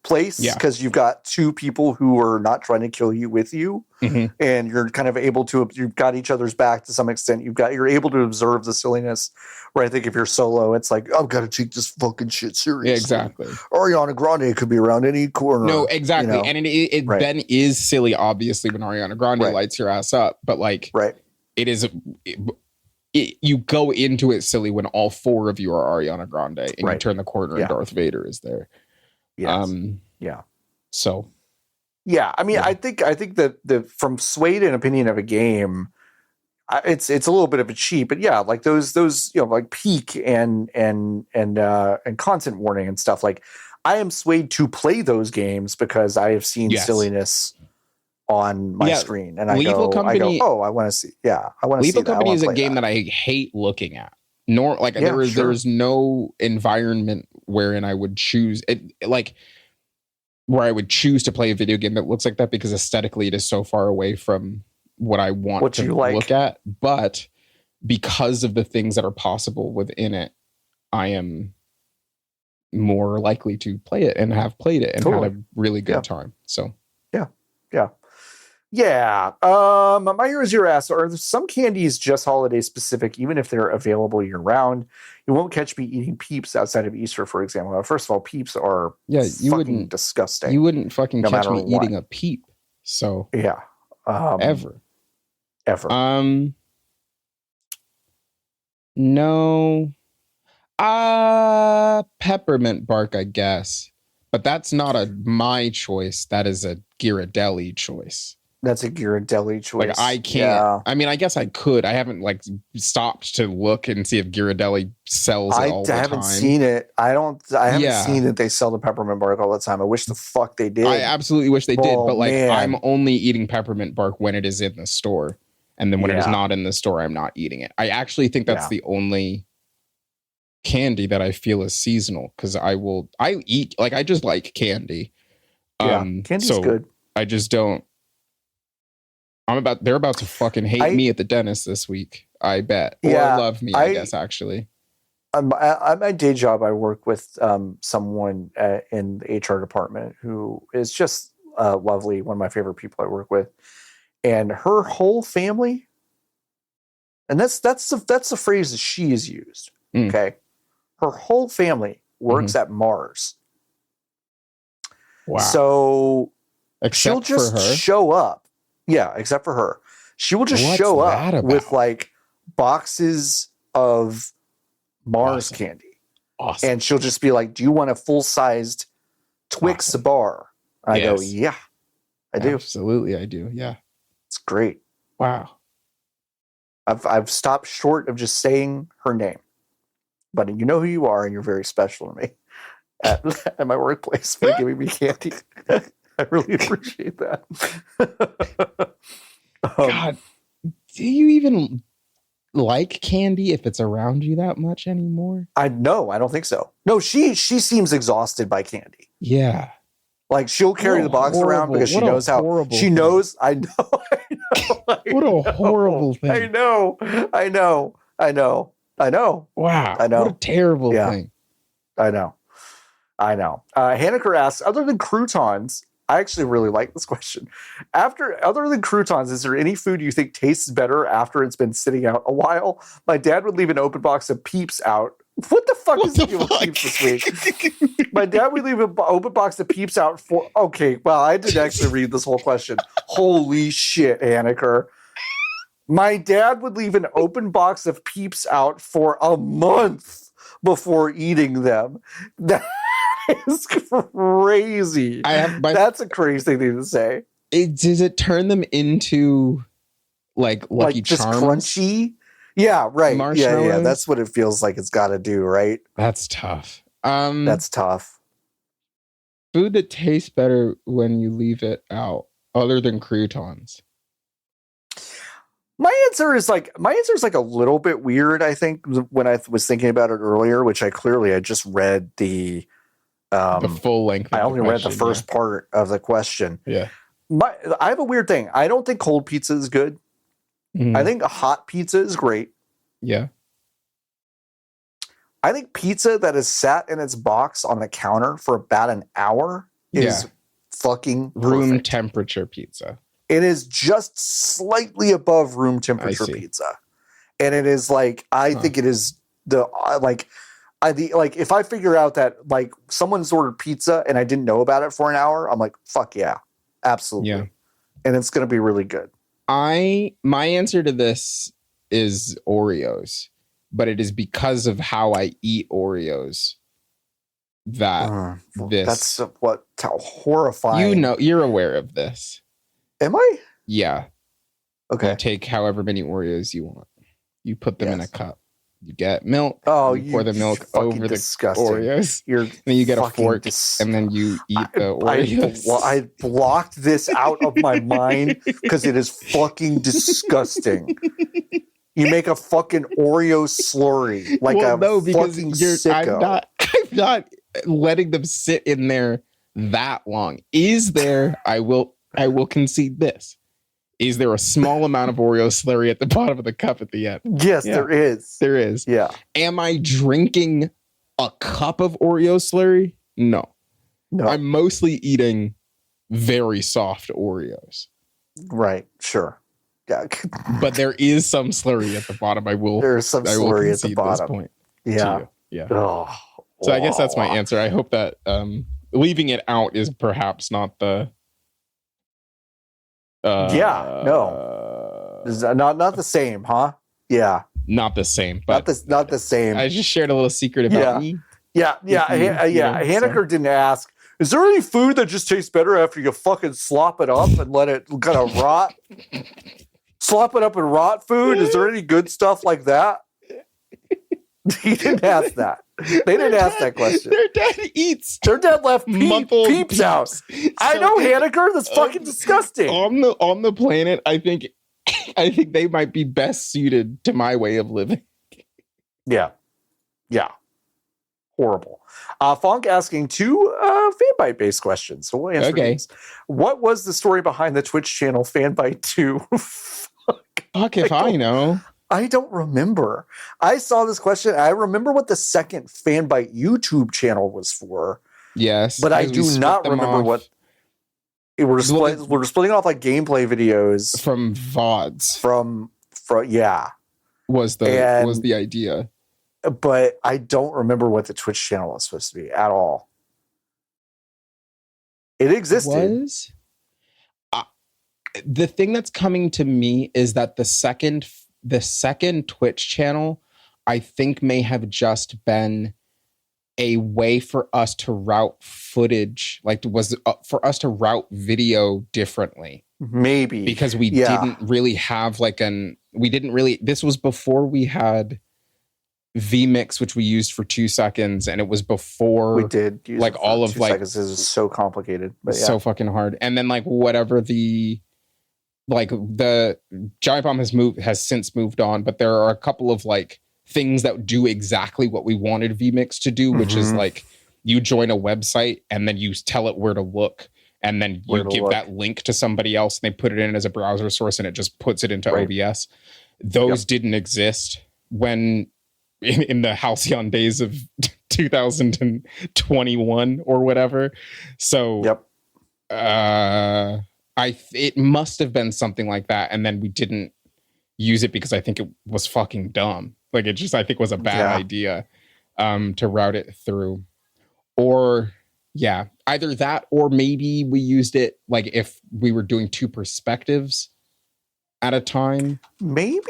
place because you've got two people who are not trying to kill you with you, and you're kind of able to, you've got each other's back to some extent. You're able to observe the silliness. Where I think if you're solo, it's like, I've got to take this fucking shit seriously. Yeah, exactly. Ariana Grande could be around any corner. No, exactly. You know? And it then is silly, obviously, when Ariana Grande lights your ass up. But like, it is, you go into it silly when all four of you are Ariana Grande and you turn the corner and Darth Vader is there. Yes. So. Yeah. I mean, I think that from swayed an opinion of a game, it's a little bit of a cheat, but like those you know, like peak and content warning and stuff. Like I am swayed to play those games because I have seen silliness on my screen, and I go, oh, I want to see. Yeah, I want to see. Lethal Company is a game that I hate looking at. Nor like there's no environment wherein I would choose it, like where I would choose to play a video game that looks like that, because aesthetically it is so far away from what I want to look at. But because of the things that are possible within it, I am more likely to play it and have played it and had a really good time. So My Hero Zero asks, are some candies just holiday specific, even if they're available year round? You won't catch me eating Peeps outside of Easter, for example. Now, first of all, Peeps are fucking disgusting. You wouldn't fucking catch me eating a Peep. So ever. No. Peppermint bark, I guess. But that's not my choice. That is a Ghirardelli choice. That's a Ghirardelli choice. Like I can't. Yeah. I mean, I guess I could. I haven't like stopped to look and see if Ghirardelli sells it all the time. I haven't seen it. I haven't seen that they sell the peppermint bark all the time. I wish the fuck they did. I absolutely wish they did. But like, I'm only eating peppermint bark when it is in the store, and then when it is not in the store, I'm not eating it. I actually think that's the only candy that I feel is seasonal, because I eat, like, I just like candy. Candy's good. I just don't. They're about to fucking hate me at the dentist this week, I bet. Or love me, I guess, actually. At my day job, I work with someone in the HR department who is just lovely, one of my favorite people I work with. And her whole family, and that's the phrase that she has used, okay? Her whole family works at Mars. Wow. So she'll just show up. Yeah, except for her. She will just What's show that up about? with like boxes of Mars Awesome. candy. Awesome. And she'll just be like, do you want a full-sized Twix Awesome. bar? I go, Yes. yeah, I do. Absolutely, I do. Yeah. It's great. Wow. I've stopped short of just saying her name. But you know who you are, and you're very special to me at my workplace for giving me candy. I really appreciate that. God, do you even like candy if it's around you that much anymore? I don't think so. No, she seems exhausted by candy. Yeah. Like she'll carry the box around because she knows how she knows. I know. What a horrible thing. I know. Wow. I know. What a terrible thing. I know. Haneker asks, other than croutons, I actually really like this question. Other than croutons, is there any food you think tastes better after it's been sitting out a while? My dad would leave an open box of Peeps out. What the fuck is he doing with Peeps this week? My dad would leave an open box of Peeps out for... Okay, well, I didn't actually read this whole question. Holy shit, Haneker. My dad would leave an open box of Peeps out for a month before eating them. That is crazy. That's a crazy thing to say. Does it turn them into like Lucky just Charms? Crunchy? Yeah, right. Yeah. That's what it feels like it's got to do, right? That's tough. That's tough. Food that tastes better when you leave it out, other than croutons. My answer is like a little bit weird. I think when I was thinking about it earlier, which I just read the full length. I only read the first part of the question. Yeah. I have a weird thing. I don't think cold pizza is good. I think a hot pizza is great. Yeah. I think pizza that is sat in its box on the counter for about an hour is fucking room perfect. temperature pizza. It is just slightly above room temperature pizza. And it is like, I think it is if I figure out that like someone's ordered pizza and I didn't know about it for an hour, I'm like, fuck yeah, absolutely. Yeah. And it's going to be really good. My answer to this is Oreos, but it is because of how I eat Oreos that that's how horrifying. You're aware of this. Am I? Yeah. Okay. You take however many Oreos you want. You put them in a cup. You get milk. Oh, you pour the milk over disgusting. the Oreos. Then you get a fork, and then you eat the Oreos. I blocked this out of my mind because it is fucking disgusting. You make a fucking Oreo slurry like fucking sicko. I'm not letting them sit in there that long. Is there? I will concede this. Is there a small amount of Oreo slurry at the bottom of the cup at the end? Yes, there is. There is. Yeah. Am I drinking a cup of Oreo slurry? No. I'm mostly eating very soft Oreos. Right. Sure. Yeah. But there is some slurry at the bottom. There's some slurry at the bottom. This point yeah. Yeah. Oh. So I guess that's my answer. I hope that leaving it out is perhaps not the... not the same, huh? Yeah, not the same, but not the same. I just shared a little secret about me. Yeah. Haneker didn't ask, is there any food that just tastes better after you fucking slop it up and let it kind of rot? Slop it up and rot food? Is there any good stuff like that? He didn't ask that. They didn't ask that question. Their dad eats. Their dad left peeps out. So I know, Haneker. That's fucking disgusting. On the planet, I think they might be best suited to my way of living. Yeah. Horrible. Fonk asking two fanbite based questions. So we'll answer these. What was the story behind the Twitch channel Fanbite 2? Fuck if I know. I don't remember. I saw this question. I remember what the second Fanbite YouTube channel was for. Yes. But I do not remember what. We're splitting off like gameplay videos. From VODs. From Was the idea. But I don't remember what the Twitch channel was supposed to be at all. It existed. the thing that's coming to me is that the second Twitch channel, I think, may have just been a way for us to route footage, like for us to route video differently. Maybe because we didn't really have this was before we had vMix, which we used for 2 seconds, and it was before we did use like all of 2 like seconds. This is so complicated, but so fucking hard. And then like whatever the Giant Bomb has since moved on, but there are a couple of like things that do exactly what we wanted vMix to do, which is like you join a website and then you tell it where to look, and then you give that link to somebody else and they put it in as a browser source and it just puts it into OBS. Those didn't exist when in the halcyon days of 2021 or whatever. So it must have been something like that, and then we didn't use it because I think it was fucking dumb. Like it just, I think, was a bad idea to route it through. Or either that, or maybe we used it like if we were doing 2 perspectives at a time. Maybe,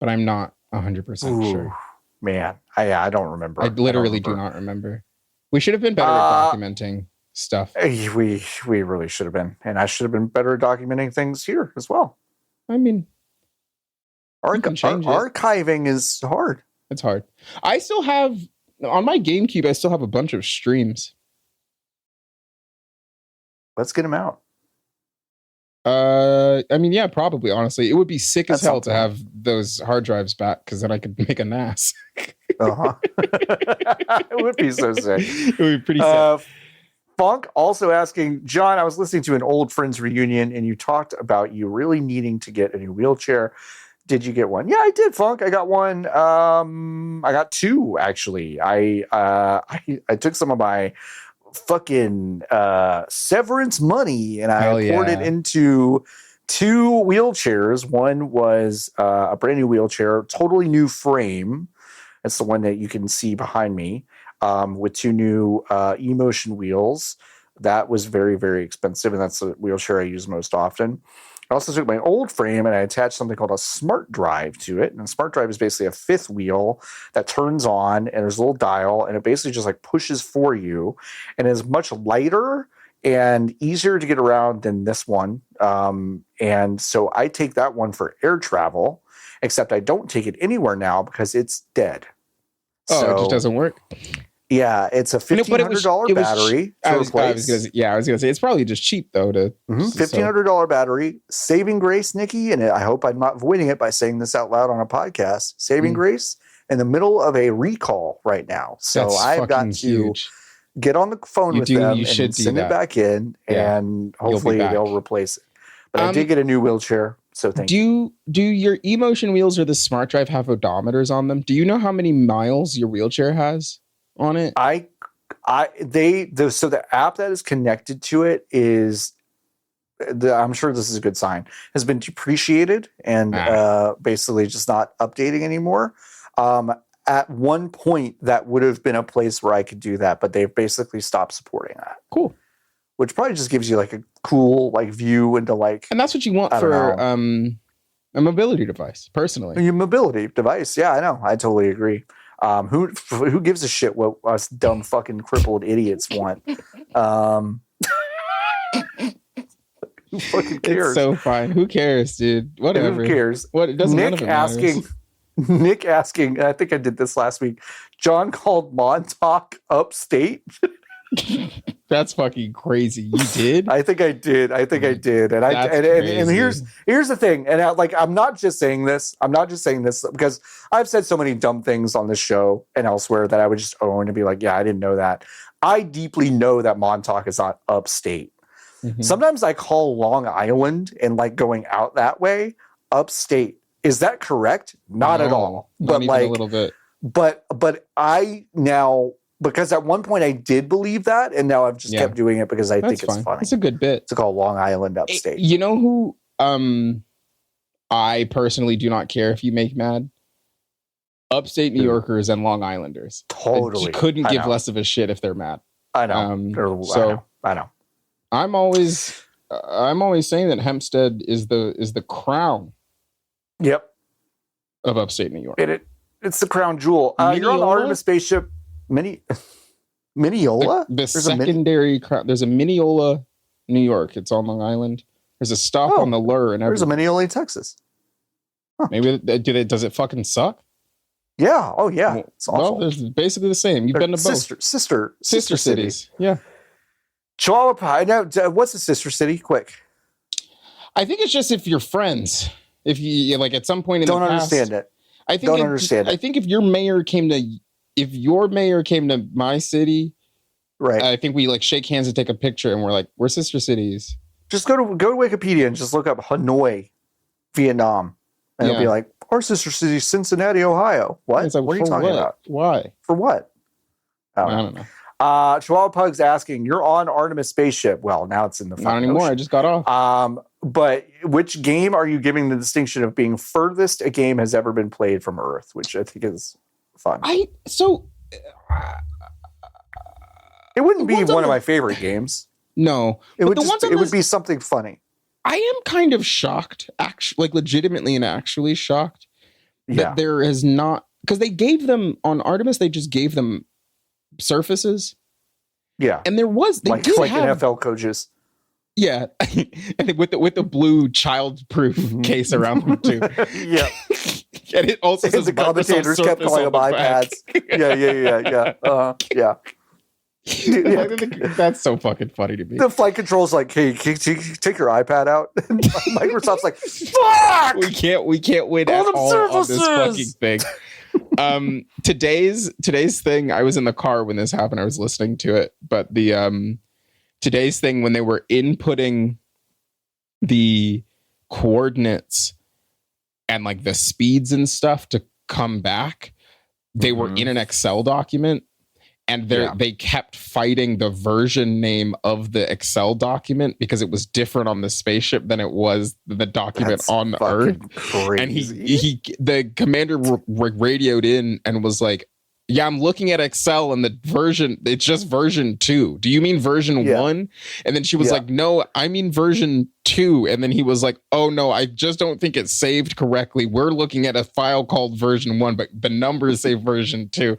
but I'm not 100% sure. Man, I don't remember. I literally do not remember. We should have been better at documenting stuff. We really should have been, and I should have been better at documenting things here as well. I mean, archiving is hard. It's hard. I still have on my GameCube. I still have a bunch of streams. Let's get them out. I mean, yeah, probably. Honestly, it would be sick as hell to have those hard drives back, because then I could make a NAS. It would be so sick. It would be pretty sick. Funk also asking, John, I was listening to an old friends reunion and you talked about you really needing to get a new wheelchair. Did you get one? Yeah, I did, Funk. I got one. I got 2 actually. I took some of my fucking severance money and I poured it into 2 wheelchairs. One was a brand new wheelchair, totally new frame. That's the one that you can see behind me. With 2 new eMotion wheels. That was very, very expensive, and that's the wheelchair I use most often. I also took my old frame and I attached something called a smart drive to it. And a smart drive is basically a 5th wheel that turns on, and there's a little dial, and it basically just like pushes for you, and is much lighter and easier to get around than this one. And so I take that one for air travel, except I don't take it anywhere now because it's dead. So, it just doesn't work. Yeah, it's a $1,500 battery to replace. I was gonna say it's probably just cheap though to $1,500 battery. Saving grace, Niki, and I hope I'm not voiding it by saying this out loud on a podcast. Saving grace in the middle of a recall right now, so I've got to get on the phone with them and send it back in, and hopefully they'll replace it. But I did get a new wheelchair. So do your eMotion wheels or the smart drive have odometers on them? Do you know how many miles your wheelchair has on it? So the app that is connected to it is, I'm sure this is a good sign, has been depreciated and basically just not updating anymore. At one point, that would have been a place where I could do that, but they've basically stopped supporting that. Cool. Which probably just gives you like a cool like view into like, and that's what you want for a mobility device, personally. Your mobility device, yeah, I know, I totally agree. Who gives a shit what us dumb fucking crippled idiots want? Who fucking cares? It's so fine. Who cares, dude? Whatever. Who cares? What it doesn't. Nick asking. I think I did this last week. John called Montauk upstate. That's fucking crazy. You did? I think I did. And here's the thing. And I'm not just saying this because I've said so many dumb things on this show and elsewhere that I would just own and be like, yeah, I didn't know that. I deeply know that Montauk is not upstate. Mm-hmm. Sometimes I call Long Island and like going out that way upstate. Is that correct? Not at all. Not even a little bit. But I now, because at one point I did believe that, and now I've just kept doing it because I think it's funny. It's a good bit. It's called Long Island upstate. You know who I personally do not care if you make mad? Upstate New Yorkers and Long Islanders. Totally. You couldn't give less of a shit if they're mad. I know. I know. I'm always I'm always saying that Hempstead is the crown Yep. of upstate New York. It's the crown jewel. You're on the Artemis spaceship. Mineola? The secondary crown. There's a Mineola, New York. It's on Long Island. There's a stop on the Lure, and there's a Mineola, Texas. Huh. Maybe does it fucking suck? Yeah. Oh yeah. It's awful. Well, they're basically the same. You've been to both sister cities. Yeah. Chihuahua Pie. Now, what's a sister city? Quick. I think it's just if you're friends. If you like at some point in the past. Understand it. I think if your mayor came to my city, right? I think we like shake hands and take a picture, and we're like, we're sister cities. Just go to Wikipedia and just look up Hanoi, Vietnam, and it'll be like our sister city, Cincinnati, Ohio. What? Like, what are you talking about? Why? For what? I don't know. Chihuahua Pug's asking, you're on Artemis spaceship. Well, now it's in the not anymore. Ocean. I just got off. But which game are you giving the distinction of being furthest a game has ever been played from Earth, which I think is fun. It wouldn't be one of my favorite games. No, it would be something funny. I am kind of shocked, actually, like legitimately and actually shocked that there is not, because they gave them on Artemis, they just gave them surfaces. Yeah, and there was like NFL coaches. Yeah, and with the blue child-proof case around them too. Yeah, and it also says the commentators kept calling them iPads. Yeah. That's so fucking funny to me. The flight control's like, "Hey, take your iPad out." And Microsoft's like, "Fuck, we can't win at all on this fucking thing." Today's thing. I was in the car when this happened. I was listening to it, but the today's thing when they were inputting the coordinates and like the speeds and stuff to come back, they were in an Excel document. And they kept fighting the version name of the Excel document because it was different on the spaceship than it was the document on the Earth. Crazy. And the commander radioed in and was like, "Yeah, I'm looking at Excel and the version, it's just version 2. Do you mean version 1?" And then she was like, "No, I mean version 2." And then he was like, "Oh no, I just don't think it's saved correctly. We're looking at a file called version 1, but the numbers say version 2.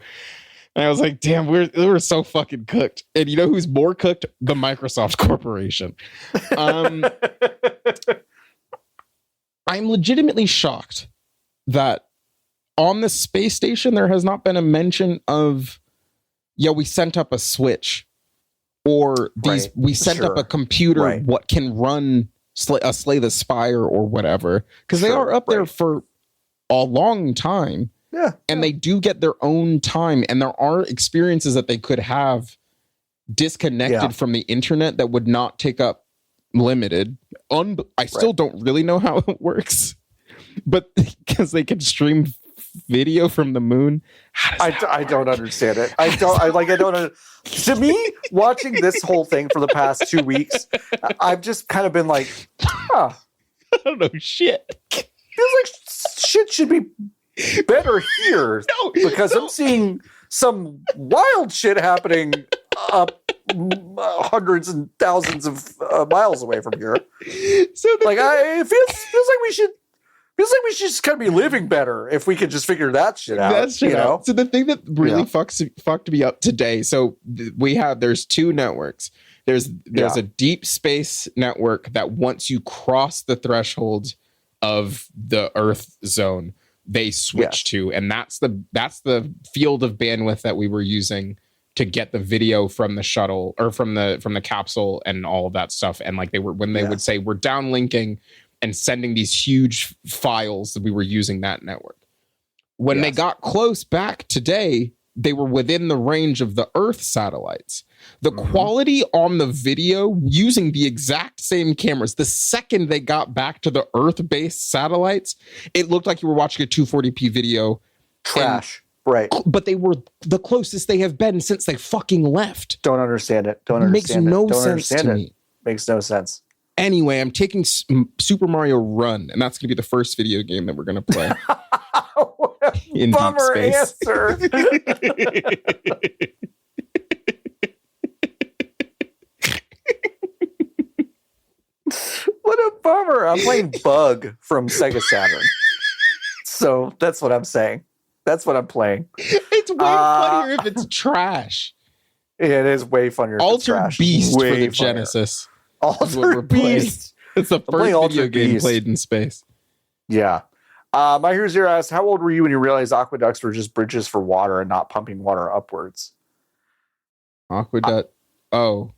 And I was like, damn, we're so fucking cooked. And you know who's more cooked? The Microsoft Corporation. I'm legitimately shocked that on the space station, there has not been a mention of, we sent up a switch or we sent up a computer, what can run Slay the Spire or whatever. Because they are up there for a long time. Yeah. And they do get their own time. And there are experiences that they could have disconnected from the internet that would not take up limited. I still don't really know how it works. But because they can stream video from the moon. I don't understand it. To me, watching this whole thing for the past 2 weeks, I've just kind of been like, I don't know shit. Feels like shit should be better here because I'm seeing some wild shit happening up hundreds and thousands of miles away from here. So it feels like we should just kind of be living better if we could just figure that shit out. So the thing that really fucked me up today. So there's two networks. There's a deep space network that once you cross the threshold of the Earth zone, they switch to, and that's the field of bandwidth that we were using to get the video from the shuttle or from the capsule and all of that stuff. And like they would say we're downlinking and sending these huge files, that we were using that network. When they got close back today, they were within the range of the Earth satellites. The quality on the video using the exact same cameras, the second they got back to the Earth-based satellites, it looked like you were watching a 240p video. Trash. Right. But they were the closest they have been since they fucking left. Don't understand it. Makes no sense to me. Makes no sense. Anyway, I'm taking Super Mario Run, and that's going to be the first video game that we're going to play. In Bummer deep space. Answer. bummer. I'm playing Bug from Sega Saturn. So that's what I'm saying. That's what I'm playing. It's way funnier if it's trash. It is way funnier. Altered Beast way for the funnier. Genesis. Altered Beast. It's the first video game played in space. Yeah. My Hero Zero asks, how old were you when you realized aqueducts were just bridges for water and not pumping water upwards? Aqueduct. I'll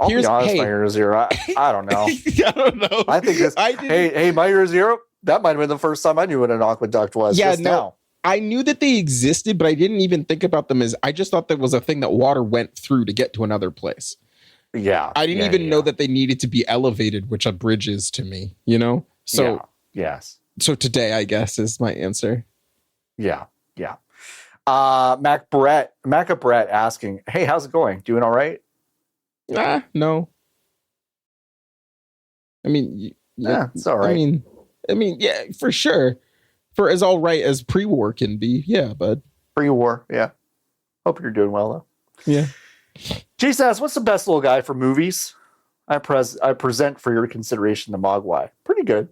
here's be honest, My Hero Zero. I don't know. I don't know. I think this. Hey, My Hero Zero. That might have been the first time I knew what an aqueduct was. Yeah, now. I knew that they existed, but I didn't even think about them as. I just thought that was a thing that water went through to get to another place. Yeah, I didn't even know that they needed to be elevated, which a bridge is to me. You know. So yes. So today, I guess, is my answer. Yeah. Maca Brett asking, hey, how's it going? Doing all right? No. I mean, yeah, it's all right. I mean, yeah, for sure. For as all right as pre-war can be, yeah, bud. Pre-war, yeah. Hope you're doing well, though. Yeah. Jason asks, what's the best little guy for movies? I present for your consideration the Mogwai. Pretty good.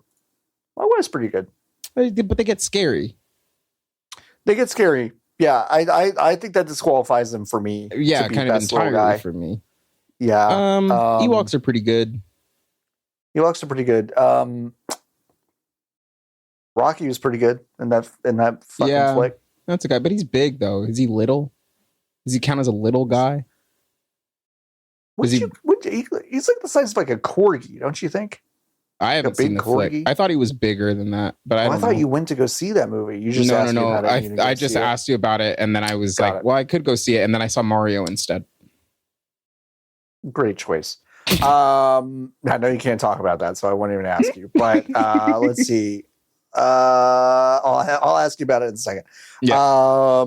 Mogwai's pretty good. But they get scary. They get scary. Yeah, I think that disqualifies them for me. Yeah, to be kind of best little entirely guy. for me. Yeah. Ewoks are pretty good. Ewoks are pretty good. Rocky was pretty good in that fucking flick. That's a guy, but he's big though. Is he little? Does he count as a little guy? He's like the size of like a corgi, don't you think? I haven't seen the flick. I thought he was bigger than that, but I thought you went to go see that movie. You just asked me about it. I just asked you about it, and then I was well, I could go see it, and then I saw Mario instead. Great choice. I know you can't talk about that, so I won't even ask you. But let's see. I'll ask you about it in a second. Yeah.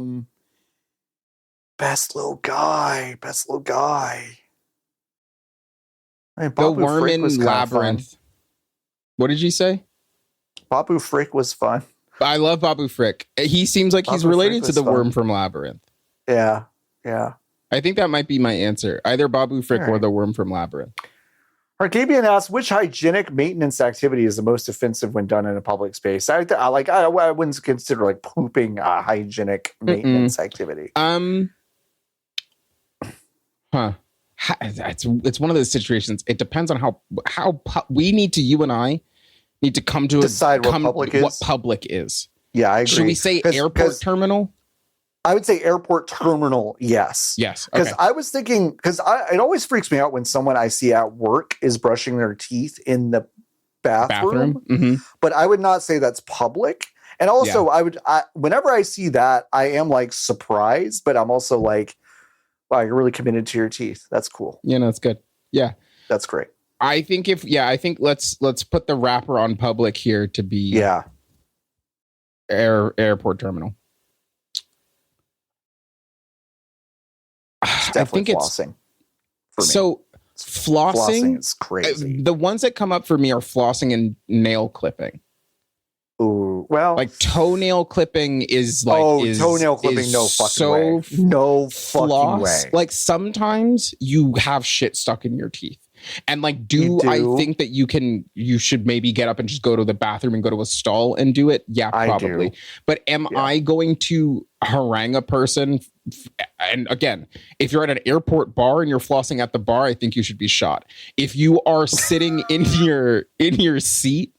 Best little guy. I mean, the Worm in Labyrinth. What did you say? Babu Frick was fun. I love Babu Frick. He seems like he's related to the Worm from Labyrinth. Yeah. I think that might be my answer. Either Babu Frick or the Worm from Labyrinth. Arcabian asks, which hygienic maintenance activity is the most offensive when done in a public space? I wouldn't consider like pooping a hygienic maintenance activity. It's one of those situations. It depends on how you and I need to come to decide what public is. Yeah, I agree. Should we say airport terminal? I would say airport terminal. Yes. Because I was thinking, it always freaks me out when someone I see at work is brushing their teeth in the bathroom. Mm-hmm. But I would not say that's public. And also, whenever I see that, I am like surprised, but I'm also like, wow, you're really committed to your teeth. That's cool. Yeah, no, that's good. Yeah, that's great. I think let's put the wrapper on public here to be airport terminal. I think flossing. Flossing is crazy. The ones that come up for me are flossing and nail clipping. Ooh, well, like toenail clipping is like toenail clipping, no fucking way. No fucking way. Like sometimes you have shit stuck in your teeth. And like, I think that you should maybe get up and just go to the bathroom and go to a stall and do it? Yeah, probably. But am I going to harangue a person? And again, if you're at an airport bar and you're flossing at the bar, I think you should be shot. If you are sitting in your seat,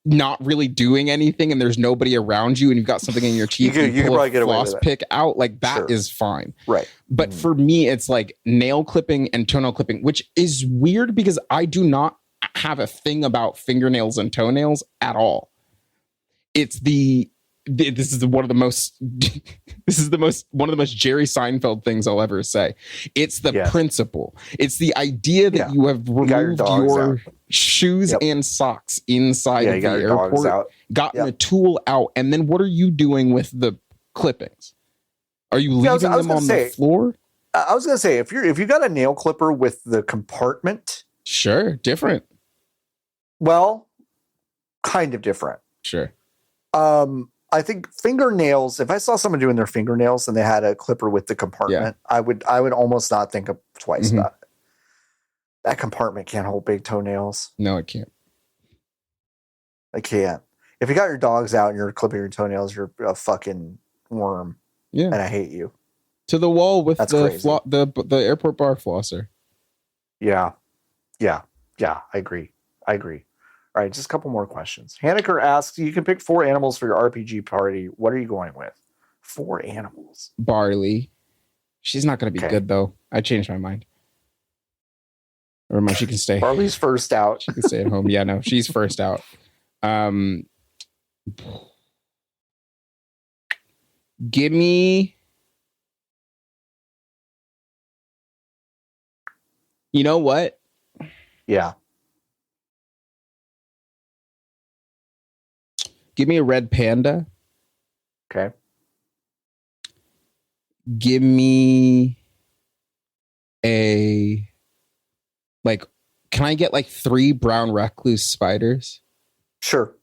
not really doing anything, and there's nobody around you, and you've got something in your teeth, you can probably get a floss pick out, like that is fine. Right. But for me, it's like nail clipping and toenail clipping, which is weird because I do not have a thing about fingernails and toenails at all. This is one of the most Jerry Seinfeld things I'll ever say. It's the principle. It's the idea that you have removed your shoes and socks inside of the airport, gotten a tool out, and then what are you doing with the clippings? Are you leaving them on the floor? I was gonna say if you got a nail clipper with the compartment, sure, different. Well, kind of different. Sure. I think fingernails, if I saw someone doing their fingernails and they had a clipper with the compartment, I would almost not think of twice about it. That compartment can't hold big toenails. No, it can't. I can't. If you got your dogs out and you're clipping your toenails, you're a fucking worm. Yeah. And I hate you. To the wall with That's the airport bar flosser. Yeah. I agree. All right, just a couple more questions. Haneker asks, you can pick 4 animals for your RPG party. What are you going with? 4 animals. Barley. She's not going to be good, though. I changed my mind. Or mind, she can stay. Barley's first out. She can stay at home. Yeah, no, she's first out. Give me... You know what? Yeah. Give me a red panda. Okay. Give me a... Like, can I get like 3 brown recluse spiders? Sure.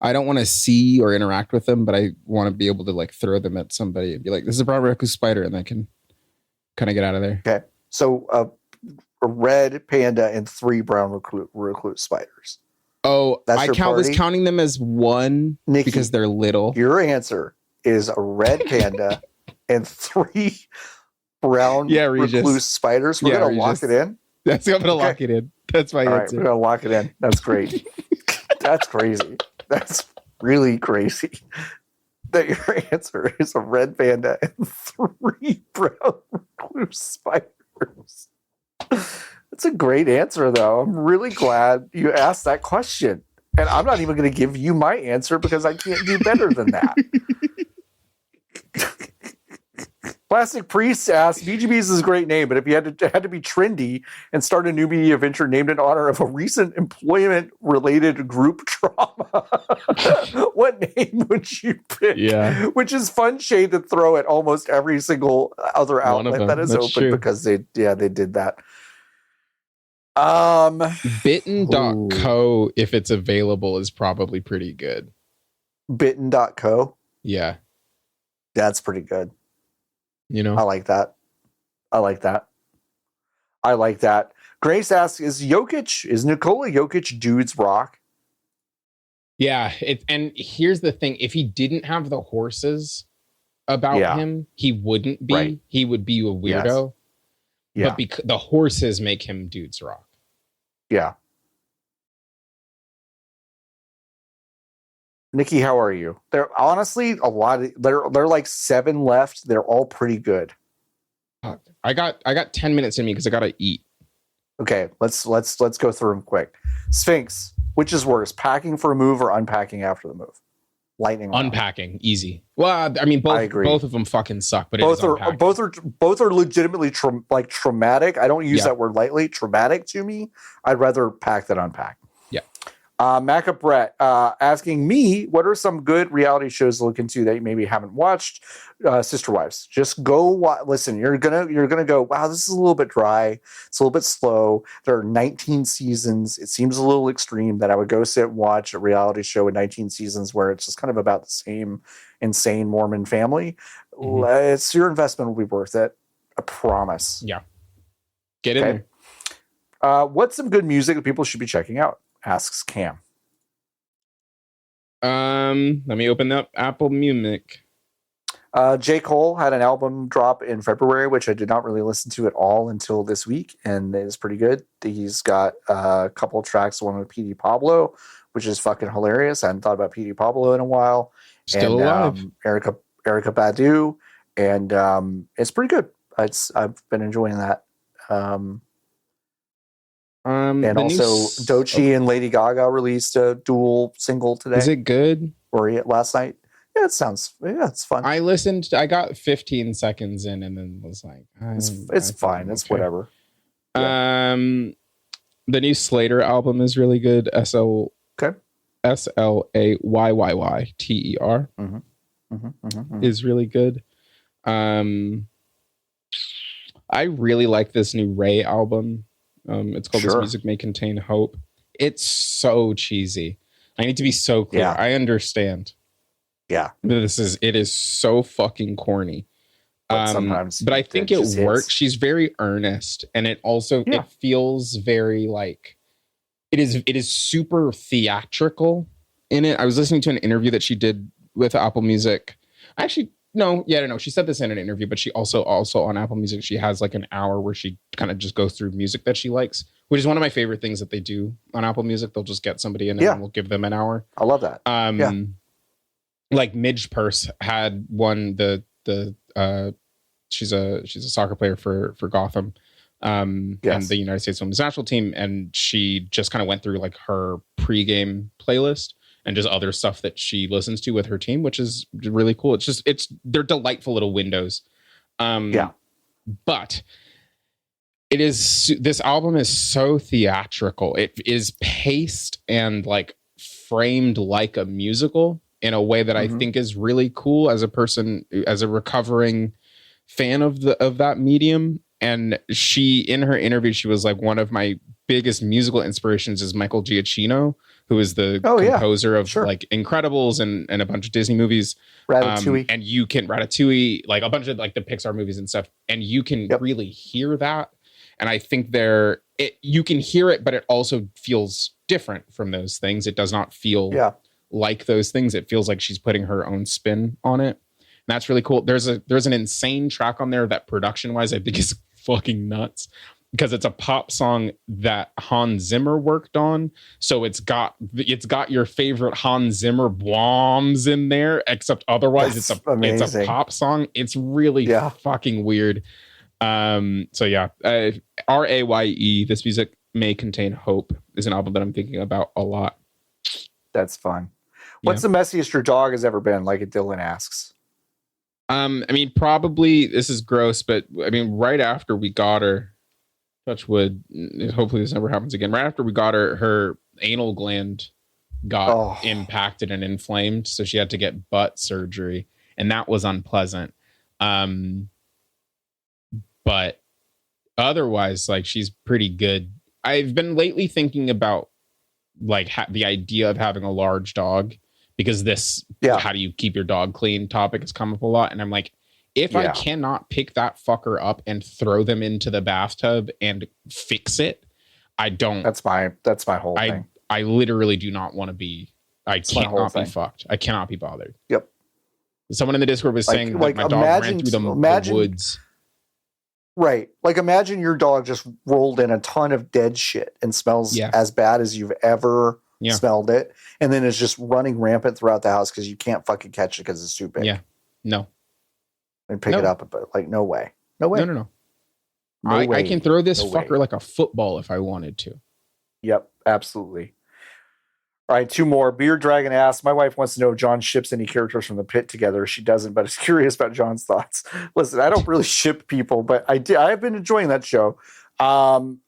I don't want to see or interact with them, but I want to be able to like throw them at somebody and be like, this is a brown recluse spider, and I can kind of get out of there. Okay. So a red panda and 3 brown recluse spiders. Oh, I was counting them as 1 Niki, because they're little. Your answer is a red panda and 3 brown recluse spiders. We're going to lock it in. I'm going to lock it in. That's my answer. All right, we're going to lock it in. That's great. That's crazy. That's really crazy. That your answer is a red panda and 3 brown recluse spiders. That's a great answer, though. I'm really glad you asked that question. And I'm not even going to give you my answer because I can't do better than that. Plastic Priest asks, BGBs is a great name, but if you had to be trendy and start a new media venture named in honor of a recent employment-related group trauma, what name would you pick? Yeah. Which is fun shade to throw at almost every single other outlet that is That's open true. because they did that. Bitten.co, if it's available, is probably pretty good. Bitten.co? Yeah. That's pretty good. You know, I like that. Grace asks, is Nikola Jokic dude's rock? Yeah. And here's the thing. If he didn't have the horses about him, he wouldn't be. Right. He would be a weirdo. Yes. Yeah. But because the horses make him dude's rock. Yeah. Niki, how are you? There honestly a lot of there are like 7 left. They're all pretty good. I got 10 minutes in me because I gotta eat. Okay, let's go through them quick. Sphinx, which is worse, packing for a move or unpacking after the move? Lightning round. Unpacking, easy. Well, I mean, both of them fucking suck, but both are legitimately traumatic. I don't use that word lightly. Traumatic to me. I'd rather pack than unpack. Yeah. Maca Brett asking me, what are some good reality shows to look into that you maybe haven't watched? Sister Wives. Just go listen. You're gonna go, wow, this is a little bit dry. It's a little bit slow. There are 19 seasons. It seems a little extreme that I would go sit and watch a reality show with 19 seasons where it's just kind of about the same insane Mormon family. Mm-hmm. Your investment will be worth it. I promise. Yeah. Get in there. What's some good music that people should be checking out? Asks Cam. Let me open up Apple Music. J. Cole had an album drop in February, which I did not really listen to at all until this week, and it is pretty good. He's got a couple of tracks, one with P.D. Pablo, which is fucking hilarious. I hadn't thought about P.D. Pablo in a while. Still alive. Erykah Badu, and it's pretty good. I've been enjoying that. And also Doechii and Lady Gaga released a dual single today. Is it good? Or last night? Yeah, it's fun. I listened. I got 15 seconds in and then was like, it's fine. It's whatever. Yeah. The new Slater album is really good. SLAYYYTER. Is really good. I really like this new Ray album. It's called This Music May Contain Hope. It's so cheesy. I need to be so clear. Yeah. I understand. Yeah. It is so fucking corny. But I think it works. She's very earnest, and it also it feels very like It is super theatrical in it. I was listening to an interview that she did with Apple Music. Actually, no. She said this in an interview, but she also on Apple Music, she has like an hour where she kind of just goes through music that she likes, which is one of my favorite things that they do on Apple Music. They'll just get somebody in and we'll give them an hour. I love that. Like Midge Purse had one. She's a soccer player for Gotham, and the United States Women's National Team, and she just kind of went through like her pregame playlist and just other stuff that she listens to with her team, which is really cool. They're delightful little windows. But this album is so theatrical. It is paced and like framed like a musical in a way that I think is really cool as a recovering fan of that medium. And she, in her interview, she was like, one of my biggest musical inspirations is Michael Giacchino, who is the composer of like Incredibles and a bunch of Disney movies. Ratatouille. And you can Ratatouille, like a bunch of like the Pixar movies and stuff. And you can really hear that. And I think you can hear it, but it also feels different from those things. It does not feel like those things. It feels like she's putting her own spin on it. And that's really cool. There's an insane track on there that production wise I think is fucking nuts, because it's a pop song that Hans Zimmer worked on. So it's got your favorite Hans Zimmer bombs in there, except otherwise it's a pop song. It's really fucking weird. Raye, This Music May Contain Hope is an album that I'm thinking about a lot. That's fun. What's the messiest your dog has ever been? Like Dylan asks. I mean, probably this is gross, but I mean, right after we got her, touch wood, hopefully this never happens again. Right after we got her anal gland got impacted and inflamed, so she had to get butt surgery, and that was unpleasant. But otherwise, like, she's pretty good. I've been lately thinking about like the idea of having a large dog, because this how do you keep your dog clean topic has come up a lot. And I'm like, if I cannot pick that fucker up and throw them into the bathtub and fix it, I don't. That's my whole thing. I literally do not want to be. I cannot be fucked. I cannot be bothered. Yep. Someone in the Discord was saying like my dog ran through the woods. Right. Like imagine your dog just rolled in a ton of dead shit and smells as bad as you've ever smelled it. And then it's just running rampant throughout the house because you can't fucking catch it because it's too big. Yeah. No. And pick it up, but like, no way. No way. No. I can throw this fucker like a football if I wanted to. Yep. Absolutely. All right, 2 more. Beard Dragon asks, my wife wants to know if John ships any characters from the pit together. She doesn't, but is curious about John's thoughts. Listen, I don't really ship people, but I've been enjoying that show. Everyone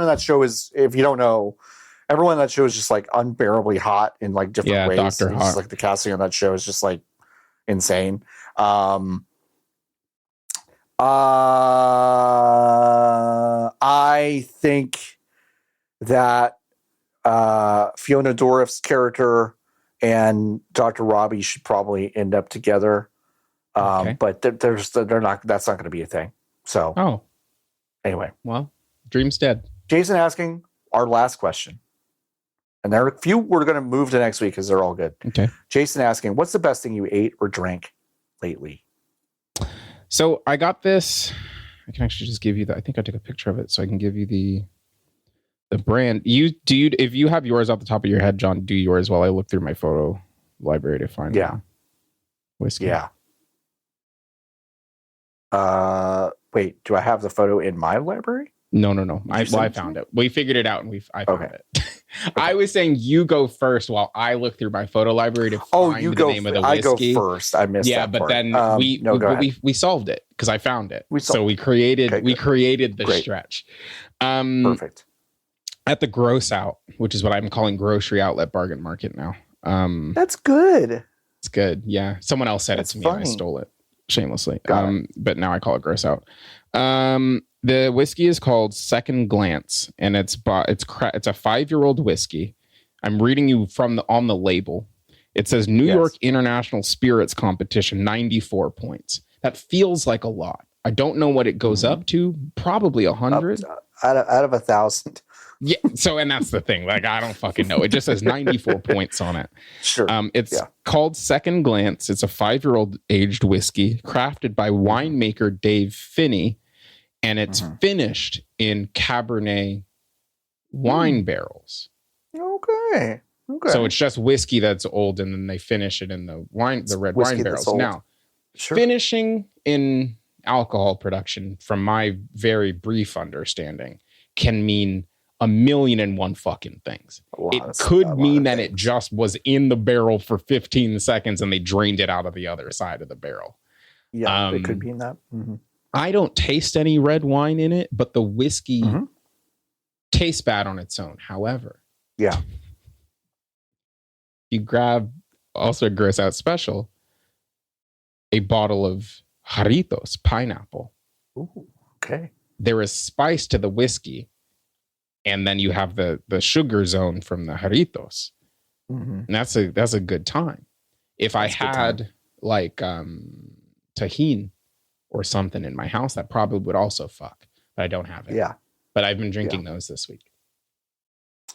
in that show is, if you don't know, everyone in that show is just like unbearably hot in like different ways. Dr. Hot. Just, like the casting on that show is just like insane. I think that Fiona Dourif's character and Dr. Robbie should probably end up together. But they're not, that's not going to be a thing. So, anyway. Well, dream's dead. Jason asking our last question. And there are a few we're going to move to next week because they're all good. Okay. Jason asking, what's the best thing you ate or drank lately? So I got this. I can actually just give you I think I took a picture of it so I can give you the brand. If you have yours off the top of your head, John, do yours while I look through my photo library to find whiskey. Yeah. Wait, do I have the photo in my library? No. I found it. We figured it out and I found it. I was saying you go first while I look through my photo library to find the name of the whiskey. I go first. I missed that part. Then we solved it because I found it. We created the stretch. Perfect. At the Gross Out, which is what I'm calling Grocery Outlet Bargain Market now. That's good. It's good. Yeah. Someone else said it to me and I stole it shamelessly. But now I call it Gross Out. The whiskey is called Second Glance, and it's a 5-year-old whiskey. I'm reading you on the label. It says New York International Spirits Competition, 94 points. That feels like a lot. I don't know what it goes up to. Probably 100. out of 1,000. Yeah. So, and that's the thing. Like, I don't fucking know. It just says 94 points on it. Sure. It's called Second Glance. It's a 5-year-old aged whiskey crafted by winemaker Dave Finney, and it's finished in Cabernet wine barrels. Okay. So it's just whiskey that's old, and then they finish it in the red wine barrels. Now, finishing in alcohol production, from my very brief understanding, can mean 1,000,001 fucking things. It could mean that it just was in the barrel for 15 seconds and they drained it out of the other side of the barrel. Yeah, it could mean that. I don't taste any red wine in it, but the whiskey tastes bad on its own. However, you grab, also a gross out special, a bottle of Jarritos pineapple. Ooh, okay. There is spice to the whiskey, and then you have the sugar zone from the Jarritos. And that's a good time. If I had like tahini or something in my house, that probably would also fuck. But I don't have it. Yeah. But I've been drinking those this week.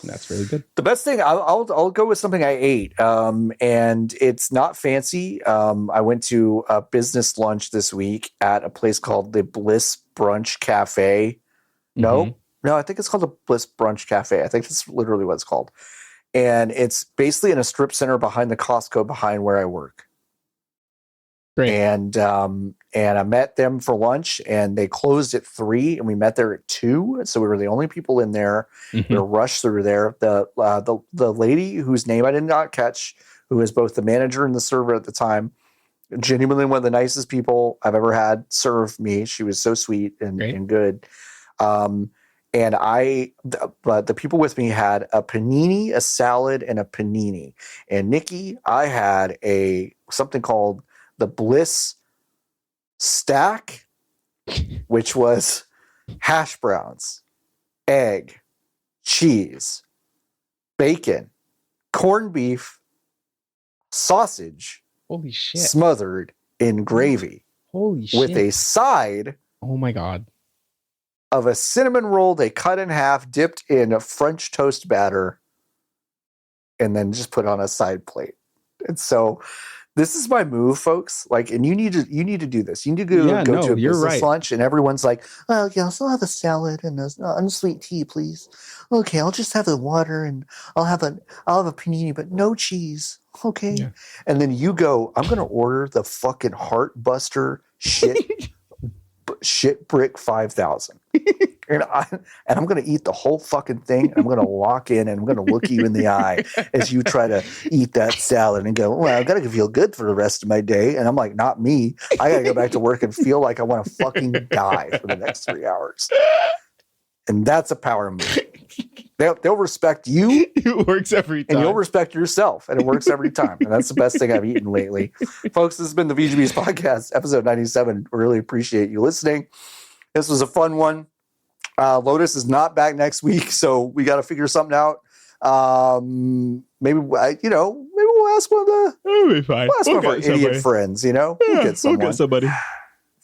And that's really good. The best thing, I'll go with something I ate, and it's not fancy. I went to a business lunch this week at a place called the Bliss Brunch Cafe. No, I think it's called the Bliss Brunch Cafe. I think that's literally what it's called. And it's basically in a strip center behind the Costco behind where I work. Great. And I met them for lunch, and they closed at 3:00, and we met there at 2:00. So we were the only people in there. We were rushed through there. The lady whose name I did not catch, who was both the manager and the server at the time, genuinely one of the nicest people I've ever had serve me. She was so sweet and good. But the people with me had a panini, a salad, and a panini. And Niki, I had something called the Bliss Stack, which was hash browns, egg, cheese, bacon, corned beef, sausage, holy shit, smothered in gravy. Holy shit. With a side, oh my God, of a cinnamon roll they cut in half, dipped in a French toast batter, and then just put on a side plate. And so this is my move, folks. Like, and you need to do this. You need to go to a business lunch, and everyone's like, "Oh, yeah, I'll have a salad and an unsweet tea, please." Okay, I'll just have the water, and I'll have a panini, but no cheese. Okay, and then you go, "I'm gonna order the fucking Heartbuster shit brick 5,000." And I'm going to eat the whole fucking thing. And I'm going to walk in and I'm going to look you in the eye as you try to eat that salad and go, "Well, I've got to feel good for the rest of my day." And I'm like, "Not me. I got to go back to work and feel like I want to fucking die for the next 3 hours." And that's a power move. They'll respect you. It works every time. And you'll respect yourself. And it works every time. And that's the best thing I've eaten lately. Folks, this has been the VGB's podcast, episode 97. We really appreciate you listening. This was a fun one. Lotus is not back next week, so we got to figure something out. Maybe we'll ask one of the. It'll be fine. We'll ask one of our idiot friends. We'll get someone. We'll get somebody.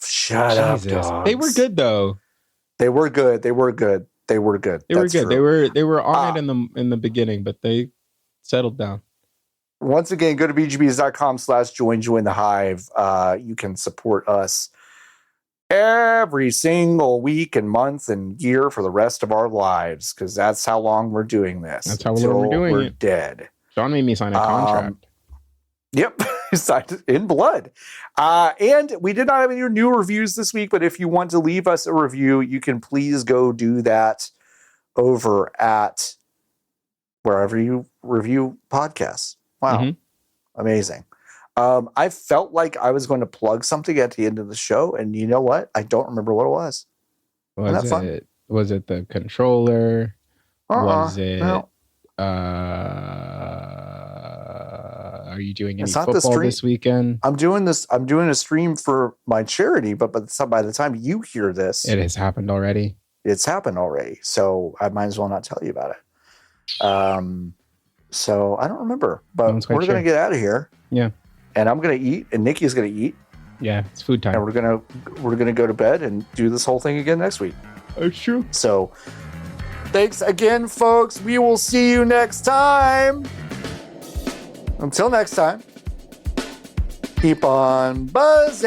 Shut up, dogs. They were good though. They were good. They were good. They were good. They were on it in the beginning, but they settled down. Once again, go to bgbs.com/join the hive. You can support us every single week and month and year for the rest of our lives, because that's how long we're doing this. That's how long we're doing we're it. Dead. John made me sign a contract. Yep, signed it in blood. And we did not have any new reviews this week, but if you want to leave us a review, you can please go do that over at wherever you review podcasts. Wow. Amazing. I felt like I was going to plug something at the end of the show, and you know what? I don't remember what it was. Was it the controller? Was it? No. Are you doing any football this weekend? I'm doing a stream for my charity, but by the time you hear this, it has happened already. It's happened already, so I might as well not tell you about it. So I don't remember, but we're going to get out of here. Yeah. And I'm going to eat, and Nikki's going to eat. Yeah, it's food time. And we're gonna go to bed and do this whole thing again next week. That's true. So thanks again, folks. We will see you next time. Until next time, keep on buzzing.